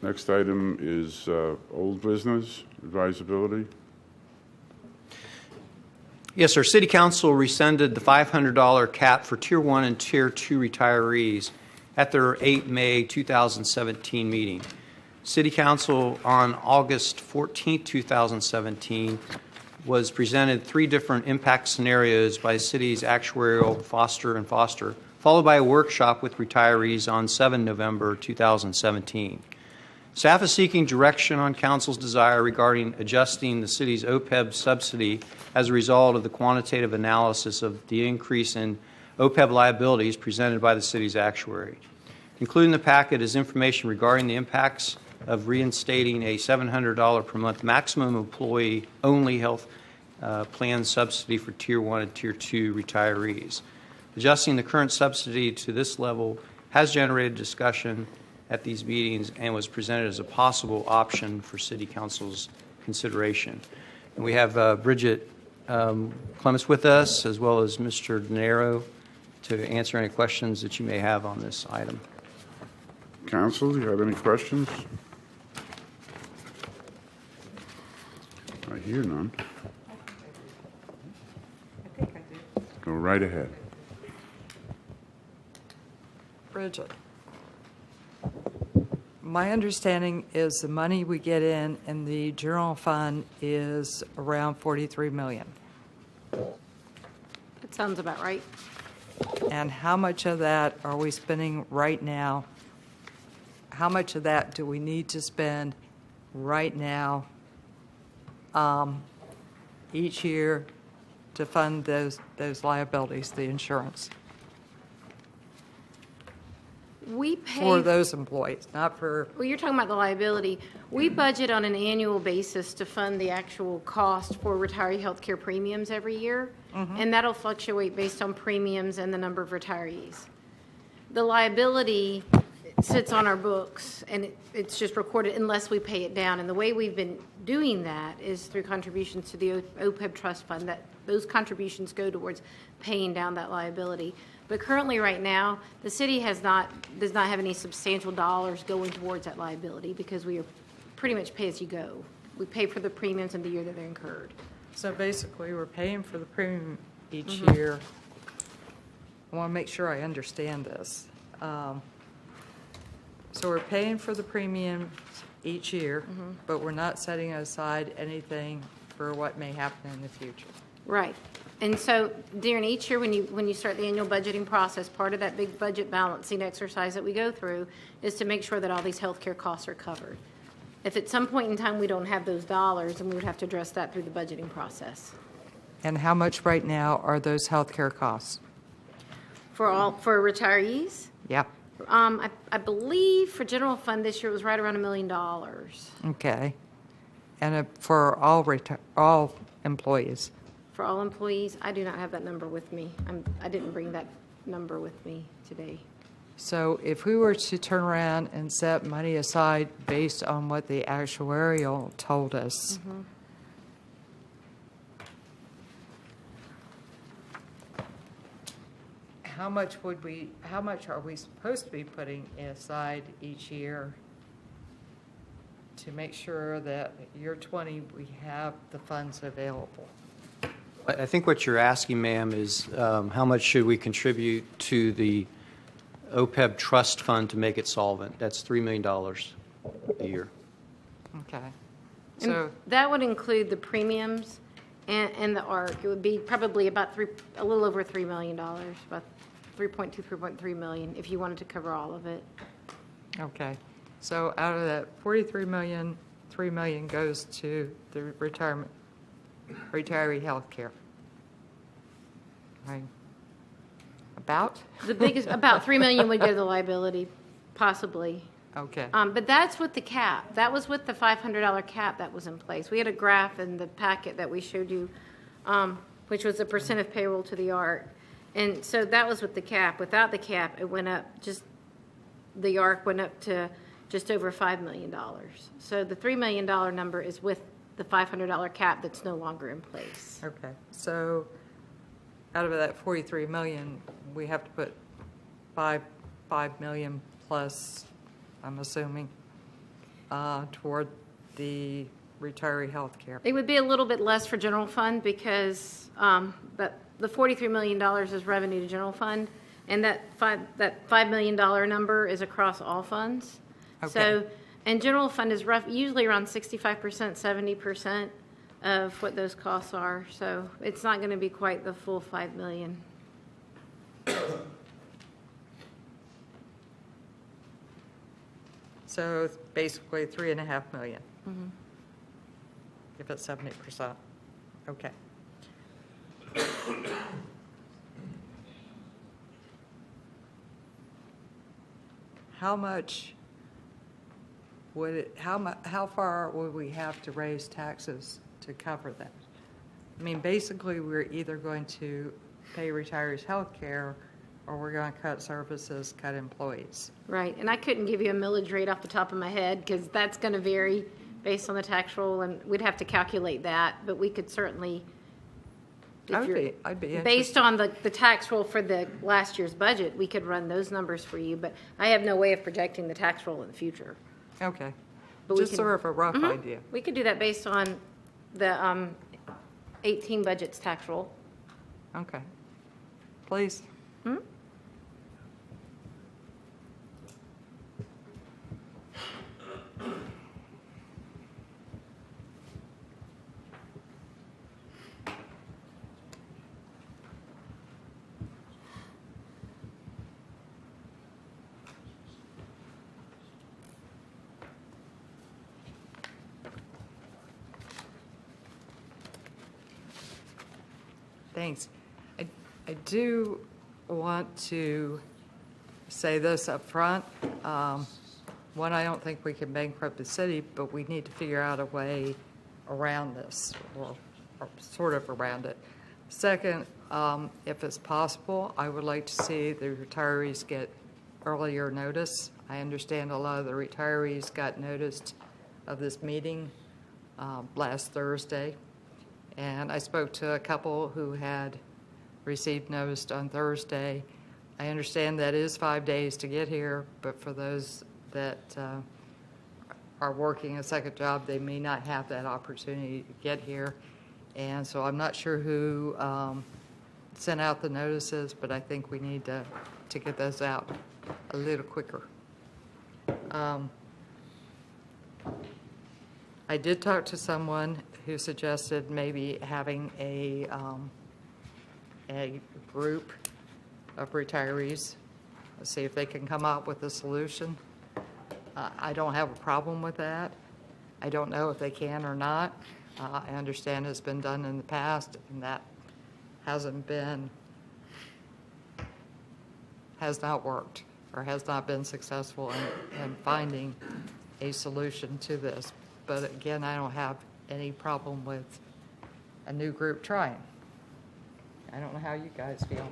Next item is old business, advisability. Yes, sir. City Council rescinded the $500 cap for Tier 1 and Tier 2 retirees at their 8 May 2017 meeting. City Council on August 14, 2017 was presented 3 different impact scenarios by the city's actuarial Foster and Foster, followed by a workshop with retirees on 7 November 2017. Staff is seeking direction on Council's desire regarding adjusting the city's OPEB subsidy as a result of the quantitative analysis of the increase in OPEB liabilities presented by the city's actuary. Including the packet is information regarding the impacts of reinstating a $700 per month maximum employee-only health plan subsidy for Tier 1 and Tier 2 retirees. Adjusting the current subsidy to this level has generated discussion at these meetings and was presented as a possible option for City Council's consideration. And we have Bridget Clements with us, as well as Mr. De Niro, to answer any questions that you may have on this item. Council, do you have any questions? I hear none. I think I do. Go right ahead. Bridget, my understanding is the money we get in the general fund is around $43 million. That sounds about right. And how much of that are we spending right now? How much of that do we need to spend right now each year to fund those liabilities, the insurance? We pay For those employees, not for... Well, you're talking about the liability. We budget on an annual basis to fund the actual cost for retiree health care premiums every year, and that'll fluctuate based on premiums and the number of retirees. The liability sits on our books, and it's just recorded unless we pay it down. And the way we've been doing that is through contributions to the OPEB trust fund. That those contributions go towards paying down that liability. But currently, right now, the city does not have any substantial dollars going towards that liability because we are pretty much pay as you go. We pay for the premiums in the year that they're incurred. So basically, we're paying for the premium each year. I want to make sure I understand this. So we're paying for the premium each year, but we're not setting aside anything for what may happen in the future. Right. And so during each year when you start the annual budgeting process, part of that big budget balancing exercise that we go through is to make sure that all these healthcare costs are covered. If at some point in time we don't have those dollars, then we would have to address that through the budgeting process. And how much right now are those healthcare costs? For retirees? Yep. I believe for general fund this year it was right around $1 million. Okay. And for all employees? For all employees, I do not have that number with me. I didn't bring that number with me today. So if we were to turn around and set money aside based on what the actuarial told us, how much are we supposed to be putting aside each year to make sure that year 20 we have the funds available? I think what you're asking, ma'am, is how much should we contribute to the OPEB trust fund to make it solvent? That's $3 million a year. Okay. And So that would include the premiums and the ARC. It would be probably about a little over $3 million, about 3.3 million if you wanted to cover all of it. okay. So out of that 43 million, 3 million goes to the retiree health care. Right. About? The biggest, about $3 million would go to the liability, possibly. Okay. But that's with the cap. That was with the $500 cap that was in place. We had a graph in the packet that we showed you, which was the percent of payroll to the ARC. And so that was with the cap. Without the cap, it went up the ARC went up to just over $5 million. So the $3 million number is with the $500 cap that's no longer in place. Okay. So out of that 43 million, we have to put 5 million plus, I'm assuming. toward the retiree health care? It would be a little bit less for general fund because the $43 million is revenue to general fund, and that $5 million number is across all funds. Okay. So, and general fund is usually around 65%, 70% of what those costs are. So it's not going to be quite the full $5 million. So it's basically $3.5 million. If it's 70%. Okay. How much would it, how far would we have to raise taxes to cover that? I mean, basically, we're either going to pay retirees health care or we're going to cut services, cut employees. Right, and I couldn't give you a millage rate off the top of my head because that's going to vary based on the tax roll, and we'd have to calculate that, but we could certainly, I'd be interested. based on the tax roll for the last year's budget, we could run those numbers for you, but I have no way of projecting the tax roll in the future. Okay. But we Just can- sort of a rough idea. We could do that based on the 18 budget's tax roll. Okay. Please. Thanks. I do want to say this up front. One, I don't think we can bankrupt the city, but we need to figure out a way around this, or sort of around it. Second, if it's possible, I would like to see the retirees get earlier notice. I understand a lot of the retirees got noticed of this meeting last Thursday. And I spoke to a couple who had received notice on Thursday. I understand that is 5 days to get here, but for those that are working a second job, they may not have that opportunity to get here. And so I'm not sure who sent out the notices, but I think we need to get those out a little quicker. I did talk to someone who suggested maybe having a group of retirees, see if they can come up with a solution. I don't have a problem with that. I don't know if they can or not. I understand it's been done in the past, and that has not worked or has not been successful in finding a solution to this. But again, I don't have any problem with a new group trying. I don't know how you guys feel.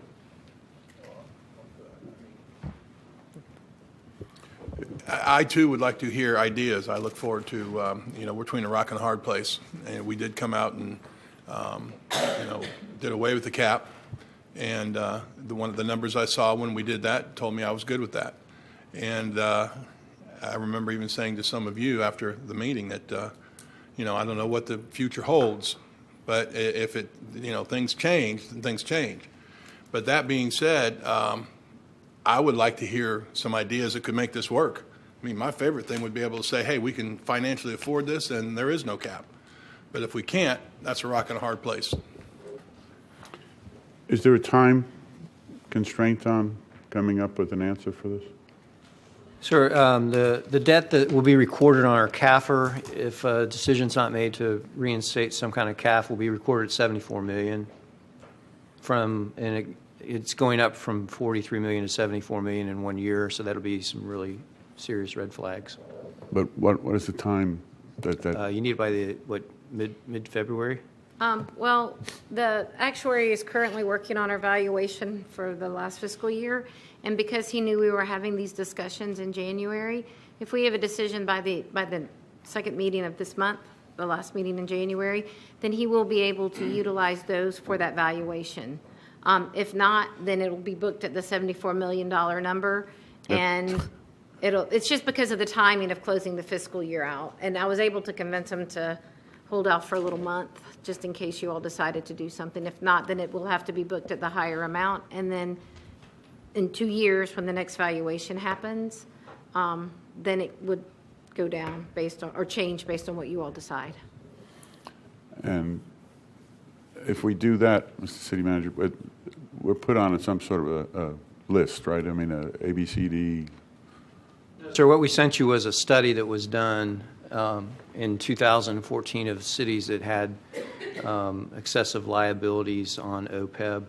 I too would like to hear ideas. I look forward to, we're between a rock and a hard place. And we did come out and, did away with the cap. And one of the numbers I saw when we did that told me I was good with that. And I remember even saying to some of you after the meeting that, I don't know what the future holds, but if things change, then things change. But that being said, I would like to hear some ideas that could make this work. I mean, my favorite thing would be able to say, hey, we can financially afford this and there is no cap. But if we can't, that's a rock and a hard place. Is there a time constraint on coming up with an answer for this? Sir, the debt that will be recorded on our CAFR, if a decision's not made to reinstate some kind of CAF, will be recorded at $74 million. It's going up from $43 million to $74 million in 1 year, so that'll be some really serious red flags. But what is the time that You need it by mid-February? Well, the actuary is currently working on our valuation for the last fiscal year, and because he knew we were having these discussions in January, if we have a decision by the second meeting of this month, the last meeting in January, then he will be able to utilize those for that valuation. If not, then it will be booked at the $74 million number, and It's just because of the timing of closing the fiscal year out. And I was able to convince them to hold off for a little month, just in case you all decided to do something. If not, then it will have to be booked at the higher amount. And then in 2 years, when the next valuation happens, then it would go down based on, or change based on what you all decide. And if we do that, Mr. City Manager, we're put on some sort of a list, right? I mean, a ABCD. Sir, what we sent you was a study that was done in 2014 of cities that had excessive liabilities on OPEB.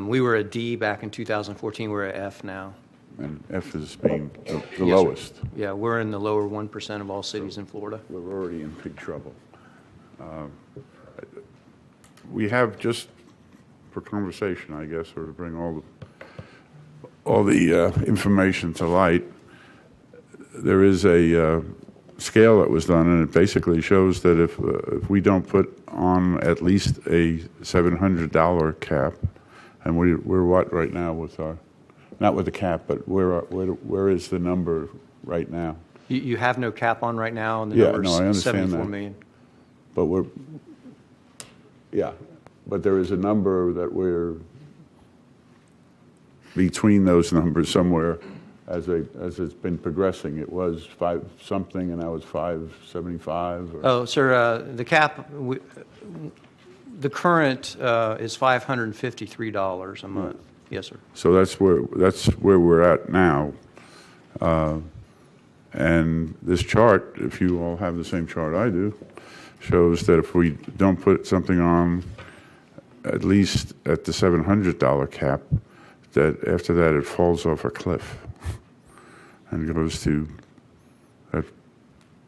We were a D back in 2014. We're a F now. And F is being the Yes, sir. lowest. Yeah, we're in the lower 1% of all cities in Florida. We're already in big trouble. We have, just for conversation, I guess, or to bring all the information to light, there is a scale that was done, and it basically shows that if we don't put on at least a $700 cap, and we're what right now with our, not with the cap, but where is the number right now? You have no cap on right now, and the Yeah, number no, I is understand 74 that. million. But but there is a number that we're between those numbers somewhere as it's been progressing. It was 5 something, and now it's 575. Oh, sir, the cap, the current is $553 a month. Yes, sir. So that's where we're at now. And this chart, if you all have the same chart I do, shows that if we don't put something on at least at the $700 cap, that after that it falls off a cliff and goes to that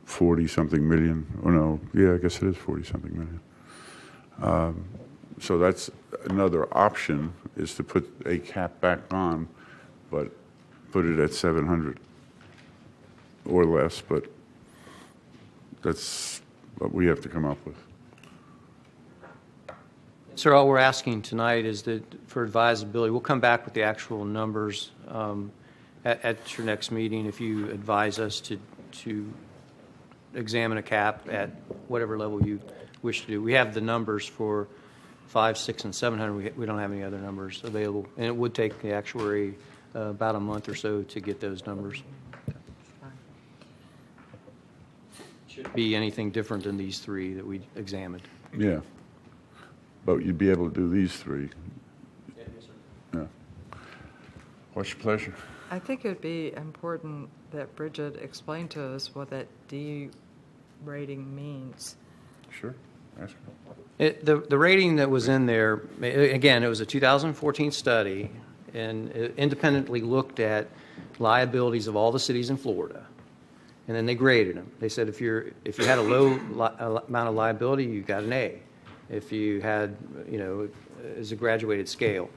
40-something million. Oh no, yeah, I guess it is 40-something million. So that's another option, is to put a cap back on, but put it at 700 or less, but that's what we have to come up with. Sir, all we're asking tonight is that for advisability, we'll come back with the actual numbers at your next meeting if you advise us to examine a cap at whatever level you wish to do. We have the numbers for 5, 6, and 700. We don't have any other numbers available, and it would take the actuary about a month or so to get those numbers. Should be anything different than these three that we examined. Yeah. But you'd be able to do these three. Yes, sir. Yeah. What's your pleasure? I think it would be important that Bridget explain to us what that D rating means. Sure. Ask her. The rating that was in there, again, it was a 2014 study, and it independently looked at liabilities of all the cities in Florida, and then they graded them. They said if you had a low amount of liability, you got an A. If you had, as a graduated scale.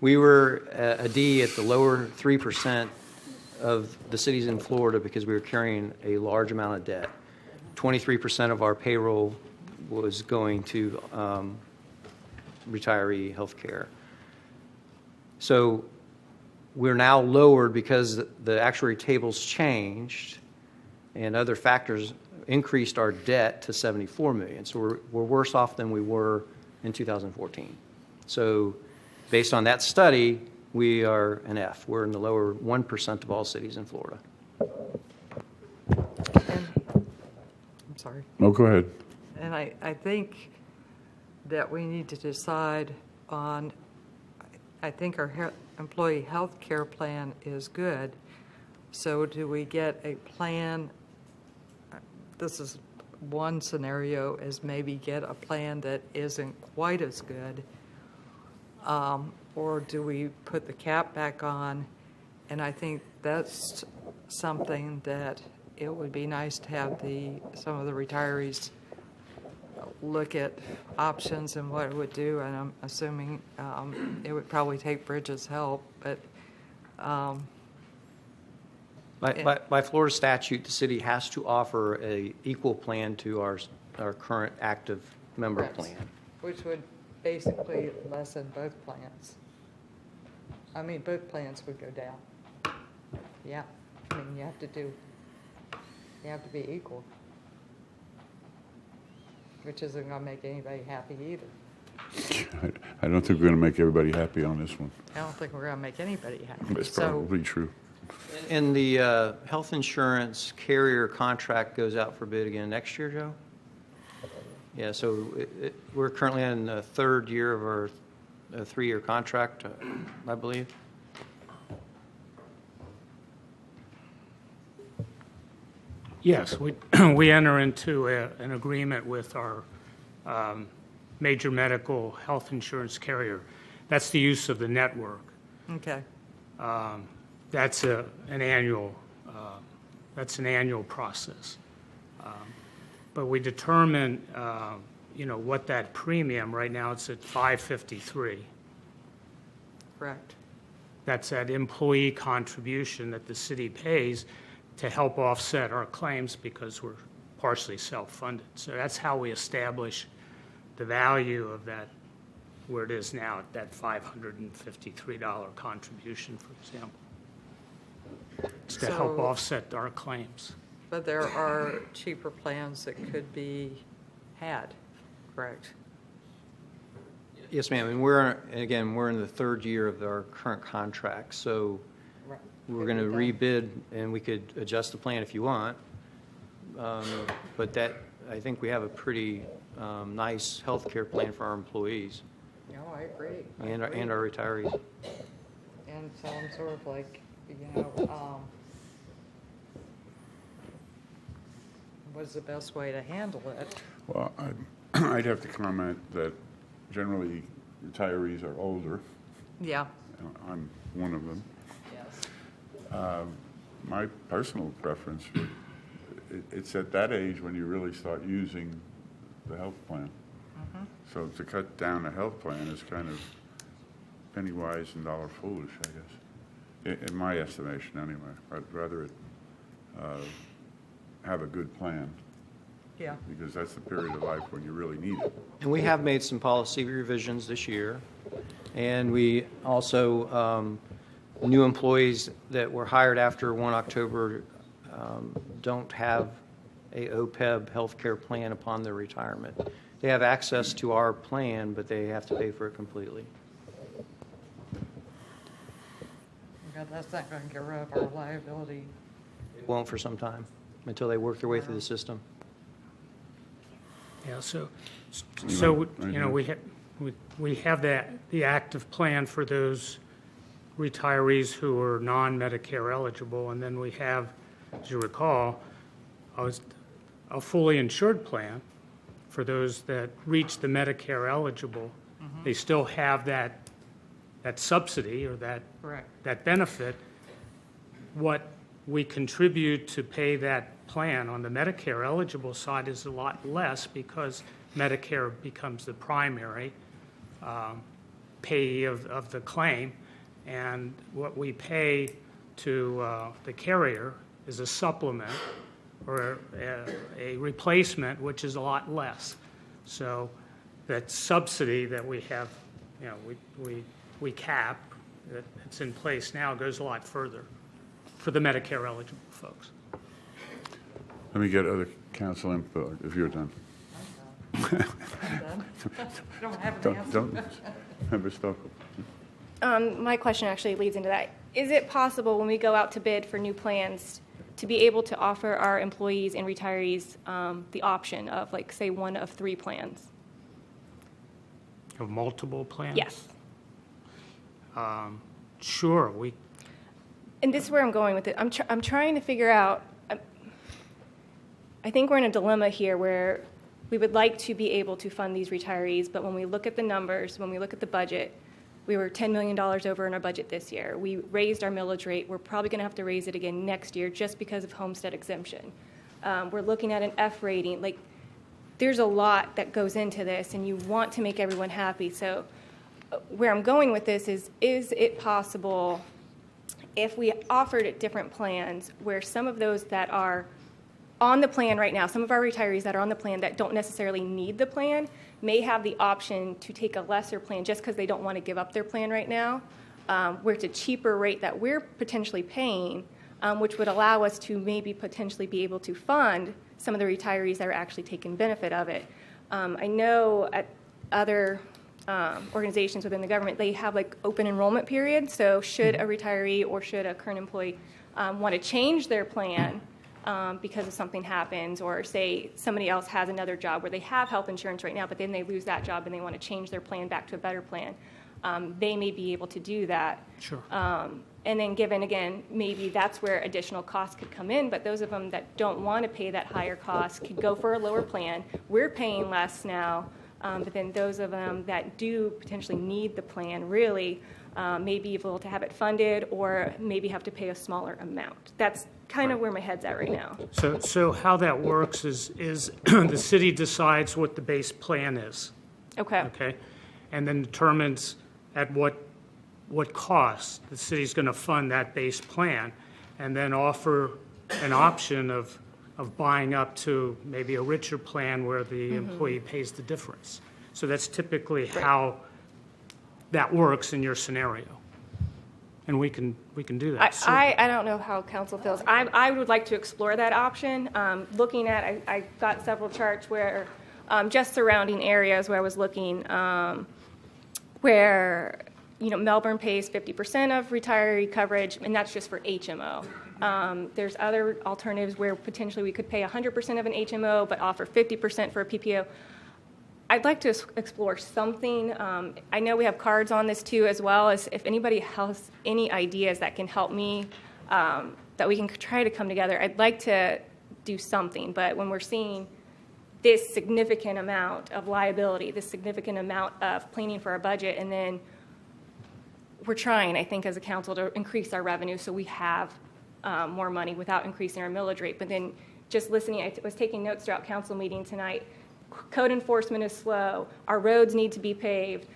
We were a D at the lower 3% of the cities in Florida because we were carrying a large amount of debt. 23% of our payroll was going to retiree health care. So we're now lowered because the actuary tables changed and other factors increased our debt to $74 million. So we're worse off than we were in 2014. So based on that study, we are an F. We're in the lower 1% of all cities in Florida. And, I'm sorry. No, go ahead. And I think that we need to decide on, I think our employee health care plan is good. So do we get a plan? This is one scenario, is maybe get a plan that isn't quite as good. Or do we put the cap back on? And I think that's something that it would be nice to have some of the retirees look at options and what it would do. And I'm assuming it would probably take Bridget's help, but By Florida statute, the city has to offer a equal plan to our current active member plan. which would basically lessen both plans. I mean, both plans would go down. Yeah. mean, you have to be equal, which isn't going to make anybody happy either. I don't think we're going to make everybody happy on this one. I don't think we're going to make anybody happy. That's So, probably true. And the health insurance carrier contract goes out for bid again next year, Joe? Yeah, so we're currently in the third year of our 3-year contract, I believe. Yes, we enter into an agreement with our major medical health insurance carrier. That's the use of the network. okay, That's an annual process. But we determine, what that premium, right now it's at $553. correct. That's that employee contribution that the city pays to help offset our claims because we're partially self-funded. So that's how we establish the value of that, where it is now, at that $553 contribution, for example. It's to help So- offset our claims. But there are cheaper plans that could be had, correct? Yes, ma'am, and we're in the third year of our current contract, so Right. we're going to rebid, and we could adjust the plan if you want. But I think we have a pretty nice health care plan for our employees No, I agree. I and agree. our retirees. And so I'm sort of like, what's the best way to handle it? Well, I'd have to comment that generally retirees are older. Yeah. I'm one of them. Yes. My personal preference, it's at that age when you really start using the health plan. So to cut down a health plan is kind of penny wise and dollar foolish, I guess, in my estimation anyway. I'd rather it have a good plan, Yeah. because that's the period of life when you really need it. And we have made some policy revisions this year, and we also, new employees that were hired after 1 October don't have a OPEB healthcare plan upon their retirement. They have access to our plan, but they have to pay for it completely. God, that's not going to get rid of our liability. It won't for some time, until they work their way through the system. Yeah, so, Right. we have the active plan for those retirees who are non-Medicare eligible, and then we have, as you recall, a fully insured plan for those that reach the Medicare eligible. They still have that subsidy or Correct. that benefit. What we contribute to pay that plan on the Medicare eligible side is a lot less because Medicare becomes the primary payee of the claim, and what we pay to the carrier is a supplement or a replacement, which is a lot less. So that subsidy that we have, we cap, that's in place now, goes a lot further for the Medicare eligible folks. Let me get other council input if you're done. I'm done. Don't have an answer. Don't, Member Stokel. My question actually leads into that. Is it possible when we go out to bid for new plans to be able to offer our employees and retirees the option of, like, say, one of 3 plans? Of multiple plans? Yes. Sure, And this is where I'm going with it. I'm trying to figure out, I think we're in a dilemma here where we would like to be able to fund these retirees, but when we look at the numbers, when we look at the budget, we were $10 million over in our budget this year. We raised our millage rate. We're probably going to have to raise it again next year just because of homestead exemption. We're looking at an F rating. Like, there's a lot that goes into this, and you want to make everyone happy. So where I'm going with this is it possible if we offered at different plans where some of those that are on the plan right now, some of our retirees that are on the plan that don't necessarily need the plan may have the option to take a lesser plan just because they don't want to give up their plan right now, where it's a cheaper rate that we're potentially paying, which would allow us to maybe potentially be able to fund some of the retirees that are actually taking benefit of it. I know at other organizations within the government, they have like open enrollment periods. So should a retiree or should a current employee want to change their plan because of something happens, or say somebody else has another job where they have health insurance right now, but then they lose that job and they want to change their plan back to a better plan, they may be able to do that. Sure. And then given, again, maybe that's where additional costs could come in, but those of them that don't want to pay that higher cost could go for a lower plan. We're paying less now, but then those of them that do potentially need the plan really may be able to have it funded or maybe have to pay a smaller amount. That's kind of where my head's at right now. So how that works is the city decides what the base plan is, Okay. okay? And then determines at what cost the city's going to fund that base plan, and then offer an option of buying up to maybe a richer plan where the employee pays the difference. So that's typically how that works in your scenario. And we can do that. I don't know how council feels. I would like to explore that option. Looking at, I got several charts where, just surrounding areas where I was looking, where, Melbourne pays 50% of retiree coverage, and that's just for HMO. There's other alternatives where potentially we could pay 100% of an HMO, but offer 50% for a PPO. I'd like to explore something. I know we have cards on this too, as well as if anybody has any ideas that can help me, that we can try to come together. I'd like to do something, but when we're seeing this significant amount of liability, this significant amount of planning for our budget, and then we're trying, I think, as a council to increase our revenue so we have more money without increasing our millage rate. But then just listening, I was taking notes throughout council meeting tonight. Code enforcement is slow. Our roads need to be paved.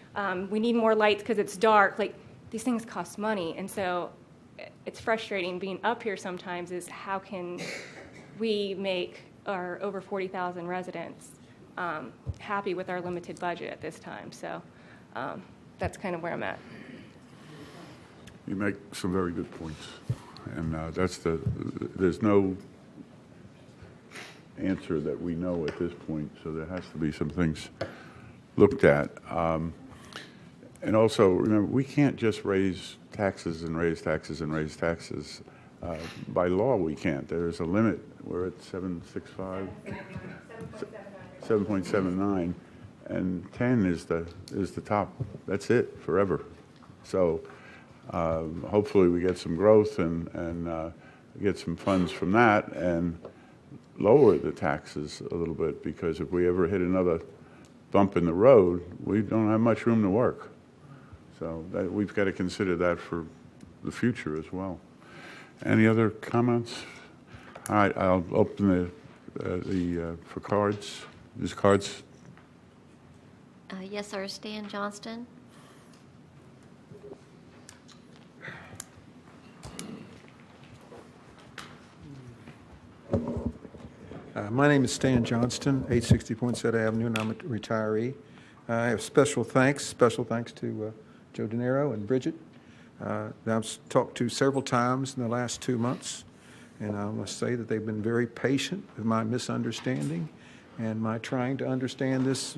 We need more lights because it's dark. Like, these things cost money. And so it's frustrating being up here sometimes is how can we make our over 40,000 residents happy with our limited budget at this time. So that's kind of where I'm at. You make some very good points, and there's no answer that we know at this point, so there has to be some things looked at. And also, remember, we can't just raise taxes and raise taxes and raise taxes. By law, we can't. There's a limit. We're at 7.65, 7.79, and 10 is the top. That's it forever. So hopefully we get some growth and get some funds from that and lower the taxes a little bit, because if we ever hit another bump in the road, we don't have much room to work. So we've got to consider that for the future as well. Any other comments? All right, I'll open for cards. There's cards. Yes, sir. Stan Johnston. My name is Stan Johnston, 860 Poinsett Avenue, and I'm a retiree. I have special thanks to Joe De Niro and Bridget, that I've talked to several times in the last 2 months, and I must say that they've been very patient with my misunderstanding and my trying to understand this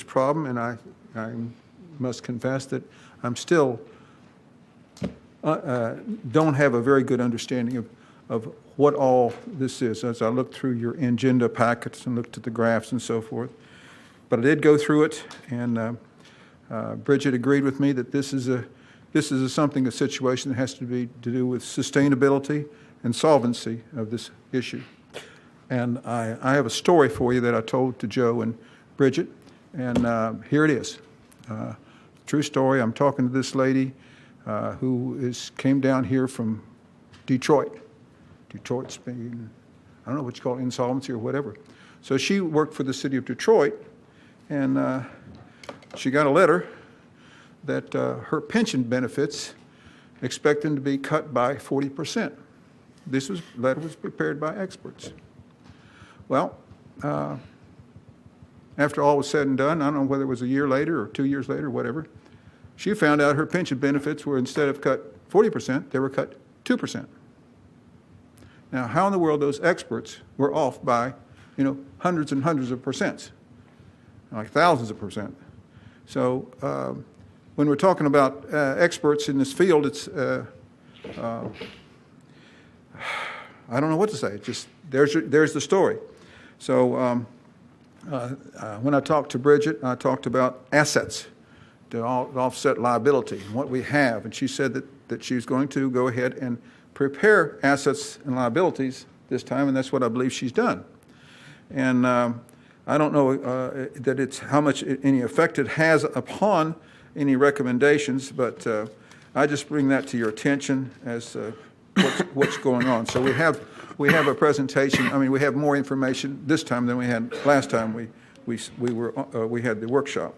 problem, and I must confess that I'm still don't have a very good understanding of what all this is as I looked through your agenda packets and looked at the graphs and so forth. But I did go through it, and Bridget agreed with me that this is a situation that has to do with sustainability and solvency of this issue. And I have a story for you that I told to Joe and Bridget, and here it is. True story. I'm talking to this lady who came down here from Detroit. Detroit's been, I don't know what you call it, insolvency or whatever. So she worked for the city of Detroit, and she got a letter that her pension benefits expecting to be cut by 40%. This letter was prepared by experts. Well, after all was said and done, I don't know whether it was a year later or 2 years later, whatever, she found out her pension benefits were, instead of cut 40%, they were cut 2%. Now, how in the world those experts were off by, hundreds and hundreds of percents, like thousands of percent. So when we're talking about experts in this field, it's, I don't know what to say. Just there's the story. So when I talked to Bridget, I talked about assets to offset liability and what we have. And she said that she was going to go ahead and prepare assets and liabilities this time, and that's what I believe she's done. And I don't know that it's how much any effect it has upon any recommendations, but I just bring that to your attention as what's going on. So we have a presentation. I mean, we have more information this time than we had last time we had the workshop,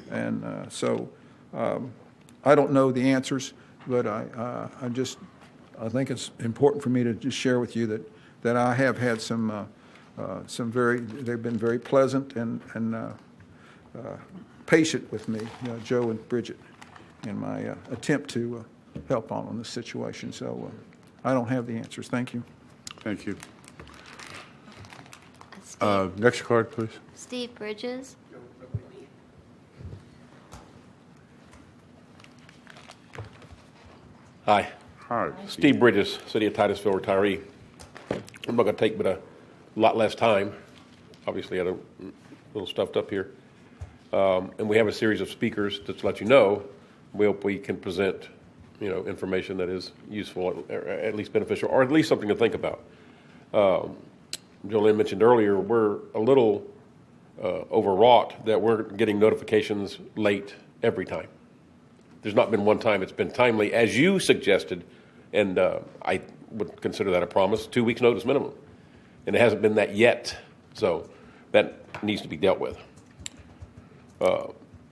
and so I don't know the answers, but I think it's important for me to just share with you that I have had some they've been very pleasant and patient with me, Joe and Bridget, in my attempt to help on this situation. So I don't have the answers. Thank you. Thank you. Steve, Next card, please. Steve Bridges. Hi, Hi. Steve Bridges, City of Titusville retiree. I'm not going to take but a lot less time. Obviously, I had a little stuffed up here. And we have a series of speakers to let you know. We hope we can present, information that is useful, or at least beneficial, or at least something to think about. Jolene mentioned earlier, we're a little overwrought that we're getting notifications late every time. There's not been one time it's been timely, as you suggested, and I would consider that a promise, 2 weeks notice minimum. And it hasn't been that yet, so that needs to be dealt with.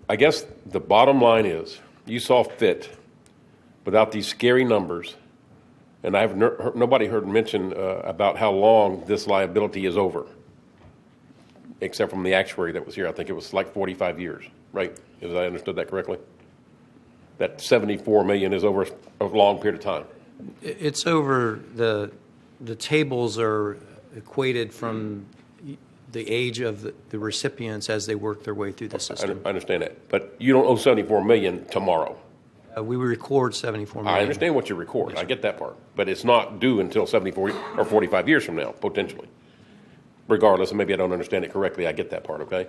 I guess the bottom line is, you saw fit, without these scary numbers, and I've nobody heard mention about how long this liability is over, except from the actuary that was here. I think it was like 45 years, right? As I understood that correctly? That 74 million is over a long period of time. It's over, the tables are equated from the age of the recipients as they work their way through the system. I understand that, but you don't owe 74 million tomorrow. We record 74 million. I understand what you record. I get that part, but it's not due until 74 or 45 years from now, potentially. Regardless, and maybe I don't understand it correctly, I get that part, okay?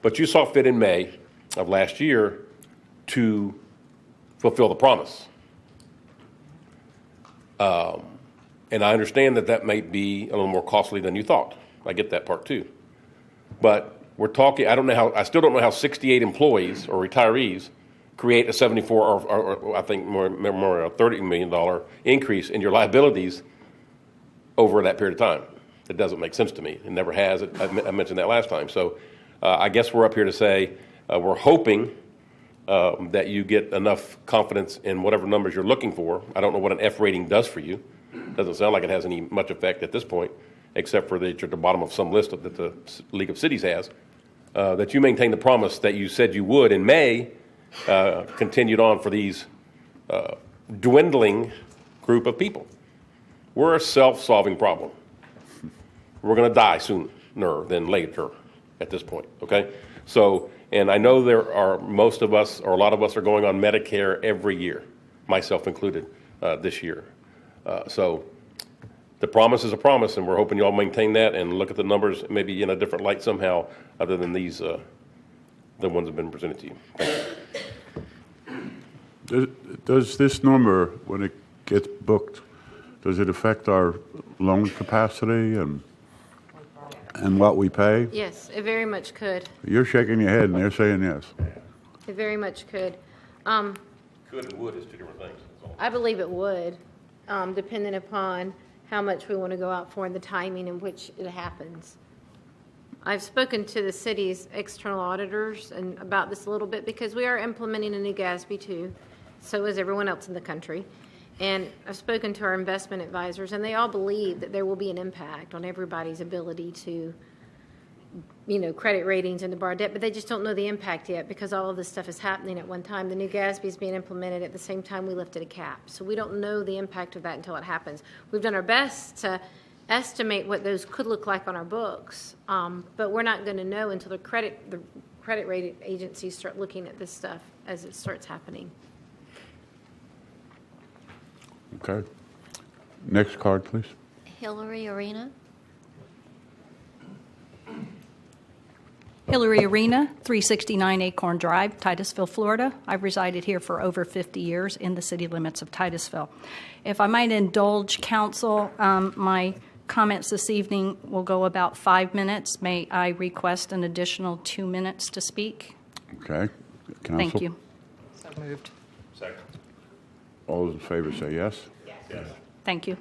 But you saw fit in May of last year to fulfill the promise. And I understand that might be a little more costly than you thought. I get that part too. But we're talking, I still don't know how 68 employees or retirees create a 74 or I think more a $30 million increase in your liabilities over that period of time. It doesn't make sense to me. It never has. I mentioned that last time. So I guess we're up here to say we're hoping that you get enough confidence in whatever numbers you're looking for. I don't know what an F rating does for you. Doesn't sound like it has any much effect at this point, except for that you're at the bottom of some list that the League of Cities has. That you maintain the promise that you said you would in May, continued on for these dwindling group of people. We're a self-solving problem. We're going to die sooner than later at this point, okay? So, and I know there are most of us, or a lot of us, are going on Medicare every year, myself included, this year. So the promise is a promise, and we're hoping you all maintain that and look at the numbers maybe in a different light somehow, other than these, the ones that have been presented to you. Does this number, when it gets booked, does it affect our loan capacity and what we pay? Yes, it very much could. You're shaking your head and they're saying yes. It very much could. Could and would is two different things. I believe it would, depending upon how much we want to go out for and the timing in which it happens. I've spoken to the city's external auditors and about this a little bit because we are implementing a new GASB too. So is everyone else in the country. And I've spoken to our investment advisors, and they all believe that there will be an impact on everybody's ability to credit ratings and to borrow debt, but they just don't know the impact yet because all of this stuff is happening at one time. The new GASB is being implemented at the same time we lifted a cap. So we don't know the impact of that until it happens. We've done our best to estimate what those could look like on our books, but we're not going to know until the credit rating agencies start looking at this stuff as it starts happening. Okay. Next card, please. Hillary Arena. Hillary Arena, 369 Acorn Drive, Titusville, Florida. I've resided here for over 50 years in the city limits of Titusville. If I might indulge council, my comments this evening will go about 5 minutes. May I request an additional 2 minutes to speak? Okay. Council? Thank you. So moved. All those in favor say yes? Yes. Thank you.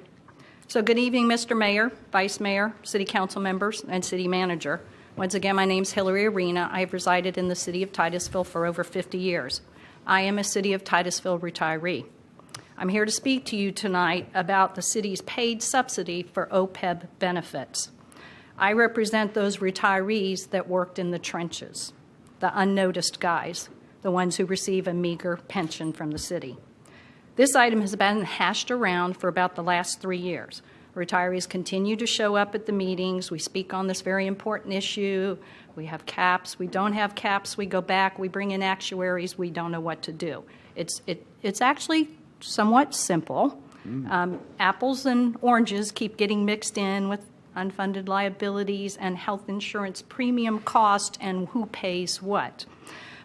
So good evening, Mr. Mayor, Vice Mayor, City Council members, and City Manager. Once again, my name is Hillary Arena. I have resided in the city of Titusville for over 50 years. I am a City of Titusville retiree. I'm here to speak to you tonight about the city's paid subsidy for OPEB benefits. I represent those retirees that worked in the trenches, the unnoticed guys, the ones who receive a meager pension from the city. This item has been hashed around for about the last 3 years. Retirees continue to show up at the meetings. We speak on this very important issue. We have caps. We don't have caps. We go back. We bring in actuaries. We don't know what to do. It's actually somewhat simple. Apples and oranges keep getting mixed in with unfunded liabilities and health insurance premium cost and who pays what.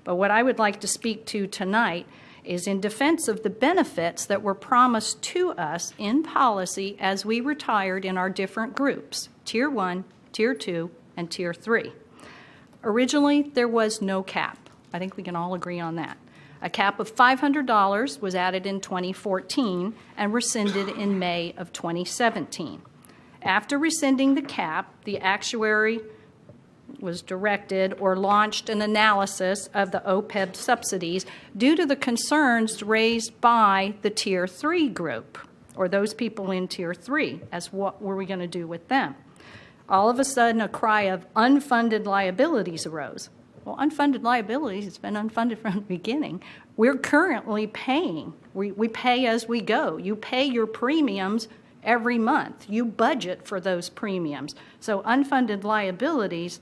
But what I would like to speak to tonight is in defense of the benefits that were promised to us in policy as we retired in our different groups, Tier 1, Tier 2, and Tier 3. Originally, there was no cap. I think we can all agree on that. A cap of $500 was added in 2014 and rescinded in May of 2017. After rescinding the cap, the actuary was directed or launched an analysis of the OPEB subsidies due to the concerns raised by the Tier 3 group, or those people in Tier 3, as what were we going to do with them. All of a sudden, a cry of unfunded liabilities arose. Well, unfunded liabilities, it's been unfunded from the beginning. We're currently paying. We pay as we go. You pay your premiums every month. You budget for those premiums. So unfunded liabilities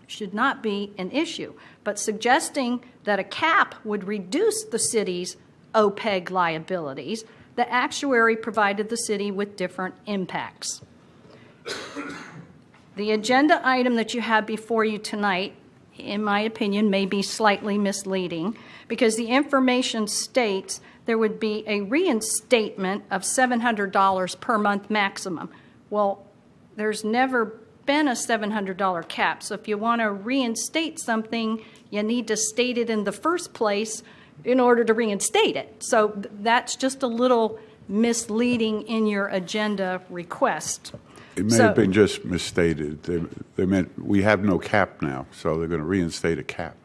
should not be an issue. But suggesting that a cap would reduce the city's OPEB liabilities, the actuary provided the city with different impacts. The agenda item that you have before you tonight, in my opinion, may be slightly misleading because the information states there would be a reinstatement of $700 per month maximum. Well, there's never been a $700 cap. So if you want to reinstate something, you need to state it in the first place in order to reinstate it. So that's just a little misleading in your agenda request. It may have been just misstated. They meant we have no cap now, so they're going to reinstate a cap.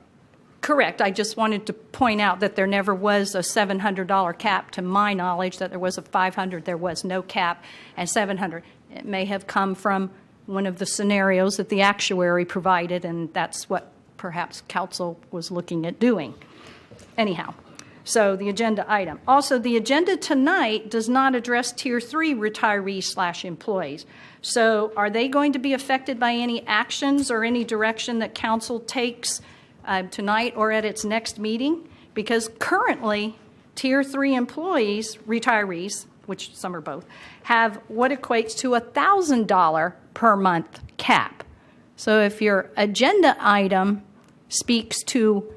Correct. I just wanted to point out that there never was a $700 cap. To my knowledge, that there was a $500, there was no cap, and $700. It may have come from one of the scenarios that the actuary provided, and that's what perhaps council was looking at doing. Anyhow, so the agenda item. Also, the agenda tonight does not address Tier 3 retirees/employees. So are they going to be affected by any actions or any direction that council takes tonight or at its next meeting? Because currently, Tier 3 employees, retirees, which some are both, have what equates to a $1,000 per month cap. So if your agenda item speaks to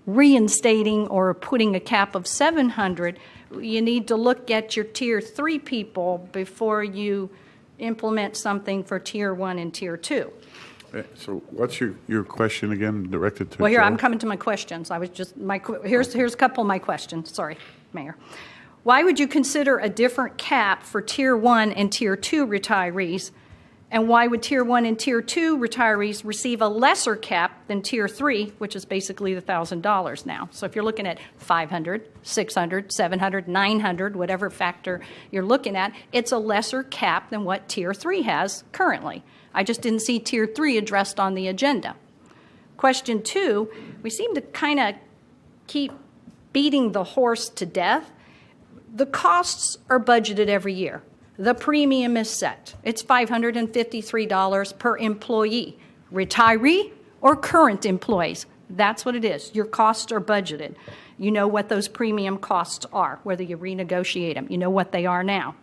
reinstating or putting a cap of $700, you need to look at your Tier 3 people before you implement something for Tier 1 and Tier 2. So what's your question again directed to? Well, here, Joe? I'm coming to my questions. Here's a couple of my questions. Sorry, Mayor. Why would you consider a different cap for Tier 1 and Tier 2 retirees And why would Tier 1 and Tier 2 retirees receive a lesser cap than Tier 3, which is basically the $1,000 now? So if you're looking at 500, 600, 700, 900, whatever factor you're looking at, it's a lesser cap than what Tier 3 has currently. I just didn't see Tier 3 addressed on the agenda. Question 2, we seem to kind of keep beating the horse to death. The costs are budgeted every year. The premium is set. It's $553 per employee, retiree or current employees. That's what it is. Your costs are budgeted. You know what those premium costs are, whether you renegotiate them. You know what they are now.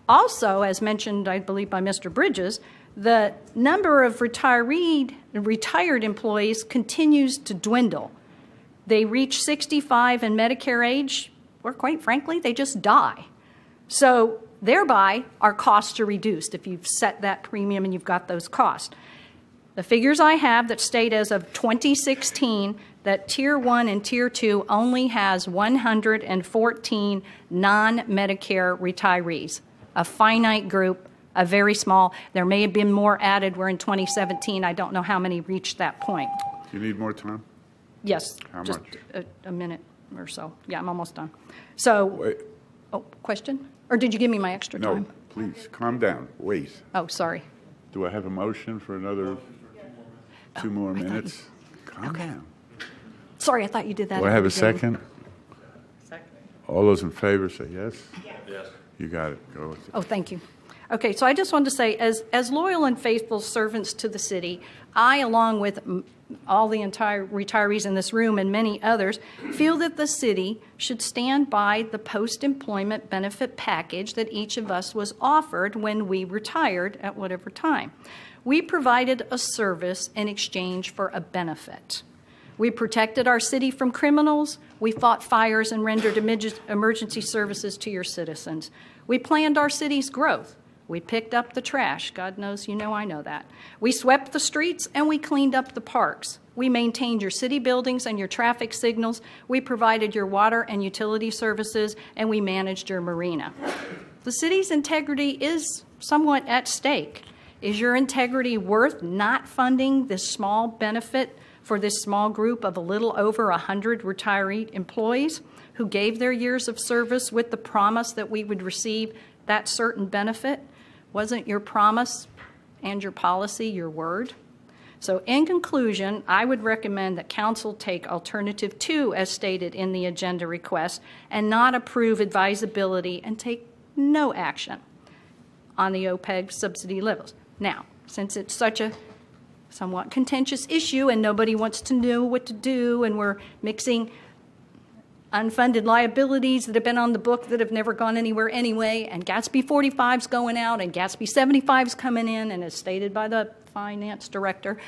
Also, as mentioned, I believe, by Mr. Bridges, the number of retired employees continues to dwindle. They reach 65 and Medicare age, or quite frankly, they just die. So thereby, our costs are reduced if you've set that premium and you've got those costs. The figures I have that state as of 2016 that Tier 1 and Tier 2 only has 114 non-Medicare retirees, a finite group, a very small. There may have been more added. We're in 2017. I don't know how many reached that point. Do you need more time? Yes. How just much? A minute or so. Yeah, I'm almost done. So, Wait. oh, question? Or did you give me my extra No, time? please, calm down. Wait. Oh, sorry. Do I have a motion for another 2 more minutes? Calm down. Sorry, I thought you did that. Do I at have the a beginning. second? Second. All those in favor say yes? Yes. You got it. Go with it. Oh, thank you. Okay, so I just wanted to say, as loyal and faithful servants to the city, I, along with all the entire retirees in this room and many others, feel that the city should stand by the post-employment benefit package that each of us was offered when we retired at whatever time. We provided a service in exchange for a benefit. We protected our city from criminals. We fought fires and rendered emergency services to your citizens. We planned our city's growth. We picked up the trash. God knows you know I know that. We swept the streets and we cleaned up the parks. We maintained your city buildings and your traffic signals. We provided your water and utility services, and we managed your marina. The city's integrity is somewhat at stake. Is your integrity worth not funding this small benefit for this small group of a little over 100 retiree employees who gave their years of service with the promise that we would receive that certain benefit? Wasn't your promise and your policy your word? So in conclusion, I would recommend that council take alternative 2 as stated in the agenda request and not approve advisability and take no action on the OPEB subsidy levels. Now, since it's such a somewhat contentious issue and nobody wants to know what to do, and we're mixing unfunded liabilities that have been on the book that have never gone anywhere anyway, and Gatsby 45's going out and Gatsby 75's coming in, and as stated by the finance director,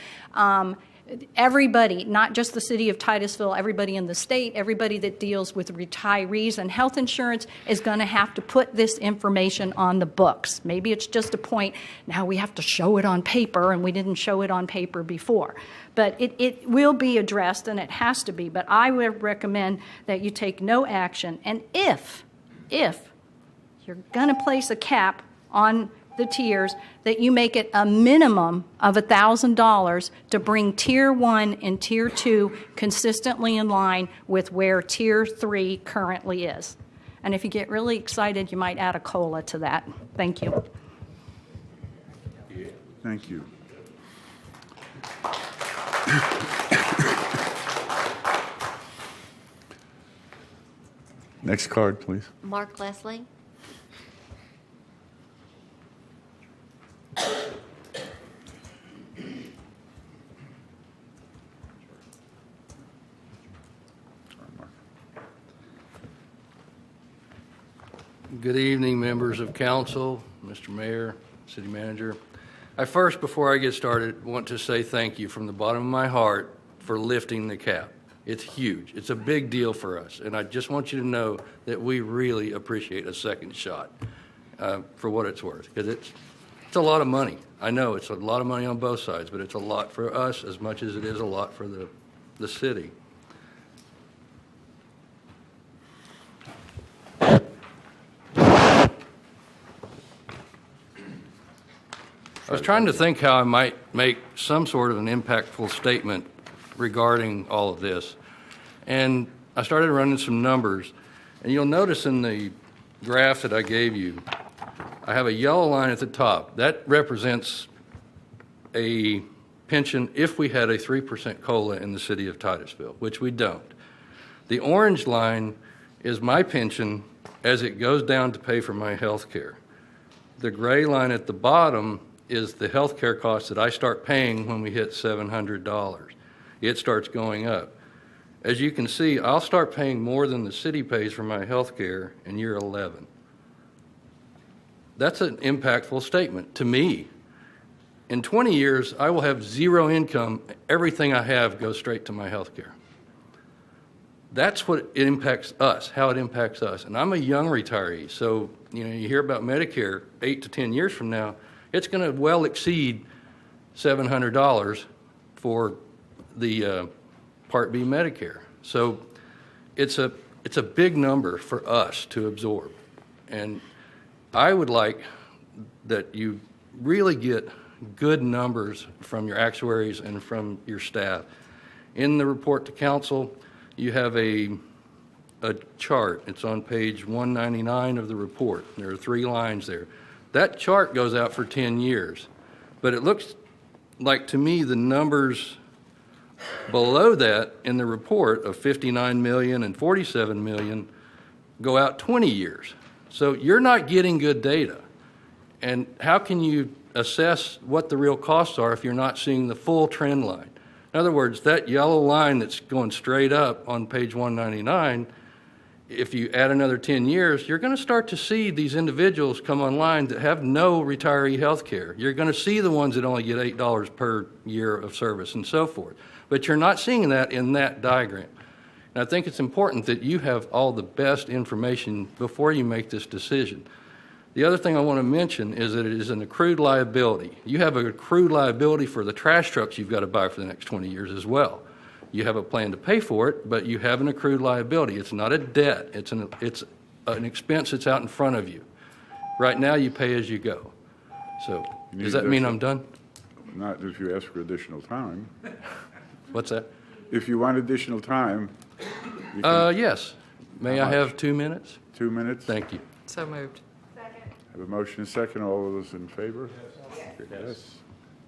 everybody, not just the city of Titusville, everybody in the state, everybody that deals with retirees and health insurance is going to have to put this information on the books. Maybe it's just a point, now we have to show it on paper, and we didn't show it on paper before. But it will be addressed, and it has to be. But I would recommend that you take no action. And if you're going to place a cap on the tiers, that you make it a minimum of $1,000 to bring Tier 1 and Tier 2 consistently in line with where Tier 3 currently is. And if you get really excited, you might add a COLA to that. Thank you. Thank you. Next card, please. Mark Leslie. Good evening, members of council, Mr. Mayor, City Manager. I first, before I get started, want to say thank you from the bottom of my heart for lifting the cap. It's huge. It's a big deal for us, and I just want you to know that we really appreciate a second shot for what it's worth, because it's a lot of money. I know it's a lot of money on both sides, but it's a lot for us as much as it is a lot for the city. I was trying to think how I might make some sort of an impactful statement regarding all of this. And I started running some numbers. And you'll notice in the graph that I gave you, I have a yellow line at the top. That represents a pension if we had a 3% COLA in the city of Titusville, which we don't. The orange line is my pension as it goes down to pay for my health care. The gray line at the bottom is the health care costs that I start paying when we hit $700. It starts going up. As you can see, I'll start paying more than the city pays for my health care in year 11. That's an impactful statement to me. In 20 years, I will have zero income. Everything I have goes straight to my health care. That's what it impacts us, how it impacts us. And I'm a young retiree, so you hear about Medicare 8 to 10 years from now, it's going to well exceed $700 for the Part B Medicare. So it's a big number for us to absorb. And I would like that you really get good numbers from your actuaries and from your staff. In the report to council, you have a chart. It's on page 199 of the report. There are 3 lines there. That chart goes out for 10 years. But it looks like to me the numbers below that in the report of 59 million and 47 million go out 20 years. So you're not getting good data. And how can you assess what the real costs are if you're not seeing the full trend line? In other words, that yellow line that's going straight up on page 199, if you add another 10 years, you're going to start to see these individuals come online that have no retiree health care. You're going to see the ones that only get $8 per year of service and so forth. But you're not seeing that in that diagram. And I think it's important that you have all the best information before you make this decision. The other thing I want to mention is that it is an accrued liability. You have an accrued liability for the trash trucks you've got to buy for the next 20 years as well. You have a plan to pay for it, but you have an accrued liability. It's not a debt. It's an expense that's out in front of you. Right now, you pay as you go. So does that mean I'm done? Not if you ask for additional time. What's that? If you want additional time. You can- Yes. May I have 2 minutes? 2 minutes? Thank you. So moved. Have a motion and second. All of those in favor? Yes.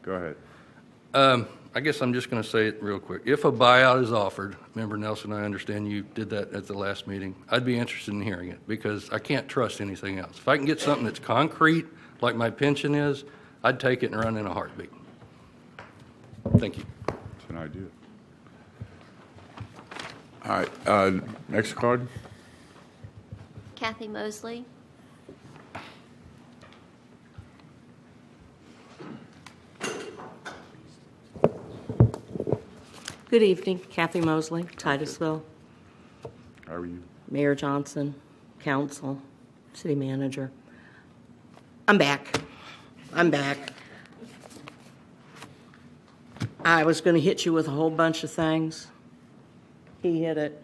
Go ahead. I guess I'm just going to say it real quick. If a buyout is offered, Member Nelson, I understand you did that at the last meeting, I'd be interested in hearing it because I can't trust anything else. If I can get something that's concrete, like my pension is, I'd take it and run in a heartbeat. Thank you. It's an idea. All right. Next card. Kathy Mosley. Good evening, Kathy Mosley, Titusville, How are you? Mayor Johnson, council, city manager. I'm back. I was going to hit you with a whole bunch of things. He hit it,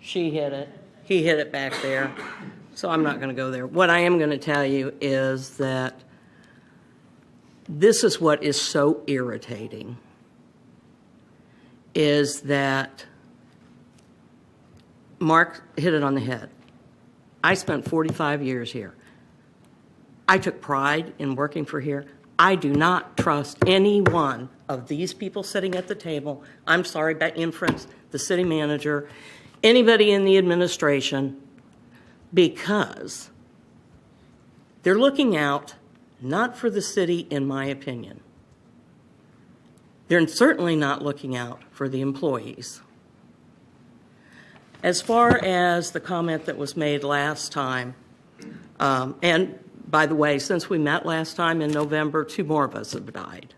she hit it, he hit it back there, so I'm not going to go there. What I am going to tell you is that this is what is so irritating, is that Mark hit it on the head. I spent 45 years here. I took pride in working for here. I do not trust any one of these people sitting at the table. I'm sorry, by inference, the city manager, anybody in the administration, because they're looking out not for the city, in my opinion. They're certainly not looking out for the employees. As far as the comment that was made last time, and by the way, since we met last time in November, 2 more of us have died.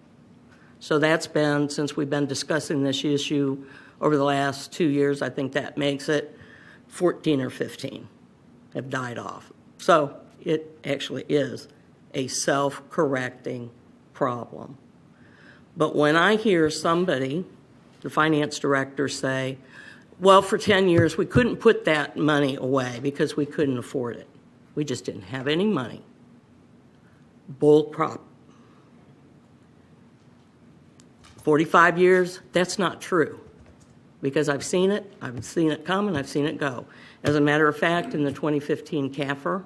So that's been, since we've been discussing this issue over the last 2 years, I think that makes it 14 or 15 have died off. So it actually is a self-correcting problem. But when I hear somebody, the finance director, say, well, for 10 years, we couldn't put that money away because we couldn't afford it. We just didn't have any money. Bull prop. 45 years, that's not true, because I've seen it come, and I've seen it go. As a matter of fact, in the 2015 CAFR,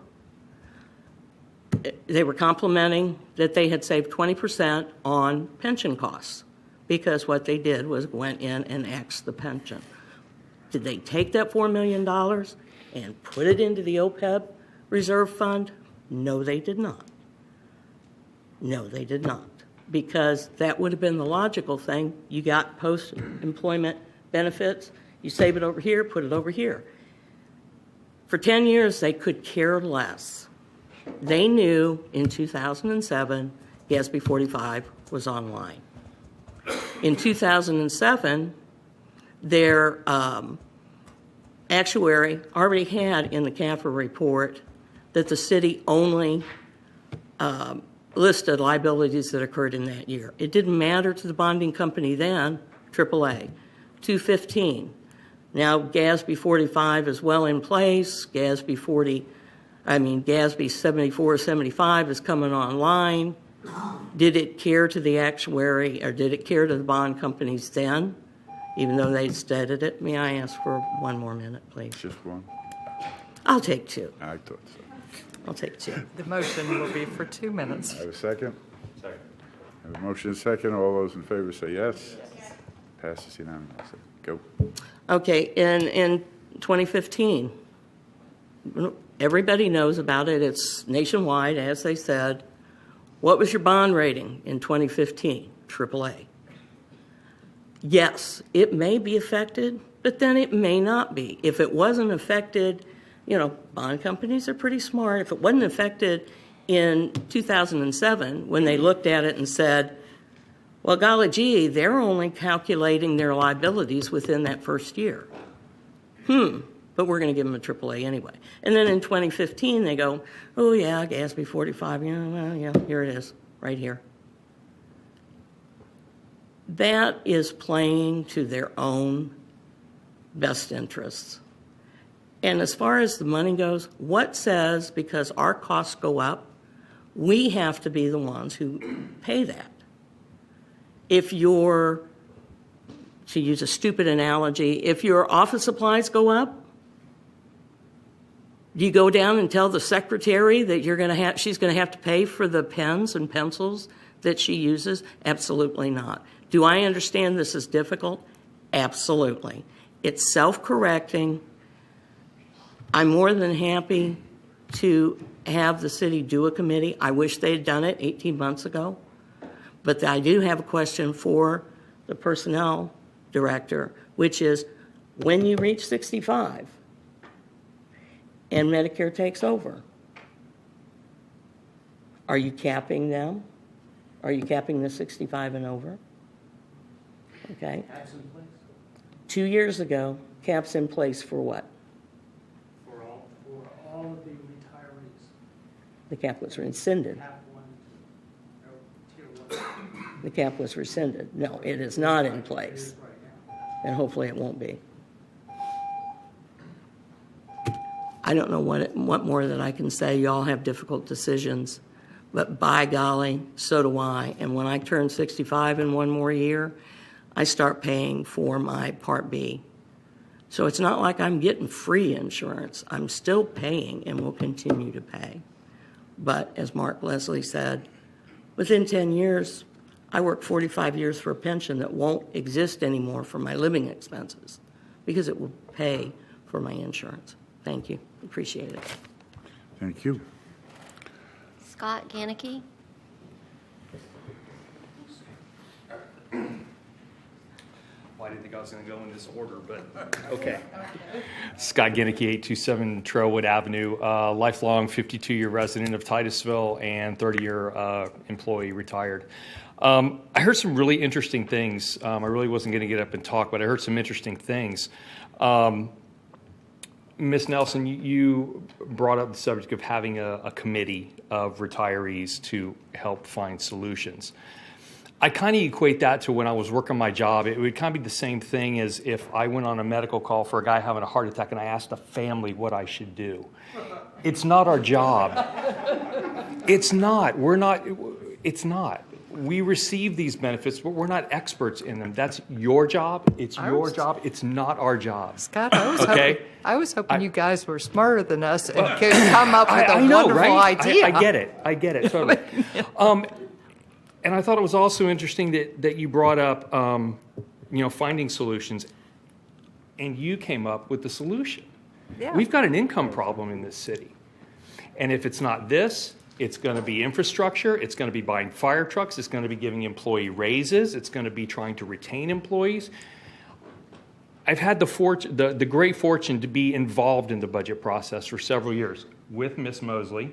they were complimenting that they had saved 20% on pension costs, because what they did was went in and axed the pension. Did they take that $4 million and put it into the OPEB reserve fund? No, they did not. No, they did not, because that would have been the logical thing. You got post-employment benefits, you save it over here, put it over here. For 10 years, they could care less. They knew in 2007, GASB 45 was online. In 2007, their actuary already had in the CAFR report that the city only listed liabilities that occurred in that year. It didn't matter to the bonding company then, AAA. 215. Now GASB 45 is well in place. GASB 74, 75 is coming online. Did it care to the actuary, or did it care to the bond companies then, even though they stated it? May I ask for one more minute, please? Just one? I'll take two. I thought so. I'll take two. The motion will be for 2 minutes. Have a second? Second. Have a motion and a second. All those in favor say yes. Yes. Passes unanimously. Go. Okay, in 2015, everybody knows about it. It's nationwide, as they said. What was your bond rating in 2015? AAA. Yes, it may be affected, but then it may not be. If it wasn't affected, bond companies are pretty smart. If it wasn't affected in 2007, when they looked at it and said, well, golly gee, they're only calculating their liabilities within that first year. But we're going to give them a AAA anyway. And then in 2015, they go, oh, yeah, GASB 45, yeah, here it is, right here. That is playing to their own best interests. And as far as the money goes, what says because our costs go up, we have to be the ones who pay that? If to use a stupid analogy, if your office supplies go up, do you go down and tell the secretary that she's going to have to pay for the pens and pencils that she uses? Absolutely not. Do I understand this is difficult? Absolutely. It's self-correcting. I'm more than happy to have the city do a committee. I wish they had done it 18 months ago. But I do have a question for the personnel director, which is when you reach 65 and Medicare takes over, are you capping them? Are you capping the 65 and over? Okay. Caps in place? 2 years ago, caps in place for what? For all of the retirees. The cap was rescinded. Cap 1, Tier 1. The cap was rescinded. No, it is not in place. And hopefully it won't be. I don't know what more that I can say. You all have difficult decisions. But by golly, so do I. And when I turn 65 in one more year, I start paying for my Part B. So it's not like I'm getting free insurance. I'm still paying and will continue to pay. But as Mark Leslie said, within 10 years, I worked 45 years for a pension that won't exist anymore for my living expenses because it will pay for my insurance. Thank you. Appreciate it. Thank you. Scott Ganicki. Well, I didn't think I was going to go in this order, but okay. Scott Ganicki, 827 Trailwood Avenue, lifelong 52-year resident of Titusville and 30-year employee, retired. I heard some really interesting things. I really wasn't going to get up and talk, but I heard some interesting things. Ms. Nelson, you brought up the subject of having a committee of retirees to help find solutions. I kind of equate that to when I was working my job. It would kind of be the same thing as if I went on a medical call for a guy having a heart attack and I asked the family what I should do. It's not our job. It's not. It's not. we receive these benefits, but we're not experts in them. That's your job. It's your job. It's not our job. Scott, Okay? I was hoping you guys were smarter than us and could come up with a I know, wonderful right? idea. I get it. Totally. And I thought it was also interesting that you brought up, finding solutions, and you came up with the solution. Yeah. We've got an income problem in this city, and if it's not this, it's going to be infrastructure. It's going to be buying fire trucks. It's going to be giving employee raises. It's going to be trying to retain employees. I've had the great fortune to be involved in the budget process for several years with Miss Mosley.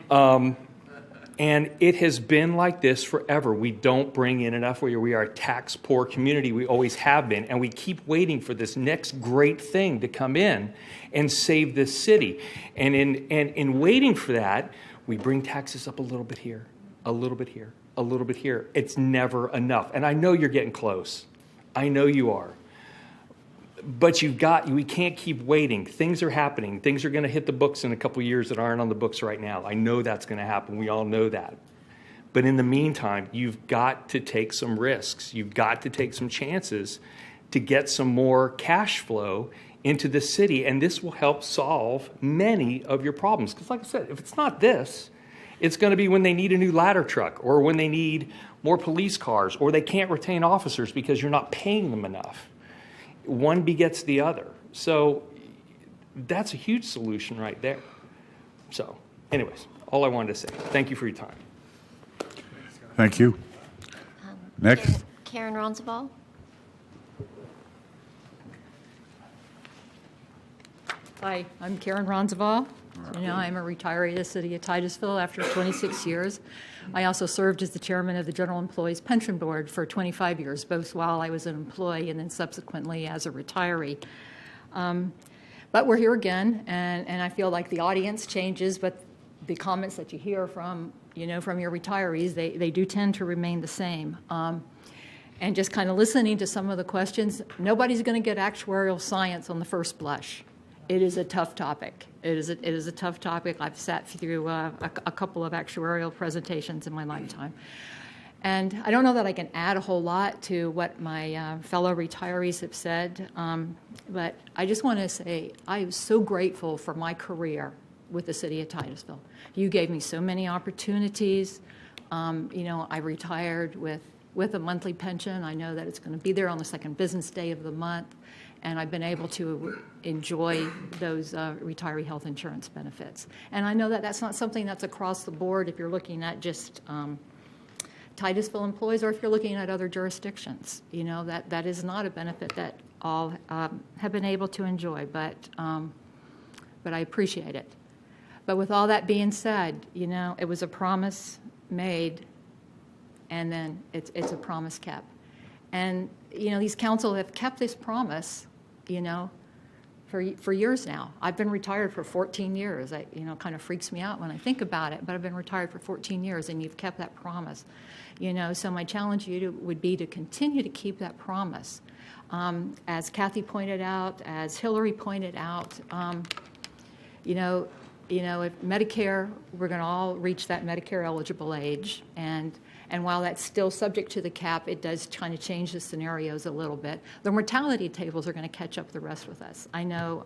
And it has been like this forever. We don't bring in enough. We are a tax-poor community. We always have been. And we keep waiting for this next great thing to come in and save this city. And in waiting for that, we bring taxes up a little bit here, a little bit here, a little bit here. It's never enough. And I know you're getting close. I know you are. But we can't keep waiting. Things are happening. Things are going to hit the books in a couple of years that aren't on the books right now. I know that's going to happen. We all know that. But in the meantime, you've got to take some risks. You've got to take some chances to get some more cash flow into the city. And this will help solve many of your problems. Because like I said, if it's not this, it's going to be when they need a new ladder truck or when they need more police cars or they can't retain officers because you're not paying them enough. One begets the other. So that's a huge solution right there. So anyways, all I wanted to say. Thank you for your time. Thank you. Next. Karen Ronzabal. Hi, I'm Karen Ronzabal. I'm a retiree of the city of Titusville after 26 years. I also served as the chairman of the General Employees Pension Board for 25 years, both while I was an employee and then subsequently as a retiree. But we're here again, and I feel like the audience changes, but the comments that you hear from your retirees, they do tend to remain the same. And just kind of listening to some of the questions, nobody's going to get actuarial science on the first blush. It is a tough topic. It is a tough topic. I've sat through a couple of actuarial presentations in my lifetime. And I don't know that I can add a whole lot to what my fellow retirees have said, but I just want to say I am so grateful for my career with the city of Titusville. You gave me so many opportunities. I retired with a monthly pension. I know that it's going to be there on the second business day of the month. And I've been able to enjoy those retiree health insurance benefits. And I know that that's not something that's across the board if you're looking at just Titusville employees or if you're looking at other jurisdictions. That is not a benefit that all have been able to enjoy, but I appreciate it. But with all that being said, it was a promise made, and then it's a promise kept. And, these council have kept this promise, for years now. I've been retired for 14 years. It, kind of freaks me out when I think about it, but I've been retired for 14 years, and you've kept that promise. So my challenge to you would be to continue to keep that promise. As Kathy pointed out, as Hillary pointed out, if Medicare, we're going to all reach that Medicare eligible age, and while that's still subject to the cap, it does kind of change the scenarios a little bit. The mortality tables are going to catch up the rest with us. I know,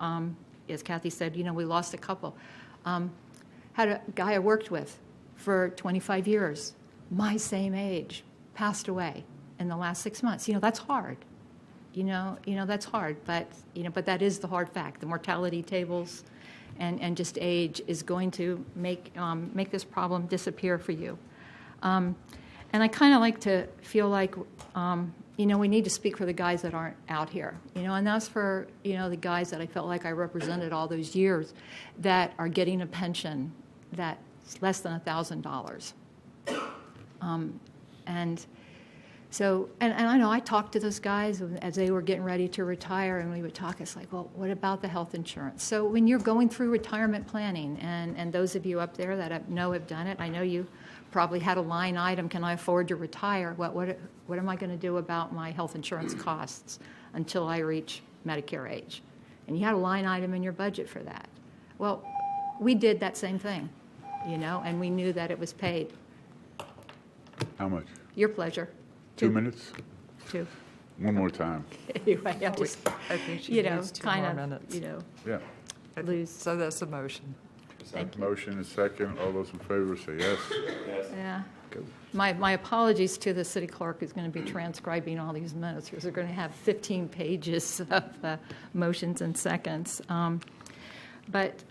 as Kathy said, we lost a couple. Had a guy I worked with for 25 years, my same age, passed away in the last 6 months. That's hard. That's hard, but that is the hard fact. The mortality tables and just age is going to make this problem disappear for you. And I kind of like to feel like, we need to speak for the guys that aren't out here, and that's for, the guys that I felt like I represented all those years that are getting a pension that's less than $1,000. And so, and I know I talked to those guys as they were getting ready to retire, and we would talk, it's like, well, what about the health insurance? So when you're going through retirement planning, and those of you up there that have done it, I know you probably had a line item, can I afford to retire? What am I going to do about my health insurance costs until I reach Medicare age? And you had a line item in your budget for that. Well, we did that same thing, and we knew that it was paid. How much? Your pleasure. 2 minutes? 2. One more time. Anyway, I just, I think she you know, needs 2 more kind of, minutes. you know, Yeah. lose. So that's a motion. Thank you. Motion is second. All those in favor say yes. Yeah. My apologies to the city clerk who's going to be transcribing all these minutes because they're going to have 15 pages of motions and seconds. But,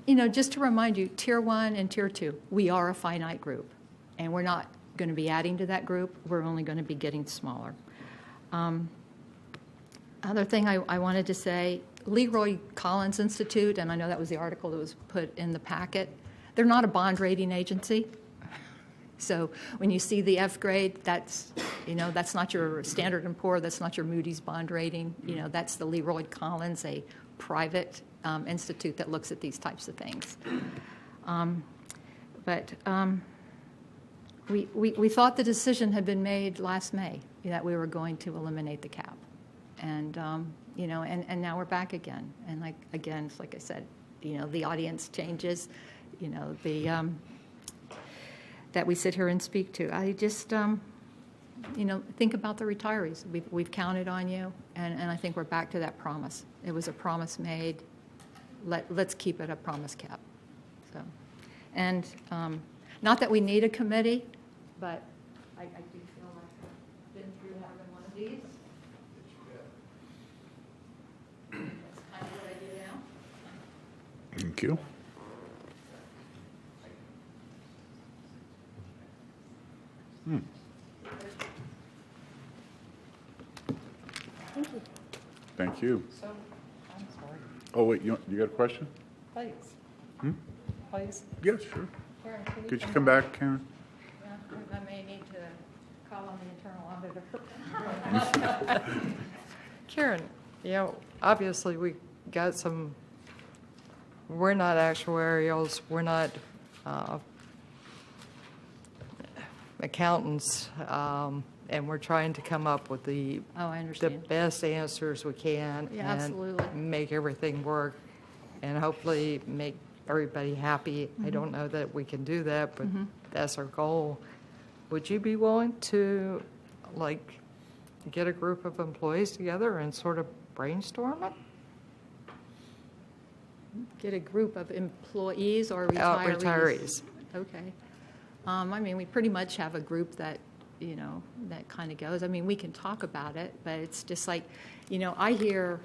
you know, just to remind you, Tier 1 and Tier 2, we are a finite group, and we're not going to be adding to that group. We're only going to be getting smaller. Other thing I wanted to say, Leroy Collins Institute, and I know that was the article that was put in the packet, they're not a bond rating agency. So when you see the F grade, that's, you know, that's not your Standard & Poor, that's not your Moody's bond rating. You know, that's the Leroy Collins, a private institute that looks at these types of things. We thought the decision had been made last May that we were going to eliminate the cap. And, you know, and now we're back again. And like, again, it's like I said, you know, the audience changes, you know, that we sit here and speak to. I just, you know, think about the retirees. We've counted on you, and I think we're back to that promise. It was a promise made. Let's keep it a promise cap. So, and not that we need a committee, but I do feel like I've been through having one of these. That's kind of what I do now. Thank you. Thank you. Thank you. So, I'm sorry. Oh, wait, you got a question? Please. Please. Yeah, sure. Karen, Could you come back, Karen? Yeah, I may need to call on the internal auditor. Karen, you know, obviously we got we're not actuarials, we're not accountants, and we're trying to come up with the I understand. best answers we can. Yeah, absolutely. And make everything work and hopefully make everybody happy. I don't know that we can do that, but that's our goal. Would you be willing to, like, get a group of employees together and sort of brainstorm it? Get a group of employees or retirees? Retirees. Okay. I mean, we pretty much have a group that, you know, that kind of goes. I mean, we can talk about it, but it's just like, you know, I hear,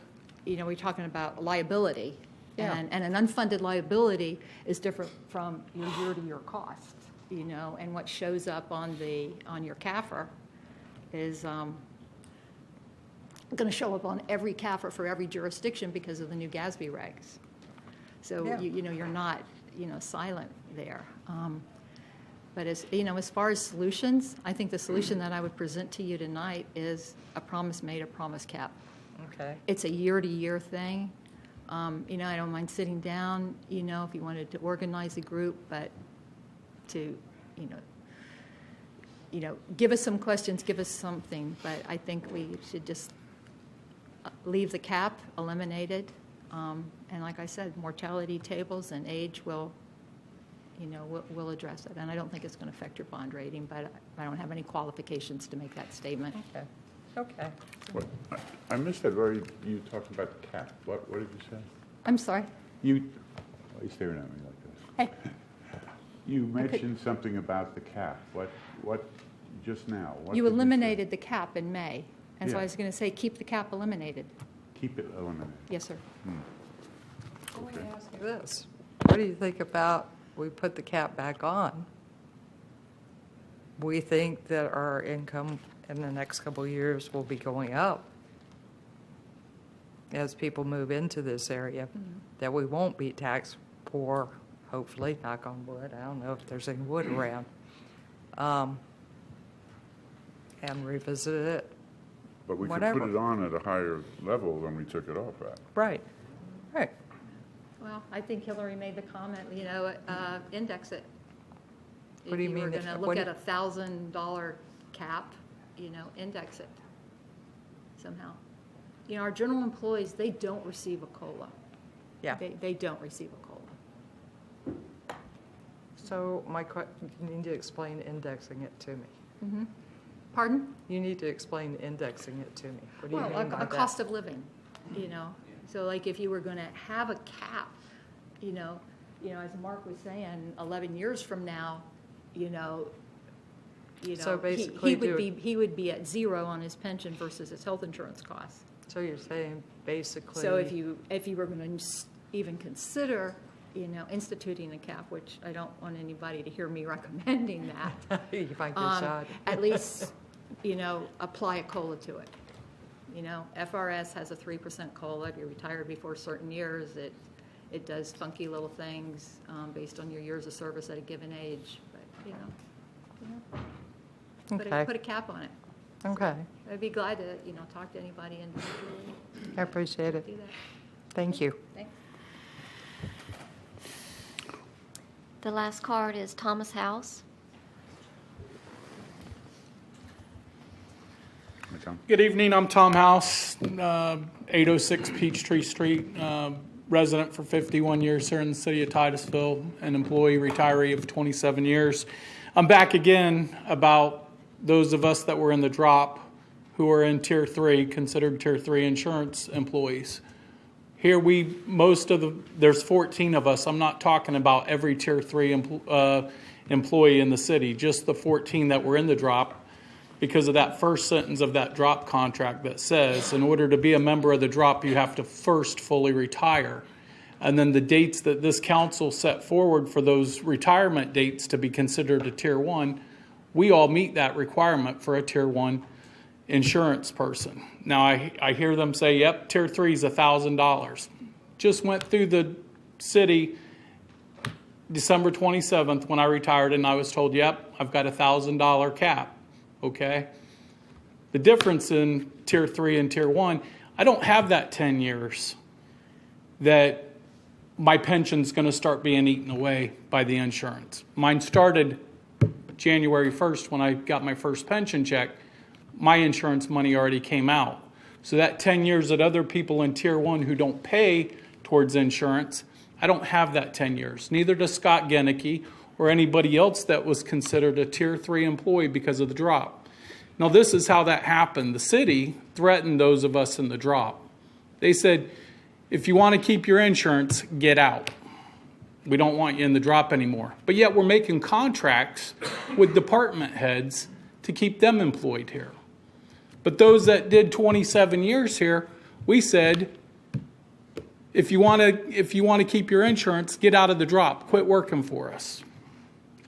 you know, we're talking about liability. Yeah. And an unfunded liability is different from your year-to-year costs, you know, and what shows up on your CAFR is going to show up on every CAFR for every jurisdiction because of the new GASB regs. So, Yeah. you know, you're not, you know, silent there. But as, you know, as far as solutions, I think the solution that I would present to you tonight is a promise made, a promise kept. Okay. It's a year-to-year thing. You know, I don't mind sitting down, you know, if you wanted to organize a group, but to, you know, give us some questions, give us something. But I think we should just leave the cap, eliminate it. And like I said, mortality tables and age will, you know, we'll address it. And I don't think it's going to affect your bond rating, but I don't have any qualifications to make that statement. Okay. Okay. What? I missed that very, you talked about the cap. What did you say? I'm sorry. Why are you staring at me like this? Hey. You mentioned something about the cap. What, just now? What You did say? eliminated the cap in May. And so I Yeah. was going to say, keep the cap eliminated. Keep it eliminated. Yes, sir. Let me ask you this. What do you think about, we put the cap back on? We think that our income in the next couple of years will be going up as people move into this area, that we won't be tax poor, hopefully, knock on wood. I don't know if there's any wood around. And revisit it. But we could Whatever. put it on at a higher level than we took it off at. Right, right. Well, I think Hillary made the comment, you know, index it. What do you mean If you were that- going to what look do at a $1,000 cap, you know, index it somehow. You know, our general employees, they don't receive a COLA. Yeah. They don't receive a COLA. So you need to explain indexing it to me. Pardon? You need to explain indexing it to me. What do you Well, mean by a that? cost of living, So like if you were going to have a cap, as Mark was saying, 11 years from now, So basically he would be at zero on his pension versus his health insurance costs. So you're saying basically. So if you were going to even consider, instituting a cap, which I don't want anybody to hear me recommending that. You might get shot. At least, apply a COLA to it. FRS has a 3% COLA. If you're retired before certain years, it does funky little things based on your years of service at a given age. But Okay. put a cap on it. Okay. I'd be glad to, talk to anybody individually. I appreciate it. Do that. Thank you. Thanks. The last card is Thomas House. Good evening, I'm Tom House, 806 Peachtree Street, resident for 51 years here in the city of Titusville, an employee retiree of 27 years. I'm back again about those of us that were in the drop who are in Tier 3, considered Tier 3 insurance employees. Here there's 14 of us. I'm not talking about every Tier 3 employee in the city, just the 14 that were in the drop, because of that first sentence of that drop contract that says, in order to be a member of the drop, you have to first fully retire. And then the dates that this council set forward for those retirement dates to be considered a Tier 1, we all meet that requirement for a Tier 1 insurance person. Now, I hear them say, yep, Tier 3 is $1,000. Just went through the city December 27th when I retired, and I was told, yep, I've got a $1,000 cap. Okay? The difference in Tier 3 and Tier 1, I don't have that 10 years that my pension's going to start being eaten away by the insurance. Mine started January 1st when I got my first pension check. My insurance money already came out. So that 10 years that other people in Tier 1 who don't pay towards insurance, I don't have that 10 years. Neither does Scott Genicky or anybody else that was considered a Tier 3 employee because of the drop. Now, this is how that happened. The city threatened those of us in the drop. They said, if you want to keep your insurance, get out. We don't want you in the drop anymore. But yet we're making contracts with department heads to keep them employed here. But those that did 27 years here, we said, if you want to keep your insurance, get out of the drop. Quit working for us.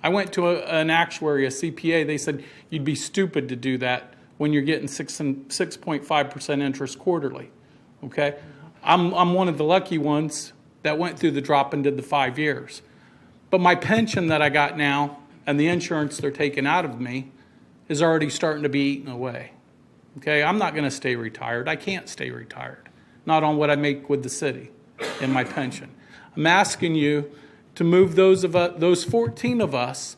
I went to an actuary, a CPA. They said, you'd be stupid to do that when you're getting 6.5% interest quarterly. Okay? I'm one of the lucky ones that went through the drop and did the 5 years. But my pension that I got now and the insurance they're taking out of me is already starting to be eaten away. Okay? I'm not going to stay retired. I can't stay retired. Not on what I make with the city in my pension. I'm asking you to move those 14 of us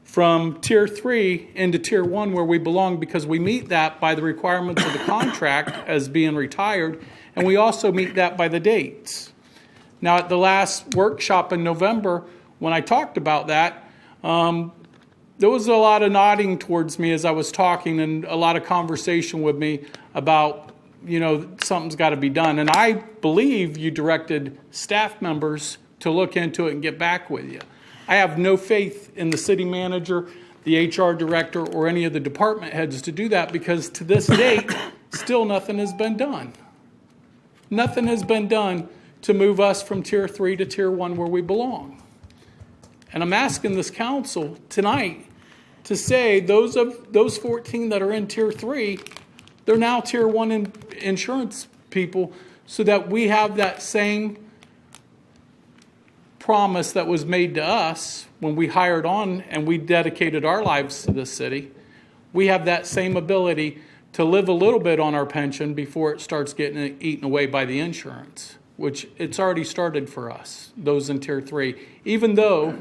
from Tier 3 into Tier 1 where we belong, because we meet that by the requirements of the contract as being retired, and we also meet that by the dates. Now, at the last workshop in November, when I talked about that, there was a lot of nodding towards me as I was talking and a lot of conversation with me about, something's got to be done. And I believe you directed staff members to look into it and get back with you. I have no faith in the city manager, the HR director, or any of the department heads to do that, because to this date, still nothing has been done. Nothing has been done to move us from Tier 3 to Tier 1 where we belong. And I'm asking this council tonight to say those 14 that are in Tier 3, they're now Tier 1 insurance people, so that we have that same promise that was made to us when we hired on and we dedicated our lives to this city. We have that same ability to live a little bit on our pension before it starts getting eaten away by the insurance, which it's already started for us, those in Tier 3, even though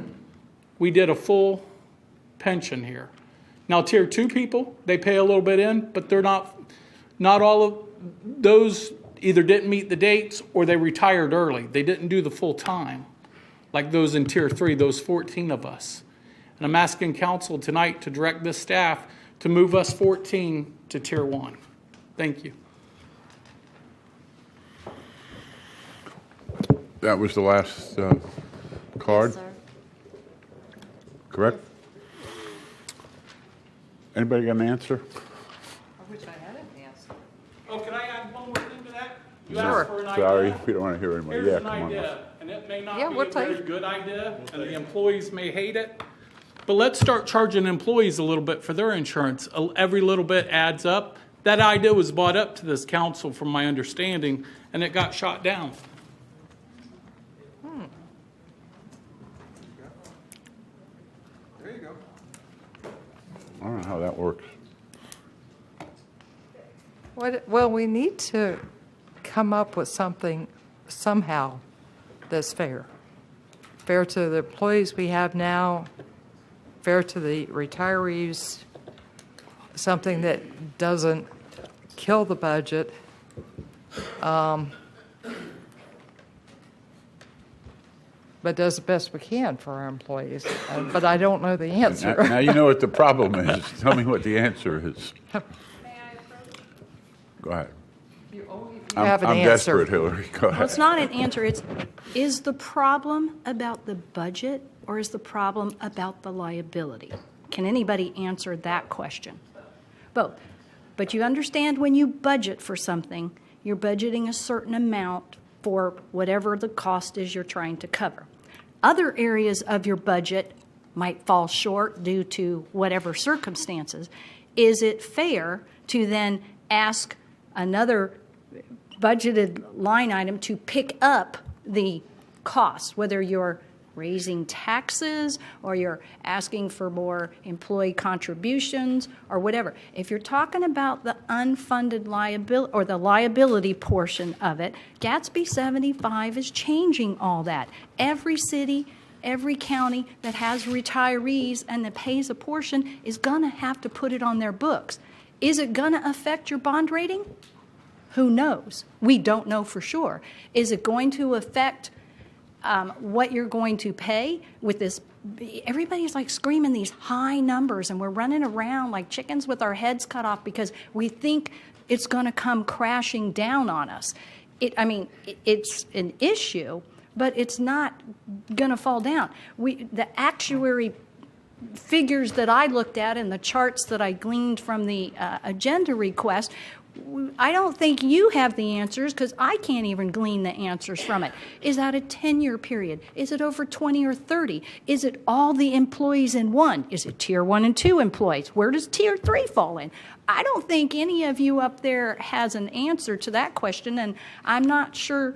we did a full pension here. Now, Tier 2 people, they pay a little bit in, but they're not all of those either didn't meet the dates or they retired early. They didn't do the full time. like those in Tier 3, those 14 of us. And I'm asking council tonight to direct this staff to move us 14 to Tier 1. Thank you. That was the last card? Yes, sir. Correct? Anybody got an answer? I wish I had an answer. Oh, can I add one more thing to that? You Sure. asked for an Sorry, idea. we don't want to hear anymore. Here's Yeah, an come on. idea, and it may not Yeah, be we'll a take very it. good idea, and the employees may hate it, but let's start charging employees a little bit for their insurance. Every little bit adds up. That idea was brought up to this council, from my understanding, and it got shot down. There you go. I don't know how that works. Well, we need to come up with something somehow that's fair. Fair to the employees we have now, fair to the retirees, something that doesn't kill the budget. But does the best we can for our employees. But I don't know the answer. Now you know what the problem is. Tell me what the answer is. Go ahead. You have an I'm answer. desperate, Hillary. Go Well, it's ahead. not an answer. Is the problem about the budget or is the problem about the liability? Can anybody answer that question? Both. But you understand when you budget for something, you're budgeting a certain amount for whatever the cost is you're trying to cover. Other areas of your budget might fall short due to whatever circumstances. Is it fair to then ask another budgeted line item to pick up the cost, whether you're raising taxes or you're asking for more employee contributions or whatever? If you're talking about the unfunded liability or the liability portion of it, Gatsby 75 is changing all that. Every city, every county that has retirees and that pays a portion is going to have to put it on their books. Is it going to affect your bond rating? Who knows? We don't know for sure. Is it going to affect what you're going to pay with this? Everybody's like screaming these high numbers, and we're running around like chickens with our heads cut off because we think it's going to come crashing down on us. It's an issue, but it's not going to fall down. The actuary figures that I looked at and the charts that I gleaned from the agenda request, I don't think you have the answers because I can't even glean the answers from it. Is that a 10-year period? Is it over 20 or 30? Is it all the employees in one? Is it Tier 1 and 2 employees? Where does Tier 3 fall in? I don't think any of you up there has an answer to that question, and I'm not sure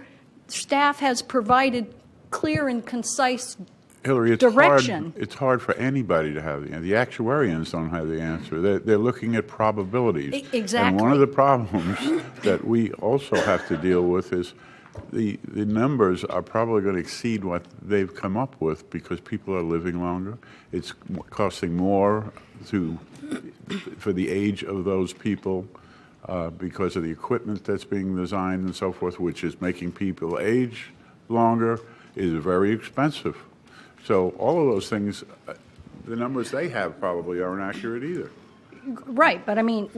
staff has provided clear and concise Hillary, direction. It's hard for anybody to have the answer. The actuarians don't have the answer. They're looking at probabilities. Exactly. And one of the problems that we also have to deal with is the numbers are probably going to exceed what they've come up with because people are living longer. It's costing more for the age of those people because of the equipment that's being designed and so forth, which is making people age longer, is very expensive. So all of those things, the numbers they have probably aren't accurate either. Right, but I mean,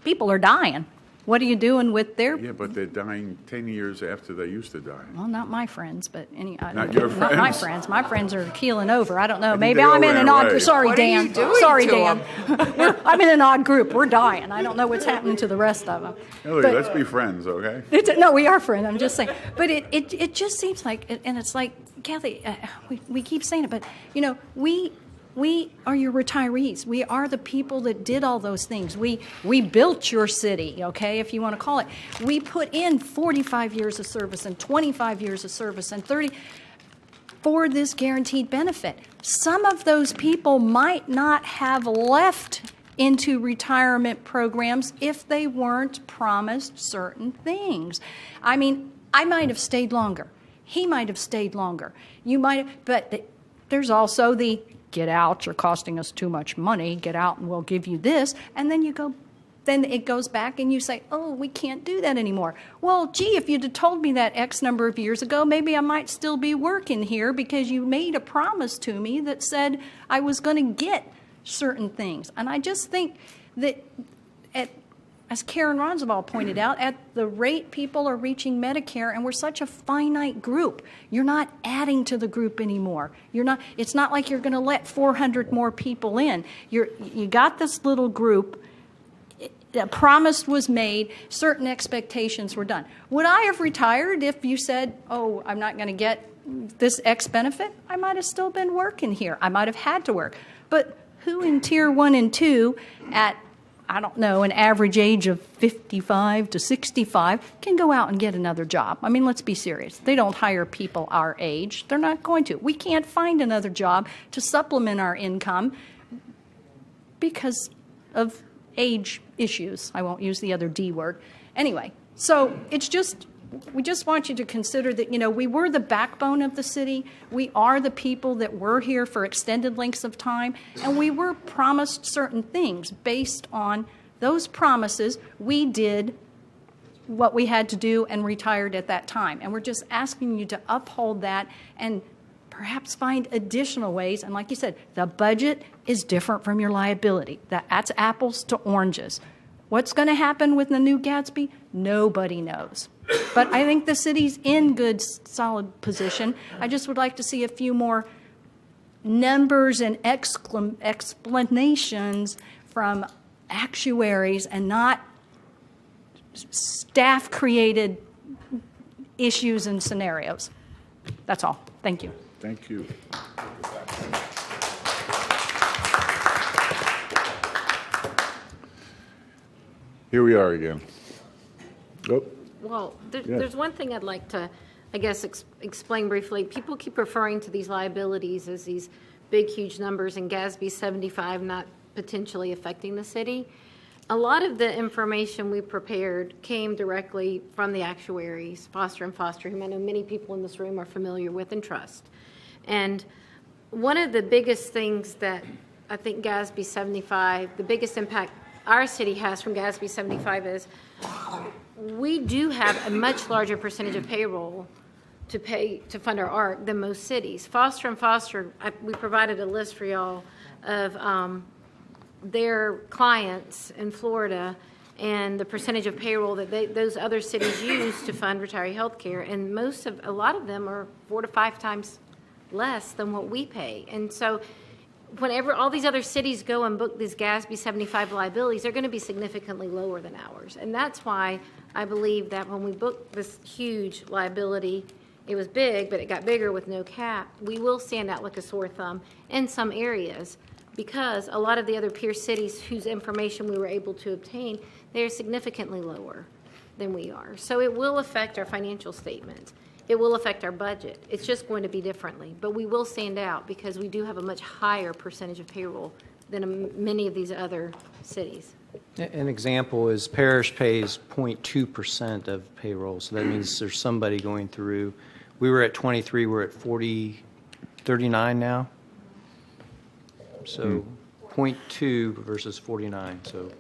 people are dying. What are you doing with their? Yeah, but they're dying 10 years after they used to die. Well, not my friends, but Not your Not my friends? friends. My friends are keeling over. I don't know. think Maybe they all I'm in ran an odd away. group. Sorry, What are Dan. you doing Sorry, to Dan. I'm in an odd group. We're dying. I don't know what's happening to the rest of them. Hillary, But- let's be friends, okay? No, we are friends. I'm just saying. But it just seems like, and it's like, Kathy, we keep saying it, but, we are your retirees. We are the people that did all those things. We built your city, okay, if you want to call it. We put in 45 years of service and 25 years of service and 30 for this guaranteed benefit. Some of those people might not have left into retirement programs if they weren't promised certain things. I mean, I might have stayed longer. He might have stayed longer. You might have, but there's also the get out, you're costing us too much money, get out and we'll give you this. And then you go then it goes back and you say, oh, we can't do that anymore. Well, gee, if you'd have told me that X number of years ago, maybe I might still be working here because you made a promise to me that said I was going to get certain things. And I just think that, as Karen Ronzabal pointed out, at the rate people are reaching Medicare, and we're such a finite group, you're not adding to the group anymore. It's not like you're going to let 400 more people in. You got this little group. A promise was made, certain expectations were done. Would I have retired if you said, oh, I'm not going to get this X benefit? I might have still been working here. I might have had to work. But who in Tier 1 and 2 at, I don't know, an average age of 55 to 65 can go out and get another job? I mean, let's be serious. They don't hire people our age. They're not going to. We can't find another job to supplement our income because of age issues. I won't use the other D word. Anyway, so it's just, we just want you to consider that, we were the backbone of the city. We are the people that were here for extended lengths of time, and we were promised certain things. Based on those promises, we did what we had to do and retired at that time. And we're just asking you to uphold that and perhaps find additional ways. And like you said, the budget is different from your liability. That's apples to oranges. What's going to happen with the new Gatsby? Nobody knows. But I think the city's in good, solid position. I just would like to see a few more numbers and explanations from actuaries and not staff-created issues and scenarios. That's all. Thank you. Thank you. Here we are again. Oh. Well, Yes. there's one thing I'd like to, I guess, explain briefly. People keep referring to these liabilities as these big, huge numbers, and GASB 75 not potentially affecting the city. A lot of the information we prepared came directly from the actuaries, Foster & Foster, whom I know many people in this room are familiar with and trust. And one of the biggest things that I think GASB 75, the biggest impact our city has from GASB 75 is we do have a much larger percentage of payroll to pay to fund our ARC than most cities. Foster & Foster, we provided a list for y'all of their clients in Florida and the percentage of payroll that those other cities use to fund retiree health care, and a lot of them are 4 to 5 times less than what we pay. And so whenever all these other cities go and book these GASB 75 liabilities, they're going to be significantly lower than ours. And that's why I believe that when we booked this huge liability, it was big, but it got bigger with no cap, we will stand out like a sore thumb in some areas, because a lot of the other peer cities whose information we were able to obtain, they're significantly lower than we are. So it will affect our financial statements. It will affect our budget. It's just going to be differently. But we will stand out because we do have a much higher percentage of payroll than many of these other cities. An example is Parish pays 0.2% of payroll, so that means there's somebody going through. We were at 23, we're at 39 now. So 0.2 versus 49, so.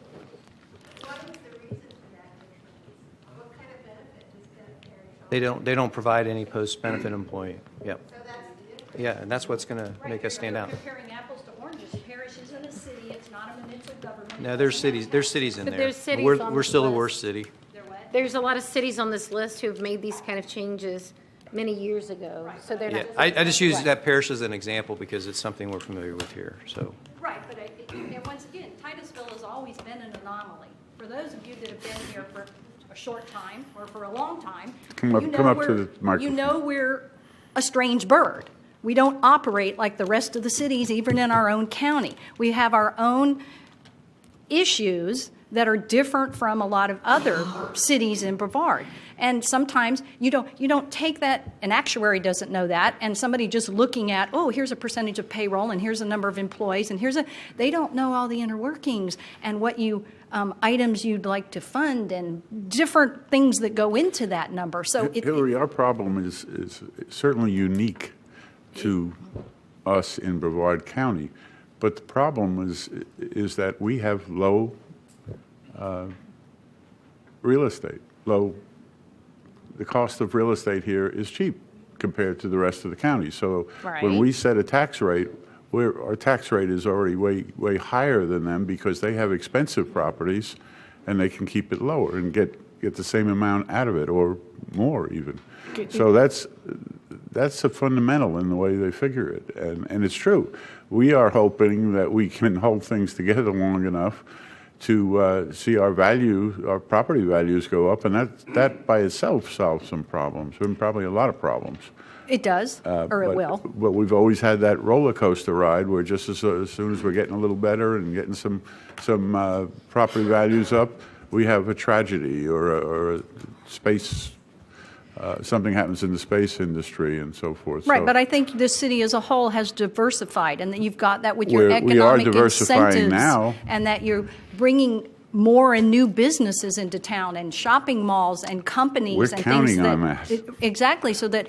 They don't provide any post-benefit employee. Yep. Yeah, and that's what's going to make us stand out. Comparing apples to oranges. Parish isn't a city. It's not a municipal government. No, there's cities in But there. there's cities on We're this still the list. worst city. There's a lot of cities on this list who have made these kind of changes many years ago. So they're Yeah, not. I just use that parish as an example because it's something we're familiar with here. So. Right, but and once again, Titusville has always been an anomaly. For those of you that have been here for a short time or for a long time, Come up to the microphone. You know we're a strange bird. We don't operate like the rest of the cities, even in our own county. We have our own issues that are different from a lot of other cities in Brevard. And sometimes you don't take that, an actuary doesn't know that, and somebody just looking at, oh, here's a percentage of payroll, and here's a number of employees, and they don't know all the inner workings and what items you'd like to fund and different things that go into that number. So Hillary, our problem is certainly unique to us in Brevard County, but the problem is that we have low real estate. The cost of real estate here is cheap compared to the rest of the county. So when Right. we set a tax rate, our tax rate is already way higher than them because they have expensive properties and they can keep it lower and get the same amount out of it or more even. So that's a fundamental in the way they figure it, and it's true. We are hoping that we can hold things together long enough to see our property values go up, and that by itself solves some problems, and probably a lot of problems. It does, or it will. But we've always had that roller coaster ride where just as soon as we're getting a little better and getting some property values up, we have a tragedy or a space. Something happens in the space industry and so forth. Right, So but I think the city as a whole has diversified, and that you've got that with we your are economic diversifying incentives, now. and that you're bringing more and new businesses into town, and shopping malls and companies We're and counting things on that. Exactly, so that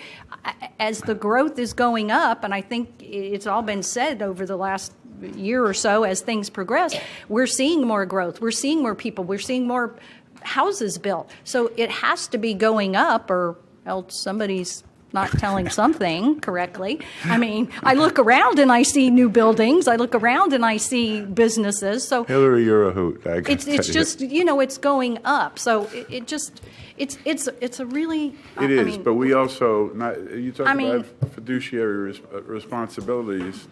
as the growth is going up, and I think it's all been said over the last year or so as things progress, we're seeing more growth, we're seeing more people, we're seeing more houses built. So it has to be going up, or else somebody's not telling something correctly. I mean, I look around and I see new buildings. I look around and I see businesses. So Hillary, you're a hoot. I it's just, it's going up. So it's a really. It is, I mean, but we also you talk I mean- about fiduciary responsibilities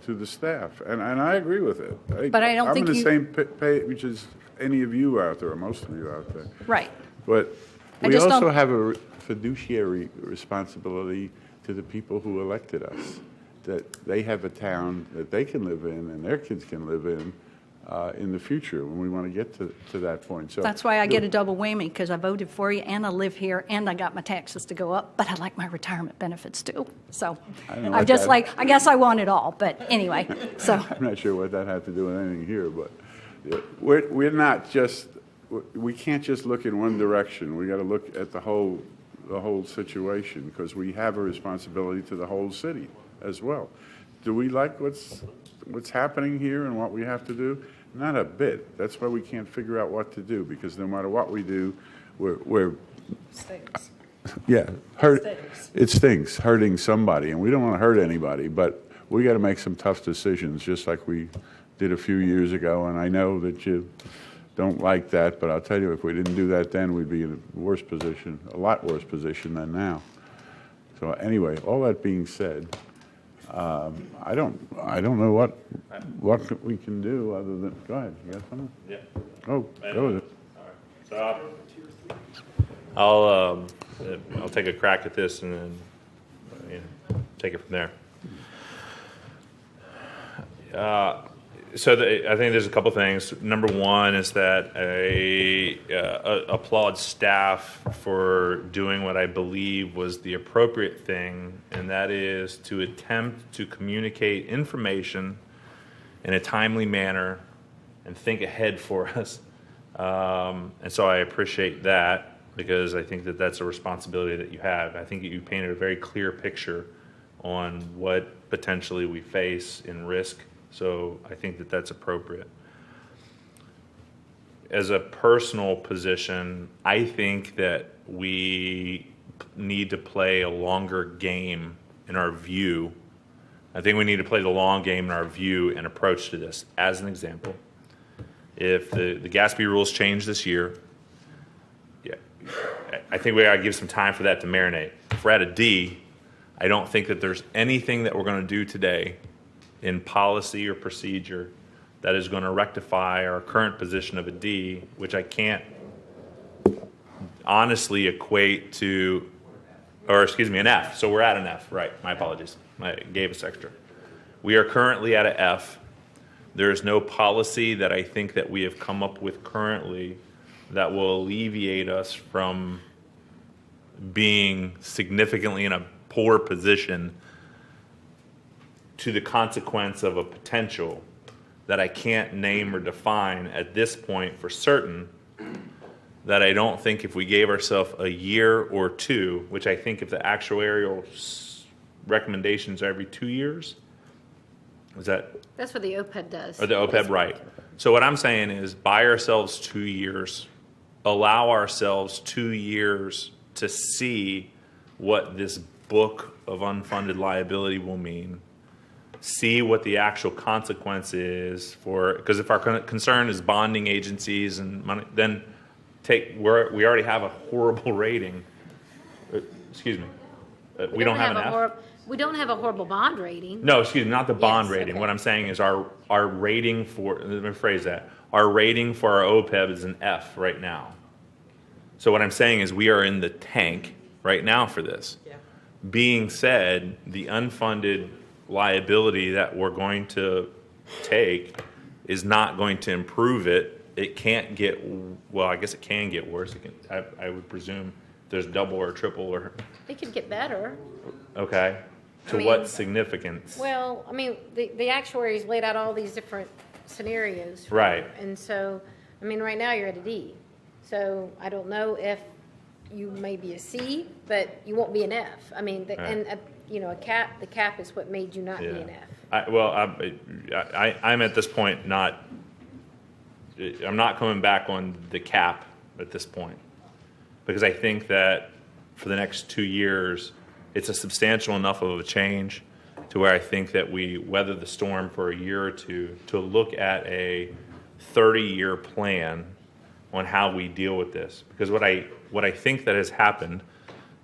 to the staff, and I agree with it. But I don't think I'm in you- the same page as any of you out there, or most of you out there. right. But I we just also don't- have a fiduciary responsibility to the people who elected us, that they have a town that they can live in and their kids can live in the future when we want to get to that point. So That's why I get a double whammy, because I voted for you and I live here and I got my taxes to go up, but I like my retirement benefits too. So I don't know I'm what just that- I guess I want it all. But anyway, so. I'm not sure what that had to do with anything here, but we're not just, we can't just look in one direction. We got to look at the whole situation, because we have a responsibility to the whole city as well. Do we like what's happening here and what we have to do? Not a bit. That's why we can't figure out what to do, because no matter what we do, we're yeah, it stinks, hurting somebody, and we don't want to hurt anybody, but we got to make some tough decisions, just like we did a few years ago, and I know that you don't like that, but I'll tell you, if we didn't do that then, we'd be in a worse position, a lot worse position than now. So anyway, all that being said, I don't know what we can do other than, go ahead, you got something? Yeah. Oh, go with it. So I'll take a crack at this and then take it from there. I think there's a couple things. Number one is that I applaud staff for doing what I believe was the appropriate thing, and that is to attempt to communicate information in a timely manner and think ahead for us. And so I appreciate that, because I think that that's a responsibility that you have. I think you painted a very clear picture on what potentially we face in risk. So I think that that's appropriate. As a personal position, I think that we need to play a longer game in our view. I think we need to play the long game in our view and approach to this. As an example, if the Gatsby rules change this year, I think we got to give some time for that to marinate. If we're at a D, I don't think that there's anything that we're going to do today in policy or procedure that is going to rectify our current position of a D, which I can't honestly equate to, an F. So we're at an F, right? My apologies. I gave us extra. We are currently at an F. There's no policy that I think that we have come up with currently that will alleviate us from being significantly in a poor position to the consequence of a potential that I can't name or define at this point for certain, that I don't think if we gave ourselves a year or two, which I think if the actuarial recommendations are every 2 years, Is that, That's what the OPEB does. or the OPEB, right? So what I'm saying is buy ourselves 2 years, allow ourselves 2 years to see what this book of unfunded liability will mean. See what the actual consequence is for, because if our concern is bonding agencies and money, then we already have a horrible rating. Excuse me. We don't have an F? We don't have a horrible bond rating. No, excuse me, not the bond Yes, rating. okay. What I'm saying is our rating for, let me phrase that, our rating for our OPEB is an F right now. So what I'm saying is we are in the tank right now for this. Yeah. Being said, the unfunded liability that we're going to take is not going to improve it. It can't get, well, I guess it can get worse. It can, I would presume there's double or triple or, It could get better. okay. To I mean, what significance? Well, I mean, the actuaries laid out all these different scenarios. Right. And so, I mean, right now you're at a D. So I don't know if you may be a C, but you won't be an F. I mean, and a cap, the cap is what made you not be an F. I'm at this point I'm not coming back on the cap at this point, because I think that for the next 2 years, it's a substantial enough of a change to where I think that we weather the storm for a year or two to look at a 30-year plan on how we deal with this. Because what I think that has happened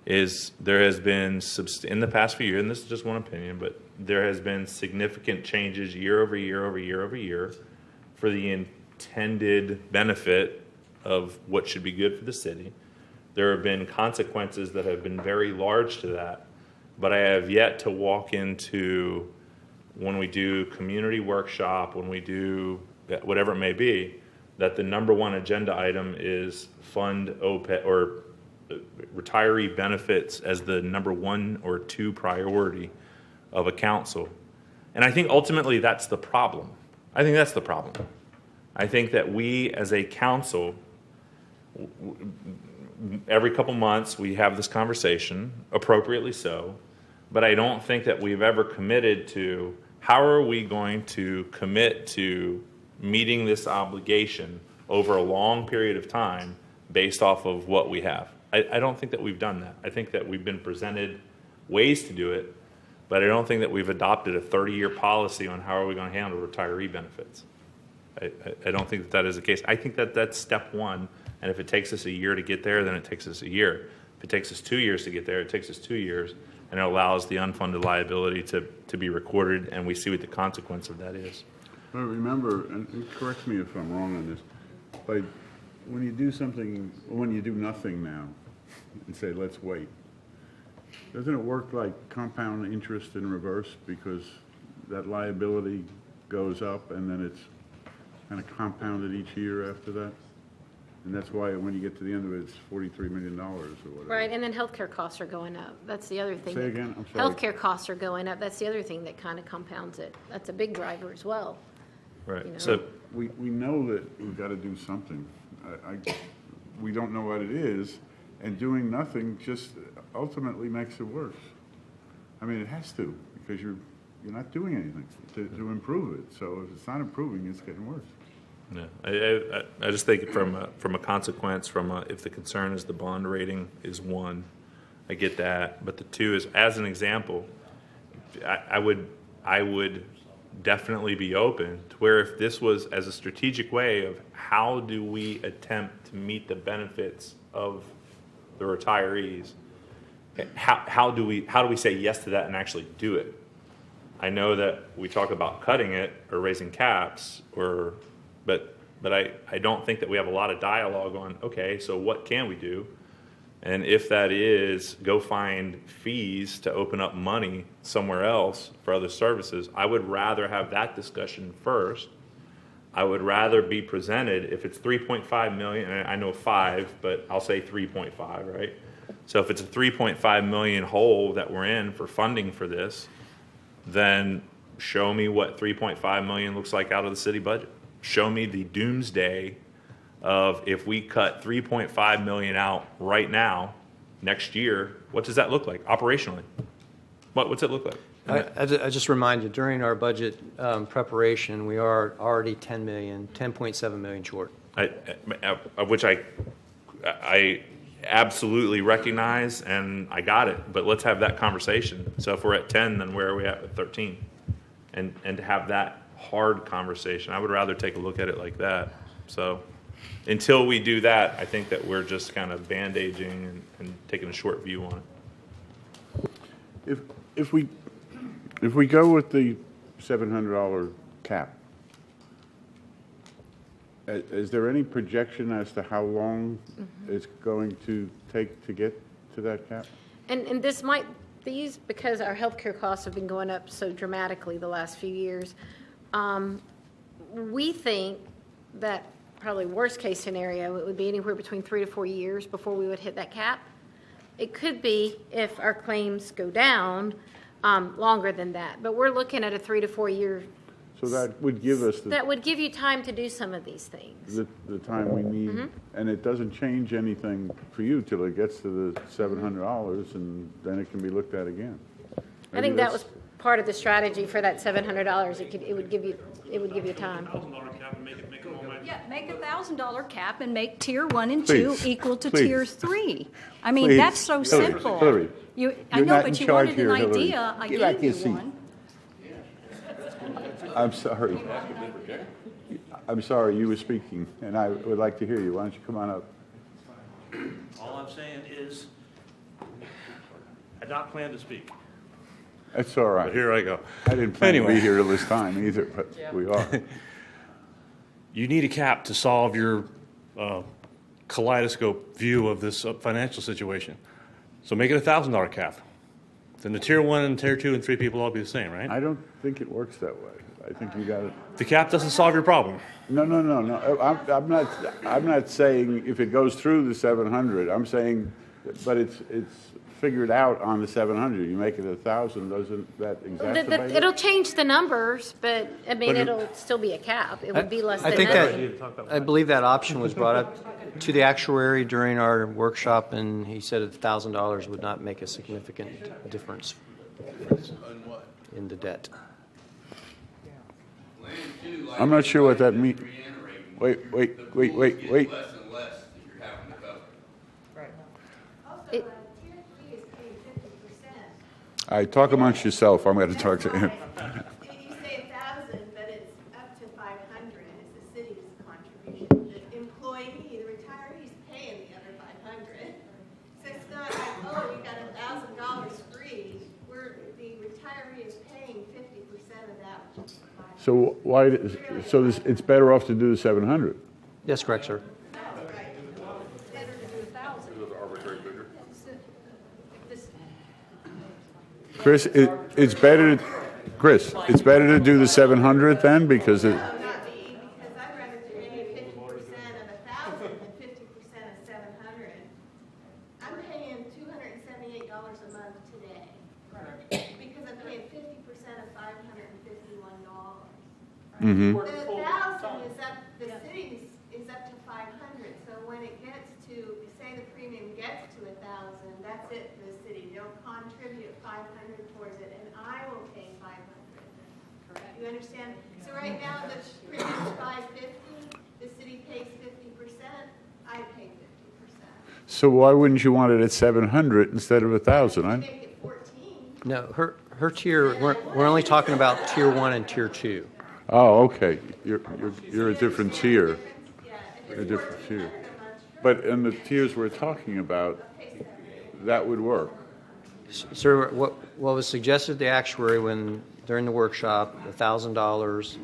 is there has been, in the past few years, and this is just one opinion, but there has been significant changes year over year over year over year for the intended benefit of what should be good for the city. There have been consequences that have been very large to that, but I have yet to walk into, when we do community workshop, when we do whatever it may be, that the number one agenda item is fund OPEB or retiree benefits as the number 1 or 2 priority of a council. And I think ultimately that's the problem. I think that's the problem. I think that we as a council, every couple months we have this conversation, appropriately so, but I don't think that we've ever committed to how are we going to commit to meeting this obligation over a long period of time based off of what we have. I don't think that we've done that. I think that we've been presented ways to do it, but I don't think that we've adopted a 30-year policy on how are we going to handle retiree benefits. I don't think that is the case. I think that that's step one, and if it takes us a year to get there, then it takes us a year. If it takes us 2 years to get there, it takes us 2 years, and it allows the unfunded liability to be recorded, and we see what the consequence of that is. But remember, and correct me if I'm wrong on this, but when you do something, when you do nothing now, and say, let's wait, doesn't it work like compound interest in reverse, because that liability goes up and then it's kind of compounded each year after that? And that's why when you get to the end of it, it's $43 million or whatever. Right, and then healthcare costs are going up. That's the other thing. Say again? I'm sorry. Healthcare costs are going up. That's the other thing that kind of compounds it. That's a big driver as well. Right. You know? So We know that we've got to do something. We don't know what it is, and doing nothing just ultimately makes it worse. I mean, it has to, because you're not doing anything to improve it. So if it's not improving, it's getting worse. yeah, I just think from a consequence, if the concern is the bond rating is 1, I get that. But the 2 is, as an example, I would definitely be open to where if this was as a strategic way of how do we attempt to meet the benefits of the retirees, how do we say yes to that and actually do it? I know that we talk about cutting it or raising caps, but I don't think that we have a lot of dialogue on, okay, so what can we do? And if that is go find fees to open up money somewhere else for other services, I would rather have that discussion first. I would rather be presented, if it's 3.5 million, and I know 5, but I'll say 3.5, right? So if it's a 3.5 million hole that we're in for funding for this, then show me what 3.5 million looks like out of the city budget. Show me the doomsday of if we cut 3.5 million out right now, next year, what does that look like operationally? What's it look like? I just remind you, during our budget preparation, we are already 10.7 million short. Of which I absolutely recognize, and I got it. But let's have that conversation. So if we're at 10, then where are we at with 13? And to have that hard conversation, I would rather take a look at it like that. So until we do that, I think that we're just kind of bandaging and taking a short view on it. If we go with the $700 cap, is there any projection as to how long it's going to take to get to that cap? And these, because our healthcare costs have been going up so dramatically the last few years, we think that probably worst case scenario, it would be anywhere between 3 to 4 years before we would hit that cap. It could be, if our claims go down, longer than that. But we're looking at a 3 to 4 year. So that would give us That would give you time to do some of these things. the time we need, and it doesn't change anything for you till it gets to the $700, and then it can be looked at again. I think that was part of the strategy for that $700. It would give you time. Yeah, make a $1,000 cap and make tier 1 and 2 Please, equal to please. tier 3. I mean, Please, that's so Hillary, simple. Hillary, I you're know, not but in you charge wanted here, an Hillary. idea. I Get back gave your you seat. one. I'm sorry. I'm sorry, you were speaking, and I would like to hear you. Why don't you come on up? All I'm saying is, I not plan to speak. That's all right. But here I go. I didn't plan to Anyway. be here this time either, but we are. You need a cap to solve your kaleidoscope view of this financial situation. So make it a $1,000 cap. Then the tier 1 and tier 2 and 3 people all be the same, right? I don't think it works that way. I think you got it. The cap doesn't solve your problem. No. I'm not saying if it goes through the 700. I'm saying, but it's figured out on the 700. You make it 1,000. Doesn't that exacerbate it? It'll change the numbers, but I mean, But it- it'll still be a cap. It would be less I than think nothing. I believe that option was brought up to the actuary during our workshop, and he said $1,000 would not make a significant difference in the debt. I'm not sure what that means. Wait. All right, talk amongst yourself. I'm going to talk to him. You say 1,000, but it's up to 500 is the city's contribution. The employee, the retiree is paying the other 500. So it's not like, oh, you got $1,000 free. The retiree is paying 50% of that. So it's better off to do the 700. Yes, correct, sir. Chris, it's better to do the 700 then, because it. Not me, because I'd rather pay 50% of 1,000 than 50% of 700. I'm paying $278 a month today because I'm paying 50% of $551. Mm-hmm. The 1,000 is up. The city is up to 500. So when it gets to, say, the premium gets to 1,000, that's it for the city. They'll contribute 500 towards it, and I will pay 500. Correct. You understand? So right now the premium's 550. The city pays 50%. I pay 50%. So why wouldn't you want it at 700 instead of 1,000? Make it 14. No, her tier, we're only talking about tier 1 and tier 2. Oh, okay. You're a different tier. You're a different tier. But in the tiers we're talking about, that would work. Sir, what was suggested to the actuary during the workshop, $1,000,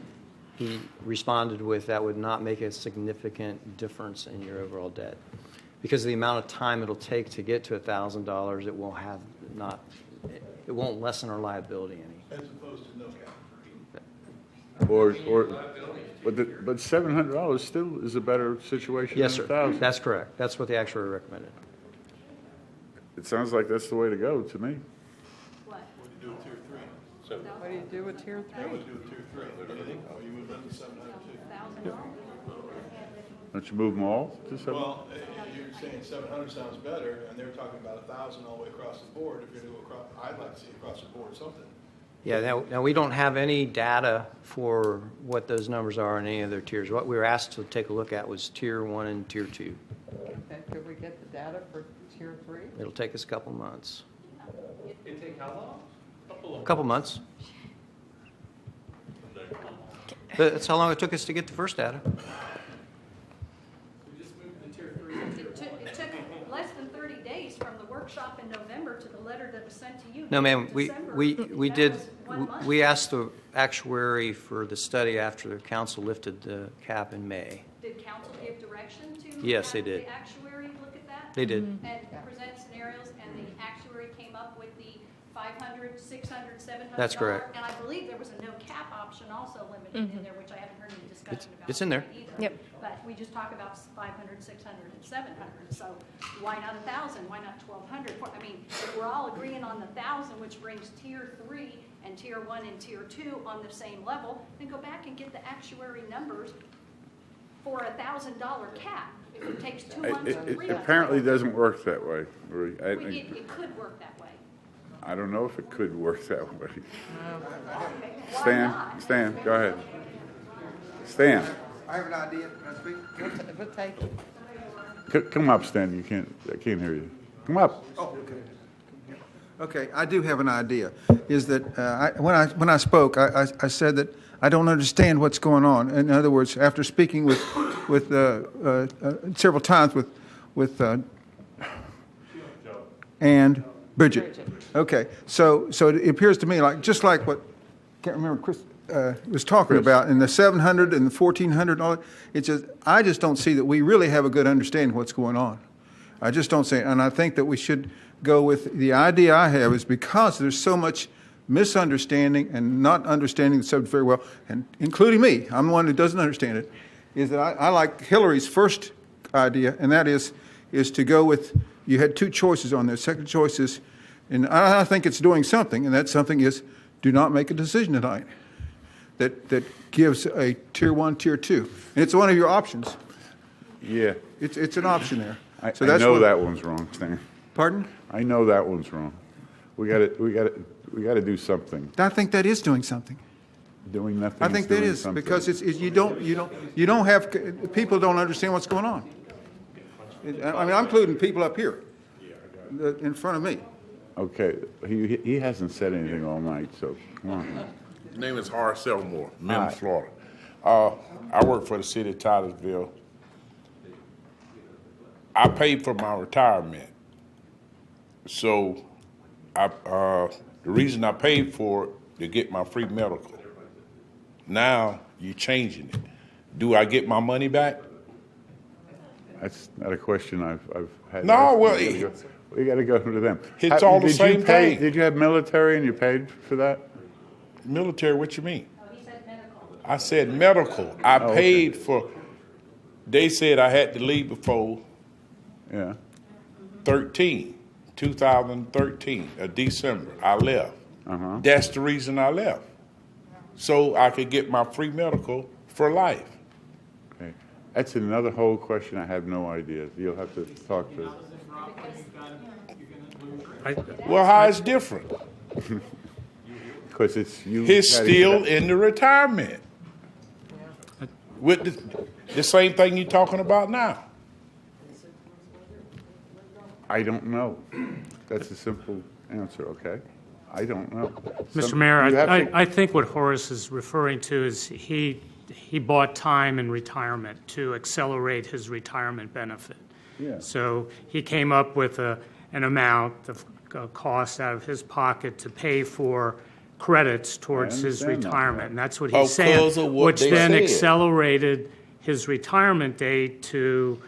he responded with that would not make a significant difference in your overall debt. Because of the amount of time it'll take to get to $1,000, it won't lessen our liability any. As opposed to no cap. But $700 still is a better situation Yes, than sir. 1,000. That's correct. That's what the actuary recommended. It sounds like that's the way to go to me. What do you do with tier 3? So what do you do with tier 3? What do you do with tier 3? Anything? Or you move them to 700 too? Don't you move them all to 700? Well, you're saying 700 sounds better, and they're talking about 1,000 all the way across the board. If you're going to go across, I'd like to see across the board something. Yeah, now we don't have any data for what those numbers are in any of their tiers. What we were asked to take a look at was Tier 1 and Tier 2. And could we get the data for Tier 3? It'll take us a couple months. It take how long? A couple months. But that's how long it took us to get the first data. It took less than 30 days from the workshop in November to the letter that was sent to you. No, ma'am, December. we That did, was 1 month. we asked the actuary for the study after the council lifted the cap in May. Did council give direction to? Yes, they have did. The actuary look at that? They did. And present scenarios, and the actuary came up with the 500, 600, 700. That's correct. And I believe there was a no cap option also limited in there, which I haven't heard any discussion about. It's in there. either. Yep. But we just talk about 500, 600, and 700. So why not 1,000? Why not 1,200? I mean, if we're all agreeing on the 1,000, which brings Tier 3 and Tier 1 and Tier 2 on the same level, then go back and get the actuary numbers for a $1,000 cap. If it takes 2 months or 3 It months. apparently doesn't work that way, Marie. It could work that way. I don't know if it could work that way. Why Stan, go ahead. Stan, I have an idea. Can I speak? We'll take it. come up, Stan. I can't hear you. Come up. Oh, okay. Okay, I do have an idea. Is that when I spoke, I said that I don't understand what's going on. In other words, after speaking with several times with and Bridget. Okay, so it appears to me just like what can't remember Chris was talking about in the 700 and the 1,400 and all that. It's just I just don't see that we really have a good understanding of what's going on. I just don't see it, and I think that we should go with the idea I have is because there's so much misunderstanding and not understanding the subject very well, and including me, I'm the one who doesn't understand it, is that I like Hillary's first idea, and that is to go with, you had 2 choices on there. Second choice is, and I think it's doing something, and that something is do not make a decision tonight that gives a Tier 1, Tier 2. And it's one of your options. Yeah. It's an option there. I that's know what- that one's wrong, Stan. Pardon? I know that one's wrong. We got to do something. I think that is doing something. Doing nothing. I think that doing is something. because you don't have people don't understand what's going on. I mean, I'm including people up here in front of me. Okay, he hasn't said anything all night, so come on. My name is Horace Elmore, Mims, Hi. Florida. I work for the city of Titusville. I paid for my retirement. So the reason I paid for it to get my free medical. Now you're changing it. Do I get my money back? That's not a question I've had. No, well, we got to go to them. It's all the Did you same pay- thing. Did you have military and you paid for that? Military, what you mean? I said medical. I paid for, they said I had to leave before Yeah. 2013, December. I left. That's the reason I left. So I could get my free medical for life. Okay. That's another whole question. I have no idea. You'll have to talk to. Well, how is different? Because it's you. He's still in the retirement. With the same thing you're talking about now. I don't know. That's a simple answer, okay? I don't know. Mr. Mayor, you have to- I think what Horace is referring to is he bought time in retirement to accelerate his retirement benefit. Yeah. So he came up with an amount of cost out of his pocket to pay for credits towards his understand that. retirement. And that's what Because he's saying, of what which they then said. accelerated his retirement date to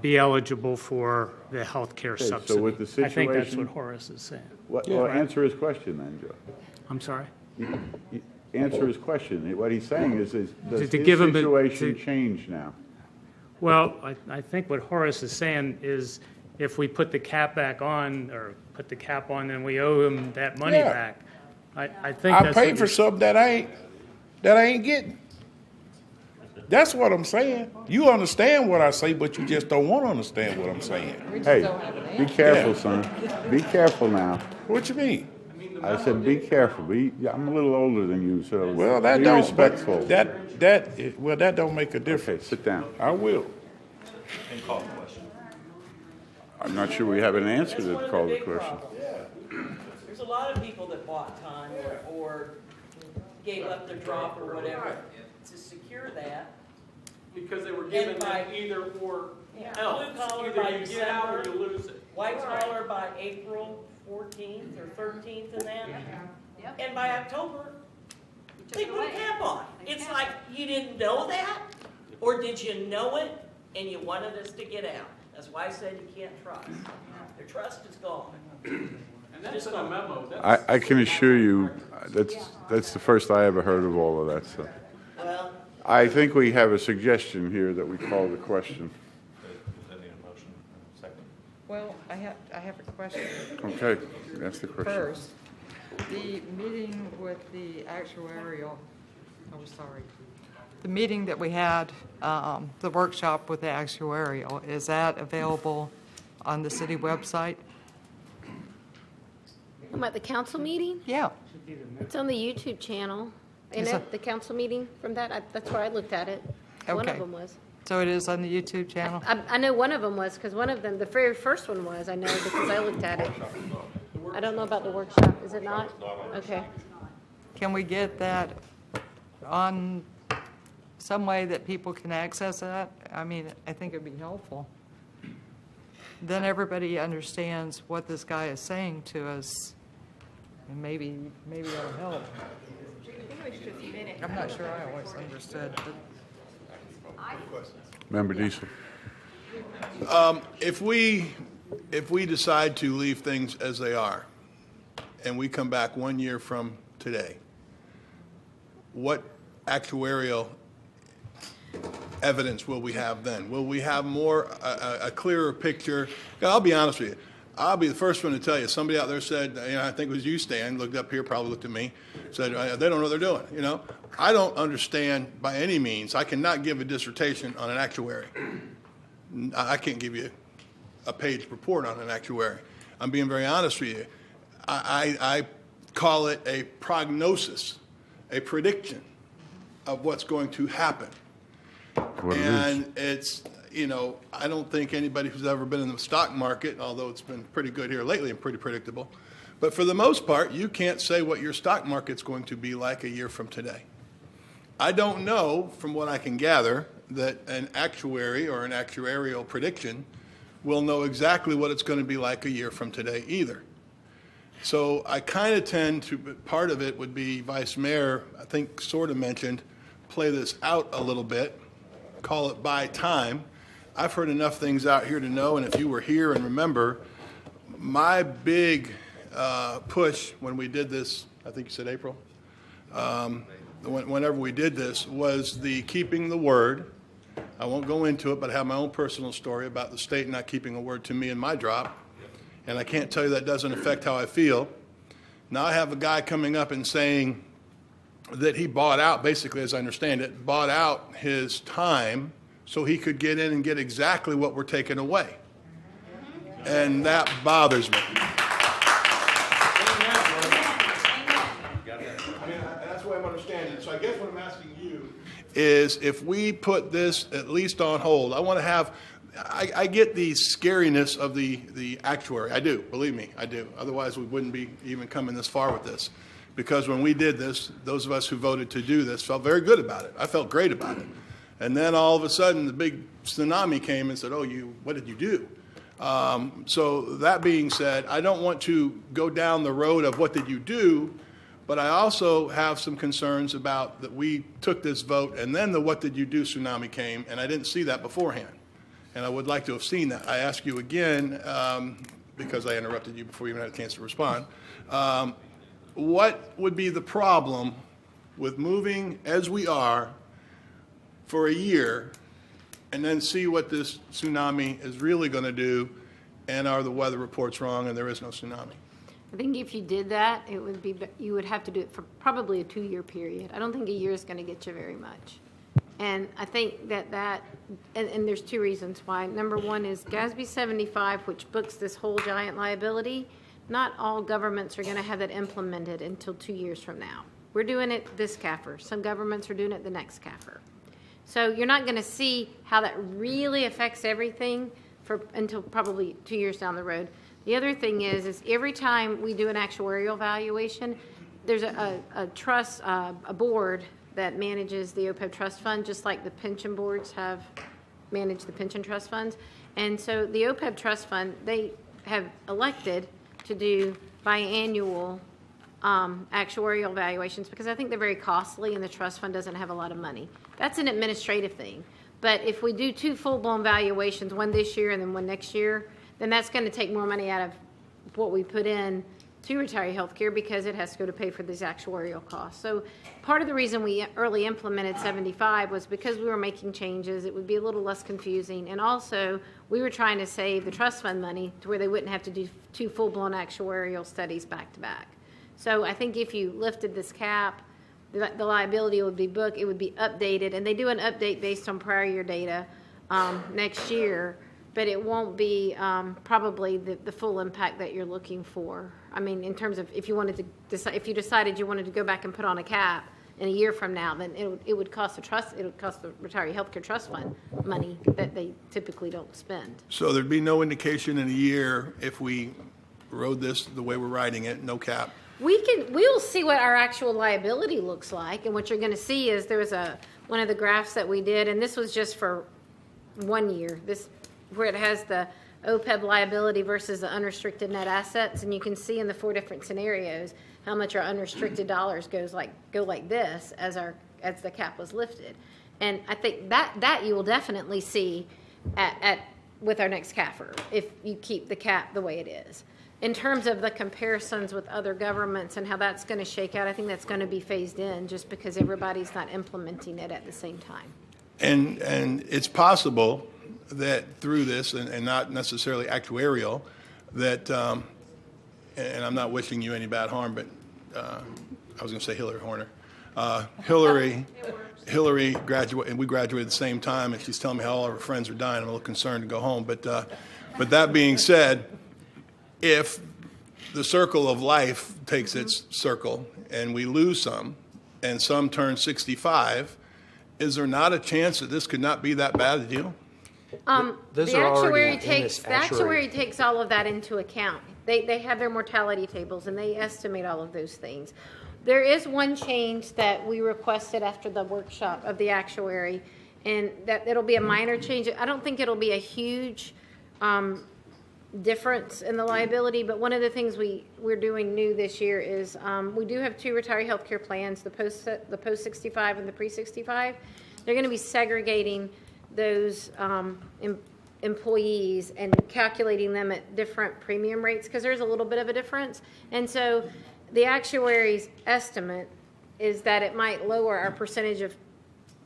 be eligible for the health care Okay, so subsidy. with the I think that's situation- what Horace is saying. Well, answer his question then, Joe. I'm sorry? Answer his question. What he's saying is does his To give him situation change now? Well, I think what Horace is saying is if we put the cap back on, or put the cap on, then we owe him that money Yeah. back. I think I that's paid what for he's- something that I ain't getting. That's what I'm saying. You understand what I say, but you just don't want to understand what I'm saying. Hey, be careful, son. Be careful now. What you mean? I said, be careful. Yeah, I'm a little older than you, so Well, that be don't, respectful. that don't make a difference. Sit down. I will. And call the question. I'm not sure we have an answer to call the question. There's a lot of people that bought time or gave up their drop or whatever to secure that. Because they were given that either or Blue collar by Either you get out or December, you lose it. white collar by April 14th or 13th and that. And by October, they put a cap on. It's like, you didn't know that? Or did you know it and you wanted us to get out? That's why I said you can't trust. Your trust is gone. And that's in a memo. I can assure you, that's the first I ever heard of all of that stuff. Well, I think we have a suggestion here that we call the question. Well, I have a question. Okay, that's the question. First, the meeting with the actuarial, the meeting that we had, the workshop with the actuarial, is that available on the city website? About the council meeting? Yeah. It's on the YouTube channel. And Is it? the council meeting from that, that's where I looked at it. One of Okay. them was. So it is on the YouTube channel? I know one of them was, because one of them, the very first one was, I know, because I looked at it. I don't know about the workshop, is it not? Okay. Can we get that on some way that people can access that? I mean, I think it'd be helpful. Then everybody understands what this guy is saying to us, and maybe that'll help. I'm not sure I always understood, but Member Diesel. If we decide to leave things as they are, and we come back 1 year from today, what actuarial evidence will we have then? Will we have a clearer picture? I'll be honest with you. I'll be the first one to tell you. Somebody out there said, I think it was you, Stan, looked up here, probably looked at me, said, they don't know what they're doing, I don't understand by any means. I cannot give a dissertation on an actuary. I can't give you a page report on an actuary. I'm being very honest with you. I call it a prognosis, a prediction of what's going to happen. And it's, I don't think anybody who's ever been in the stock market, although it's been pretty good here lately and pretty predictable, but for the most part, you can't say what your stock market's going to be like a year from today. I don't know, from what I can gather, that an actuary or an actuarial prediction will know exactly what it's going to be like a year from today either. So I kind of tend to, part of it would be Vice Mayor, I think sort of mentioned, play this out a little bit, call it buy time. I've heard enough things out here to know, and if you were here and remember, my big push when we did this, I think you said April, whenever we did this, was the keeping the word. I won't go into it, but I have my own personal story about the state not keeping a word to me in my drop, and I can't tell you that doesn't affect how I feel. Now I have a guy coming up and saying that he bought out, basically as I understand it, bought out his time so he could get in and get exactly what we're taking away. And that bothers me. That's the way I'm understanding it. So I guess what I'm asking you is if we put this at least on hold, I want to have, I get the scariness of the actuary. I do, believe me, I do. Otherwise we wouldn't be even coming this far with this. Because when we did this, those of us who voted to do this felt very good about it. I felt great about it. And then all of a sudden the big tsunami came and said, what did you do? So that being said, I don't want to go down the road of what did you do, but I also have some concerns about that we took this vote and then the what did you do tsunami came, and I didn't see that beforehand. And I would like to have seen that. I ask you again, because I interrupted you before you even had a chance to respond, what would be the problem with moving as we are for a year and then see what this tsunami is really going to do, and are the weather reports wrong and there is no tsunami? I think if you did that, it would be, you would have to do it for probably a 2-year period. I don't think a year is going to get you very much. And I think that and there's 2 reasons why. Number one is GASB 75, which books this whole giant liability, not all governments are going to have that implemented until 2 years from now. We're doing it this CAFR. Some governments are doing it the next CAFR. So you're not going to see how that really affects everything until probably 2 years down the road. The other thing is every time we do an actuarial valuation, there's a trust, a board that manages the OPEB trust fund, just like the pension boards have managed the pension trust funds. And so the OPEB trust fund, they have elected to do biannual actuarial valuations because I think they're very costly and the trust fund doesn't have a lot of money. That's an administrative thing. But if we do 2 full-blown valuations, one this year and then one next year, then that's going to take more money out of what we put in to retiree health care because it has to go to pay for these actuarial costs. So part of the reason we early implemented 75 was because we were making changes. It would be a little less confusing. And also, we were trying to save the trust fund money to where they wouldn't have to do 2 full-blown actuarial studies back to back. So I think if you lifted this cap, the liability would be booked, it would be updated, and they do an update based on prior year data next year, but it won't be probably the full impact that you're looking for. I mean, in terms of if you wanted to decide, if you decided you wanted to go back and put on a cap in a year from now, then it would cost the trust, it would cost the retiree healthcare trust fund money that they typically don't spend. So there'd be no indication in a year if we rode this the way we're riding it, no cap. We'll see what our actual liability looks like, and what you're going to see is there was one of the graphs that we did, and this was just for 1 year. This where it has the OPEB liability versus the unrestricted net assets, and you can see in the 4 different scenarios how much our unrestricted dollars go like this as the cap was lifted, and I think that you will definitely see with our next CAFR if you keep the cap the way it is. In terms of the comparisons with other governments and how that's going to shake out, I think that's going to be phased in just because everybody's not implementing it at the same time. And it's possible that through this, and not necessarily actuarial, that, and I'm not wishing you any bad harm, but I was going to say Hillary Horner. Hillary graduated, and we graduated at the same time, and she's telling me how all of her friends are dying. I'm a little concerned to go home. But that being said, if the circle of life takes its circle and we lose some and some turn 65, is there not a chance that this could not be that bad a deal? The actuary takes all of that into account. They have their mortality tables and they estimate all of those things. There is one change that we requested after the workshop of the actuary, and that it'll be a minor change. I don't think it'll be a huge difference in the liability, but one of the things we're doing new this year is we do have 2 retiree health care plans, the post 65 and the pre 65. They're going to be segregating those employees and calculating them at different premium rates because there's a little bit of a difference. And so the actuary's estimate is that it might lower our percentage of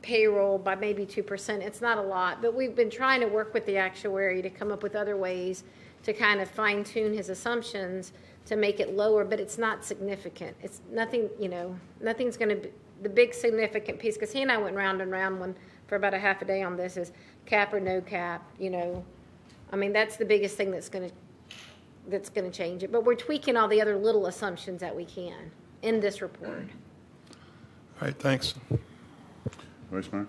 payroll by maybe 2%. It's not a lot, but we've been trying to work with the actuary to come up with other ways to kind of fine tune his assumptions to make it lower, but it's not significant. It's nothing, nothing's going to be the big significant piece, because he and I went round and round for about a half a day on this, is cap or no cap, I mean, that's the biggest thing that's going to change it. But we're tweaking all the other little assumptions that we can in this report. All right, thanks. Vice Mayor?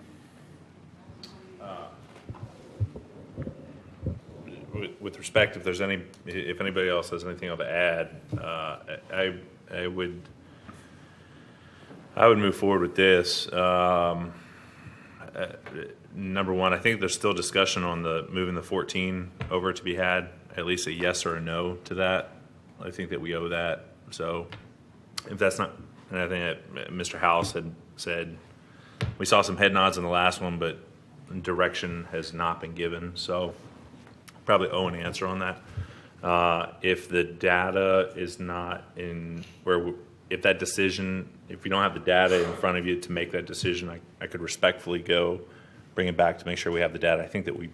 With respect, if anybody else has anything else to add, I would move forward with this. Number one, I think there's still discussion on moving the 14 over to be had, at least a yes or a no to that. I think that we owe that. So if that's not, and I think that Mr. House had said, we saw some head nods in the last one, but direction has not been given. So probably owe an answer on that. If the data is not in where, if that decision, if you don't have the data in front of you to make that decision, I could respectfully go bring it back to make sure we have the data. I think that we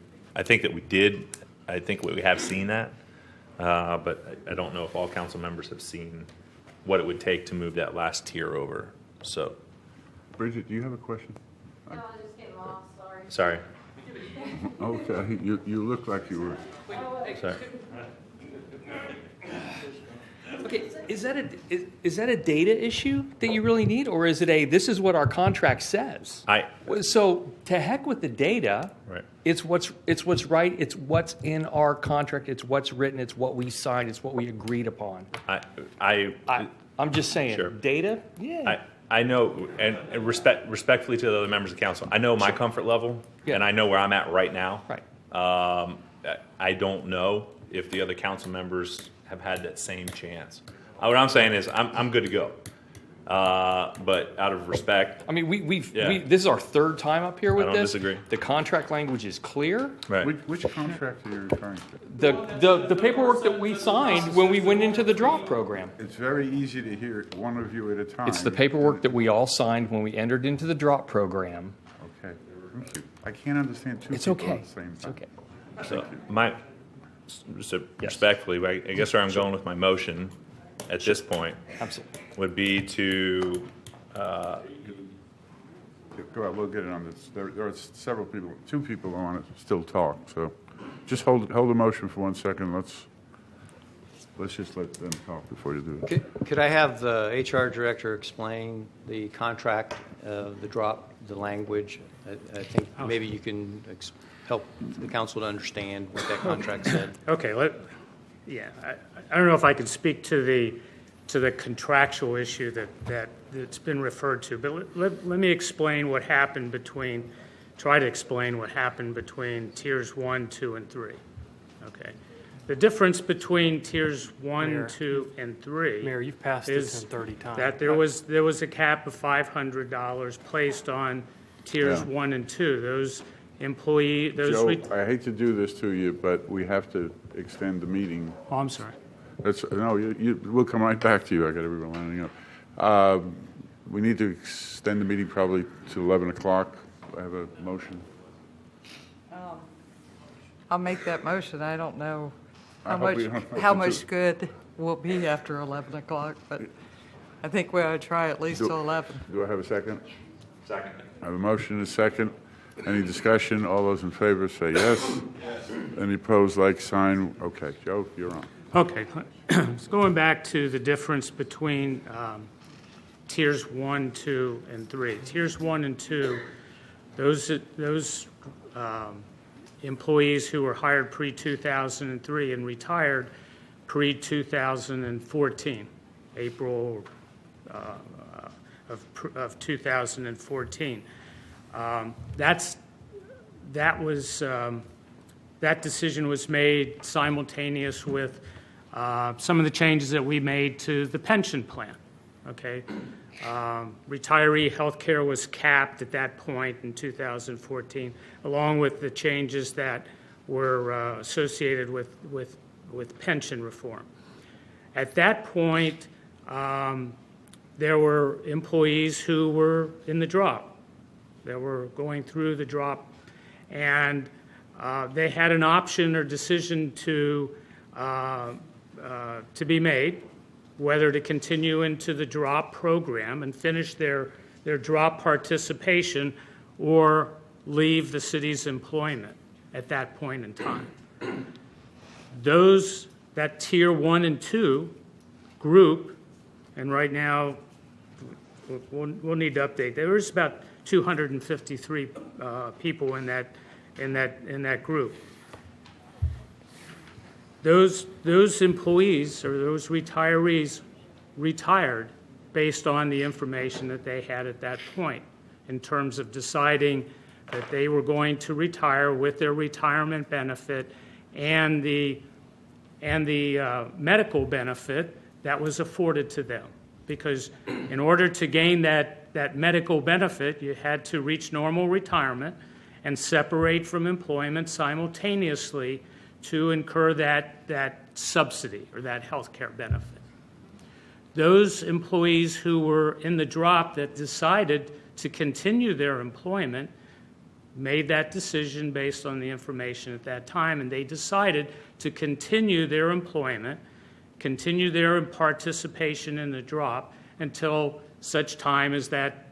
did. I think we have seen that, but I don't know if all council members have seen what it would take to move that last tier over. So, Bridget, do you have a question? No, I just getting lost. Sorry. Okay, you look like you were. Sorry. Okay, is that a data issue that you really need, or is it this is what our contract says? So to heck with the data. Right. It's what's right. It's what's in our contract. It's what's written. It's what we signed. It's what we agreed upon. I'm just saying. Sure. Data. Yeah. I know, and respectfully to the other members of council, I know my comfort level, and I know where I'm at right now. Right. I don't know if the other council members have had that same chance. What I'm saying is I'm good to go. But out of respect, I mean, this is our third time up here with I don't this. disagree. The contract language is clear. Right. Which contract are you referring to? The paperwork that we signed when we went into the drop program. It's very easy to hear it, one of you at a time. It's the paperwork that we all signed when we entered into the drop program. Okay, thank you. I can't understand two It's people okay. at the same time. It's okay. so respectfully, I guess where I'm going with my motion at this point would be to Go ahead, we'll get it on this. There are several people, two people who want to still talk, so just hold the motion for 1 second. Let's just let them talk before you do it. Could I have the HR director explain the contract, the drop, the language? I think maybe you can help the council to understand what that contract said. Okay, I don't know if I can speak to the contractual issue that's been referred to, but let me explain what happened try to explain what happened between tiers 1, 2, and 3. Okay. The difference between tiers 1, Mayor, 2, and 3 Mayor, you've passed is this in 30 times. that there was a cap of $500 placed on tiers 1 and 2. Those Joe, I hate to do this to you, but we have to extend the meeting. Oh, I'm sorry. We'll come right back to you. I got everyone lining up. We need to extend the meeting probably to 11 o'clock. I have a motion. I'll make that motion. I don't know I hope we don't have how to much do- good will be after 11 o'clock, but I think we ought to try at least till 11. Do I have a second? Second. I have a motion and a second. Any discussion? All those in favor say yes. Any opposed, like sign? Okay, Joe, you're on. Okay, so going back to the difference between tiers 1, 2, and 3. Tiers 1 and 2, those employees who were hired pre-2003 and retired pre-2014, April of 2014. That decision was made simultaneous with some of the changes that we made to the pension plan. Okay, retiree health care was capped at that point in 2014, along with the changes that were associated with pension reform. At that point, there were employees who were in the drop. They were going through the drop, and they had an option or decision to be made, whether to continue into the drop program and finish their drop participation or leave the city's employment at that point in time. That tier 1 and 2 group, and right now we'll need to update. There was about 253 people in that group. Those employees or those retirees retired based on the information that they had at that point in terms of deciding that they were going to retire with their retirement benefit and the medical benefit that was afforded to them. Because in order to gain that medical benefit, you had to reach normal retirement and separate from employment simultaneously to incur that subsidy or that health care benefit. Those employees who were in the drop that decided to continue their employment made that decision based on the information at that time, and they decided to continue their employment, continue their participation in the drop until such time as that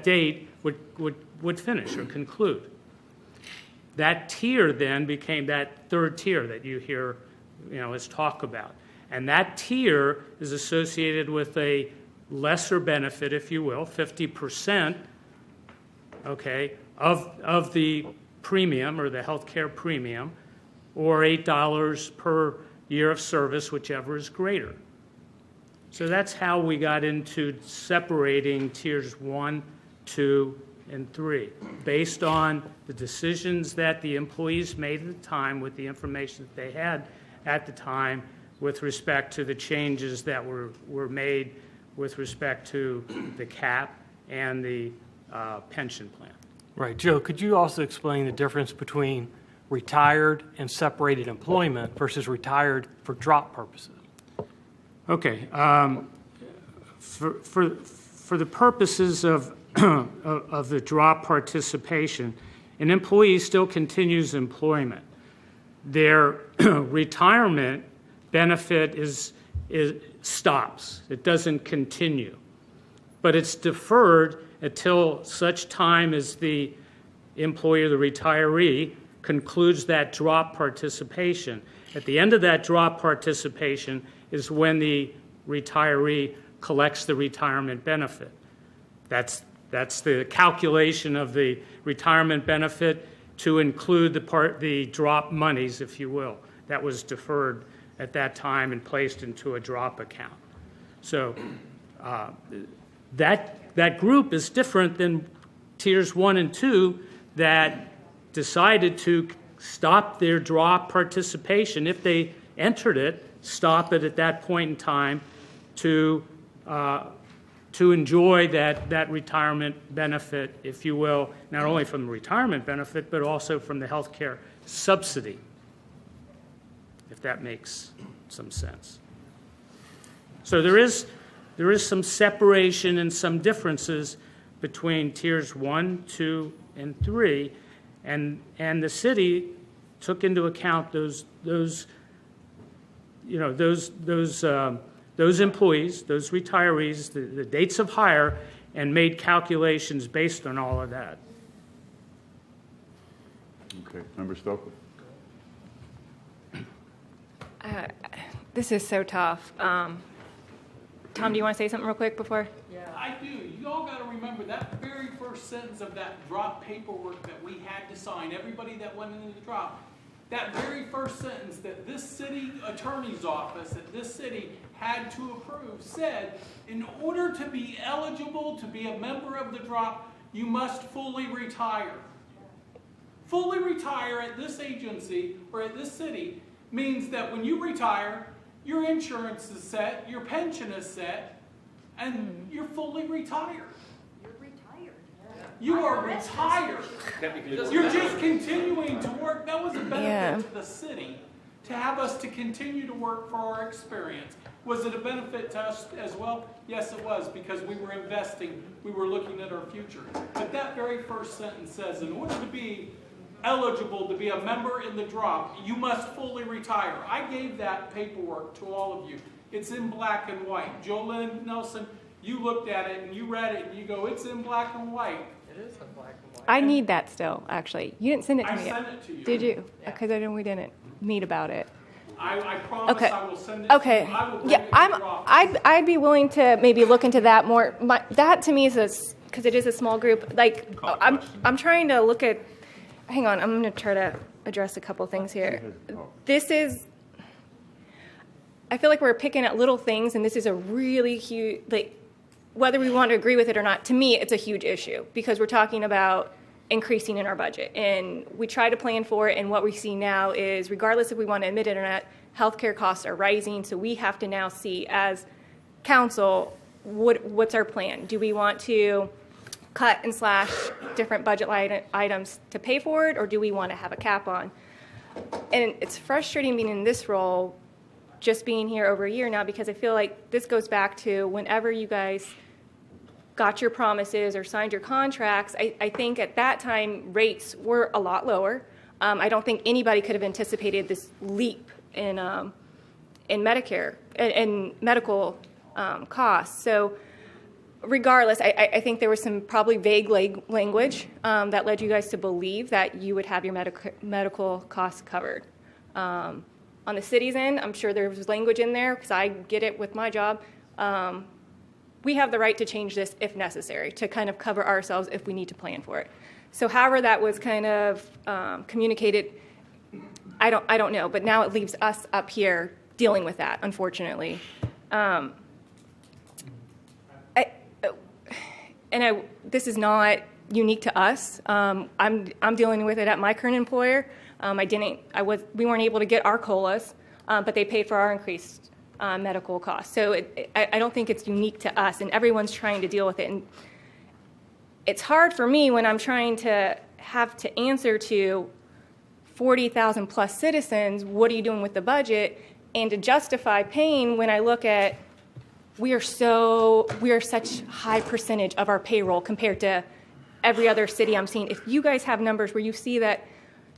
date would finish or conclude. That tier then became that third tier that you hear is talk about. And that tier is associated with a lesser benefit, if you will, 50%, okay, of the premium or the health care premium, or $8 per year of service, whichever is greater. So that's how we got into separating tiers 1, 2, and 3, based on the decisions that the employees made at the time with the information that they had at the time with respect to the changes that were made with respect to the cap and the pension plan. Right. Joe, could you also explain the difference between retired and separated employment versus retired for drop purposes? Okay. For the purposes of of the drop participation, an employee still continues employment. Their retirement benefit stops. It doesn't continue. But it's deferred until such time as the employee or the retiree concludes that drop participation. At the end of that drop participation is when the retiree collects the retirement benefit. That's the calculation of the retirement benefit to include the drop monies, if you will, that was deferred at that time and placed into a drop account. So that group is different than tiers 1 and 2 that decided to stop their drop participation. If they entered it, stop it at that point in time to enjoy that retirement benefit, if you will, not only from the retirement benefit, but also from the health care subsidy, if that makes some sense. So there is some separation and some differences between tiers 1, 2, and 3, and the city took into account those employees, those retirees, the dates of hire, and made calculations based on all of that. Okay, Member Stokely. This is so tough. Tom, do you want to say something real quick before? Yeah, I do. You all got to remember that very first sentence of that drop paperwork that we had to sign, everybody that went into the drop, that very first sentence that this city attorney's office, that this city had to approve, said, in order to be eligible to be a member of the drop, you must fully retire. Fully retire at this agency or at this city means that when you retire, your insurance is set, your pension is set, and you're fully retired. You are retired. You're just continuing to work. That was a benefit to the city to have us to continue to work for our experience. Was it a benefit to us as well? Yes, it was, because we were investing. We were looking at our future. But that very first sentence says, in order to be eligible to be a member in the drop, you must fully retire. I gave that paperwork to all of you. It's in black and white. Jolynn Nelson, you looked at it and you read it and you go, it's in black and white. It is in black and white. I need that still, actually. You didn't send it to me I yet. sent it to you. Did you? Because I know we didn't meet about it. I promise Okay. I will send it to Okay. you. I will bring Yeah, it to your office. I'd be willing to maybe look into that more. That to me is because it is a small group. Like I'm trying to look at. Hang on, I'm going to try to address a couple things here. This is. I feel like we're picking at little things, and this is a really huge. Like, whether we want to agree with it or not, to me, it's a huge issue because we're talking about increasing in our budget, and we try to plan for it. And what we see now is, regardless if we want to admit it or not, healthcare costs are rising. So we have to now see, as council, what's our plan? Do we want to cut and slash different budget items to pay for it, or do we want to have a cap on? And it's frustrating being in this role, just being here over a year now, because I feel like this goes back to whenever you guys got your promises or signed your contracts. I think at that time rates were a lot lower. I don't think anybody could have anticipated this leap in Medicare and medical costs. So regardless, I think there was some probably vague language that led you guys to believe that you would have your medical costs covered. On the city's end, I'm sure there's language in there, because I get it with my job. We have the right to change this if necessary, to kind of cover ourselves if we need to plan for it. So however that was kind of communicated, I don't know, but now it leaves us up here dealing with that, unfortunately. This is not unique to us. I'm dealing with it at my current employer. We weren't able to get our COLAs, but they paid for our increased medical costs. So I don't think it's unique to us, and everyone's trying to deal with it. And it's hard for me when I'm trying to have to answer to 40,000 plus citizens, what are you doing with the budget? And to justify paying when I look at we are such high percentage of our payroll compared to every other city I'm seeing. If you guys have numbers where you see that,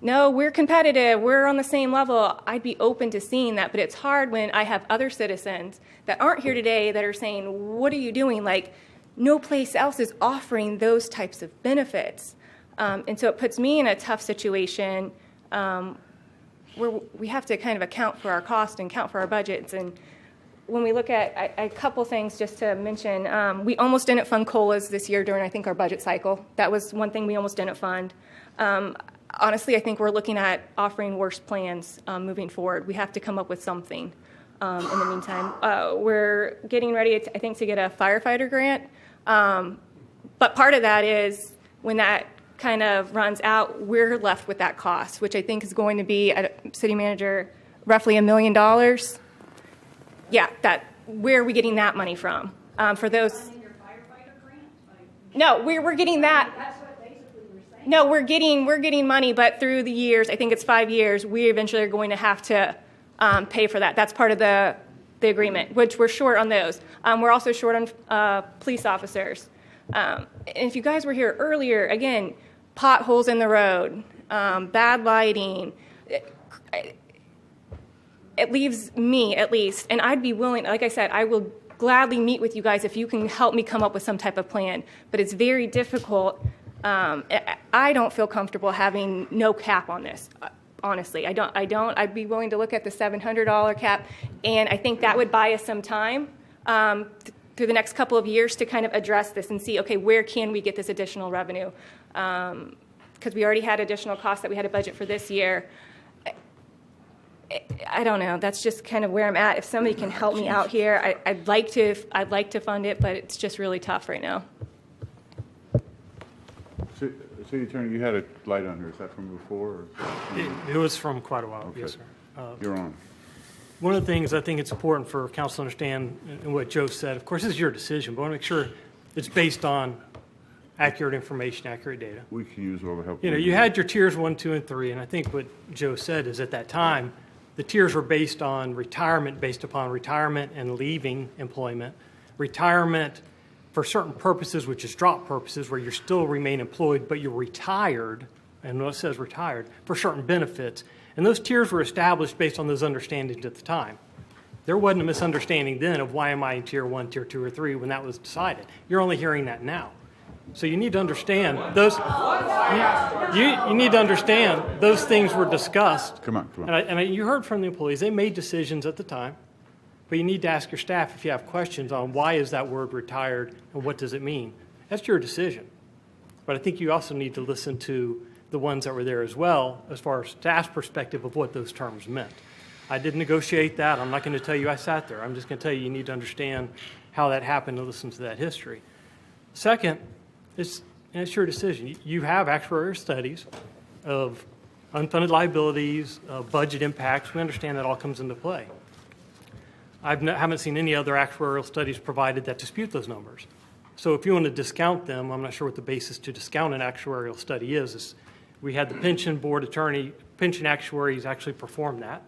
no, we're competitive, we're on the same level, I'd be open to seeing that. But it's hard when I have other citizens that aren't here today that are saying, what are you doing? Like, no place else is offering those types of benefits. And so it puts me in a tough situation where we have to kind of account for our cost and account for our budgets. And when we look at a couple things just to mention, we almost didn't fund COLAs this year during, I think, our budget cycle. That was one thing we almost didn't fund. Honestly, I think we're looking at offering worse plans moving forward. We have to come up with something in the meantime. We're getting ready, I think, to get a firefighter grant. But part of that is when that kind of runs out, we're left with that cost, which I think is going to be, city manager, roughly $1 million. Yeah, where are we getting that money from? For those. No, we're getting that. That's what basically we're saying. No, we're getting money, but through the years, I think it's 5 years, we eventually are going to have to pay for that. That's part of the agreement, which we're short on those. We're also short on police officers. And if you guys were here earlier, again, potholes in the road, bad lighting. It leaves me, at least, and I'd be willing, like I said, I will gladly meet with you guys if you can help me come up with some type of plan. But it's very difficult. I don't feel comfortable having no cap on this. Honestly, I don't. I'd be willing to look at the $700 cap, and I think that would buy us some time through the next couple of years to kind of address this and see, okay, where can we get this additional revenue? Because we already had additional costs that we had a budget for this year. I don't know. That's just kind of where I'm at. If somebody can help me out here, I'd like to fund it, but it's just really tough right now. City Attorney, you had a light on here. Is that from before? It was from quite a while. Okay. Yes, sir. You're on. One of the things I think it's important for council to understand, and what Joe said, of course, this is your decision, but I want to make sure it's based on accurate information, accurate data. We can use all the help. You had your tiers 1, 2, and 3, and I think what Joe said is at that time, the tiers were based on retirement, based upon retirement and leaving employment. Retirement for certain purposes, which is drop purposes, where you still remain employed, but you're retired, and it says retired, for certain benefits. And those tiers were established based on those understandings at the time. There wasn't a misunderstanding then of why am I in tier 1, tier 2, or 3 when that was decided. You're only hearing that now. So you need to understand those. You need to understand those things were discussed. Come on. And you heard from the employees; they made decisions at the time. But you need to ask your staff if you have questions on why is that word retired and what does it mean. That's your decision. But I think you also need to listen to the ones that were there as well, as far as staff's perspective of what those terms meant. I didn't negotiate that. I'm not going to tell you I sat there. I'm just going to tell you need to understand how that happened and listen to that history. Second, it's your decision. You have actuarial studies of unfunded liabilities, budget impacts. We understand that all comes into play. I haven't seen any other actuarial studies provided that dispute those numbers. So if you want to discount them, I'm not sure what the basis to discount an actuarial study is. We had the pension board attorney, pension actuaries actually perform that.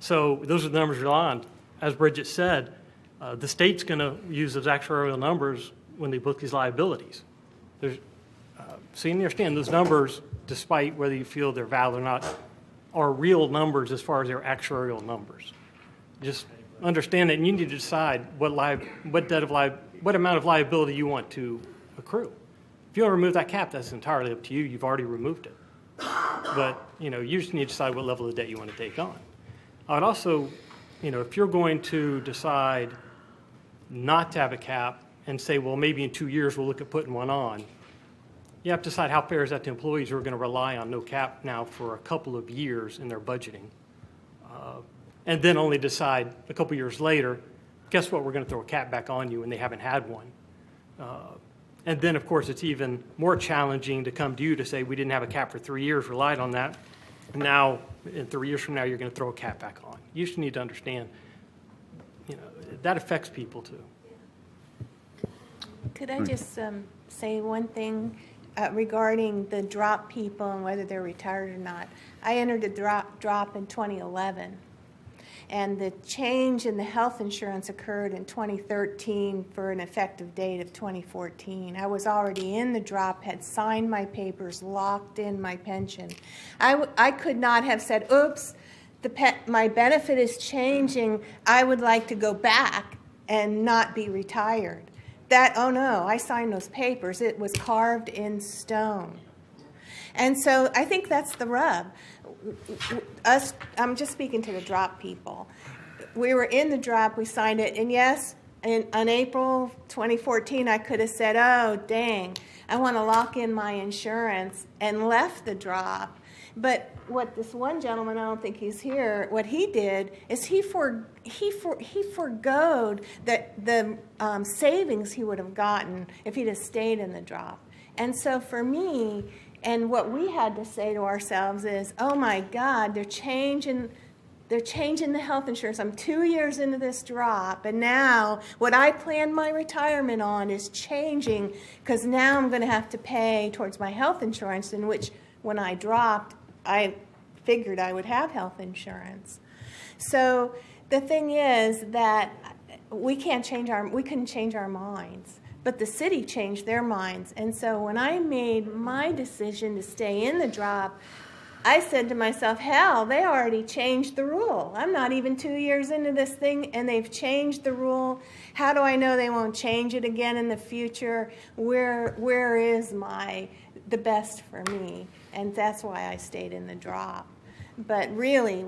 So those are the numbers you're on. As Bridget said, the state's going to use those actuarial numbers when they book these liabilities. So you understand those numbers, despite whether you feel they're valid or not, are real numbers as far as their actuarial numbers. Just understand that, and you need to decide what amount of liability you want to accrue. If you want to remove that cap, that's entirely up to you. You've already removed it. but, you just need to decide what level of debt you want to take on. I would also, if you're going to decide not to have a cap and say, well, maybe in 2 years we'll look at putting one on, you have to decide how fair is that to employees who are going to rely on no cap now for a couple of years in their budgeting. And then only decide a couple years later, guess what, we're going to throw a cap back on you, and they haven't had one. And then, of course, it's even more challenging to come to you to say, we didn't have a cap for 3 years, relied on that. Now, in 3 years from now, you're going to throw a cap back on. You just need to understand, that affects people too. Could I just say one thing regarding the drop people and whether they're retired or not? I entered a drop in 2011. And the change in the health insurance occurred in 2013 for an effective date of 2014. I was already in the drop, had signed my papers, locked in my pension. I could not have said, oops, my benefit is changing. I would like to go back and not be retired. Oh no, I signed those papers. It was carved in stone. And so I think that's the rub. I'm just speaking to the drop people. We were in the drop, we signed it, and yes, on April 2014, I could have said, oh, dang, I want to lock in my insurance, and left the drop. But what this one gentleman, I don't think he's here, what he did is he forgoed the savings he would have gotten if he'd have stayed in the drop. And so for me, and what we had to say to ourselves is, oh my God, they're changing the health insurance. I'm 2 years into this drop, and now what I planned my retirement on is changing, because now I'm going to have to pay towards my health insurance, in which when I dropped, I figured I would have health insurance. So the thing is that we couldn't change our minds. But the city changed their minds. And so when I made my decision to stay in the drop, I said to myself, hell, they already changed the rule. I'm not even 2 years into this thing, and they've changed the rule. How do I know they won't change it again in the future? Where is the best for me? And that's why I stayed in the drop. But really,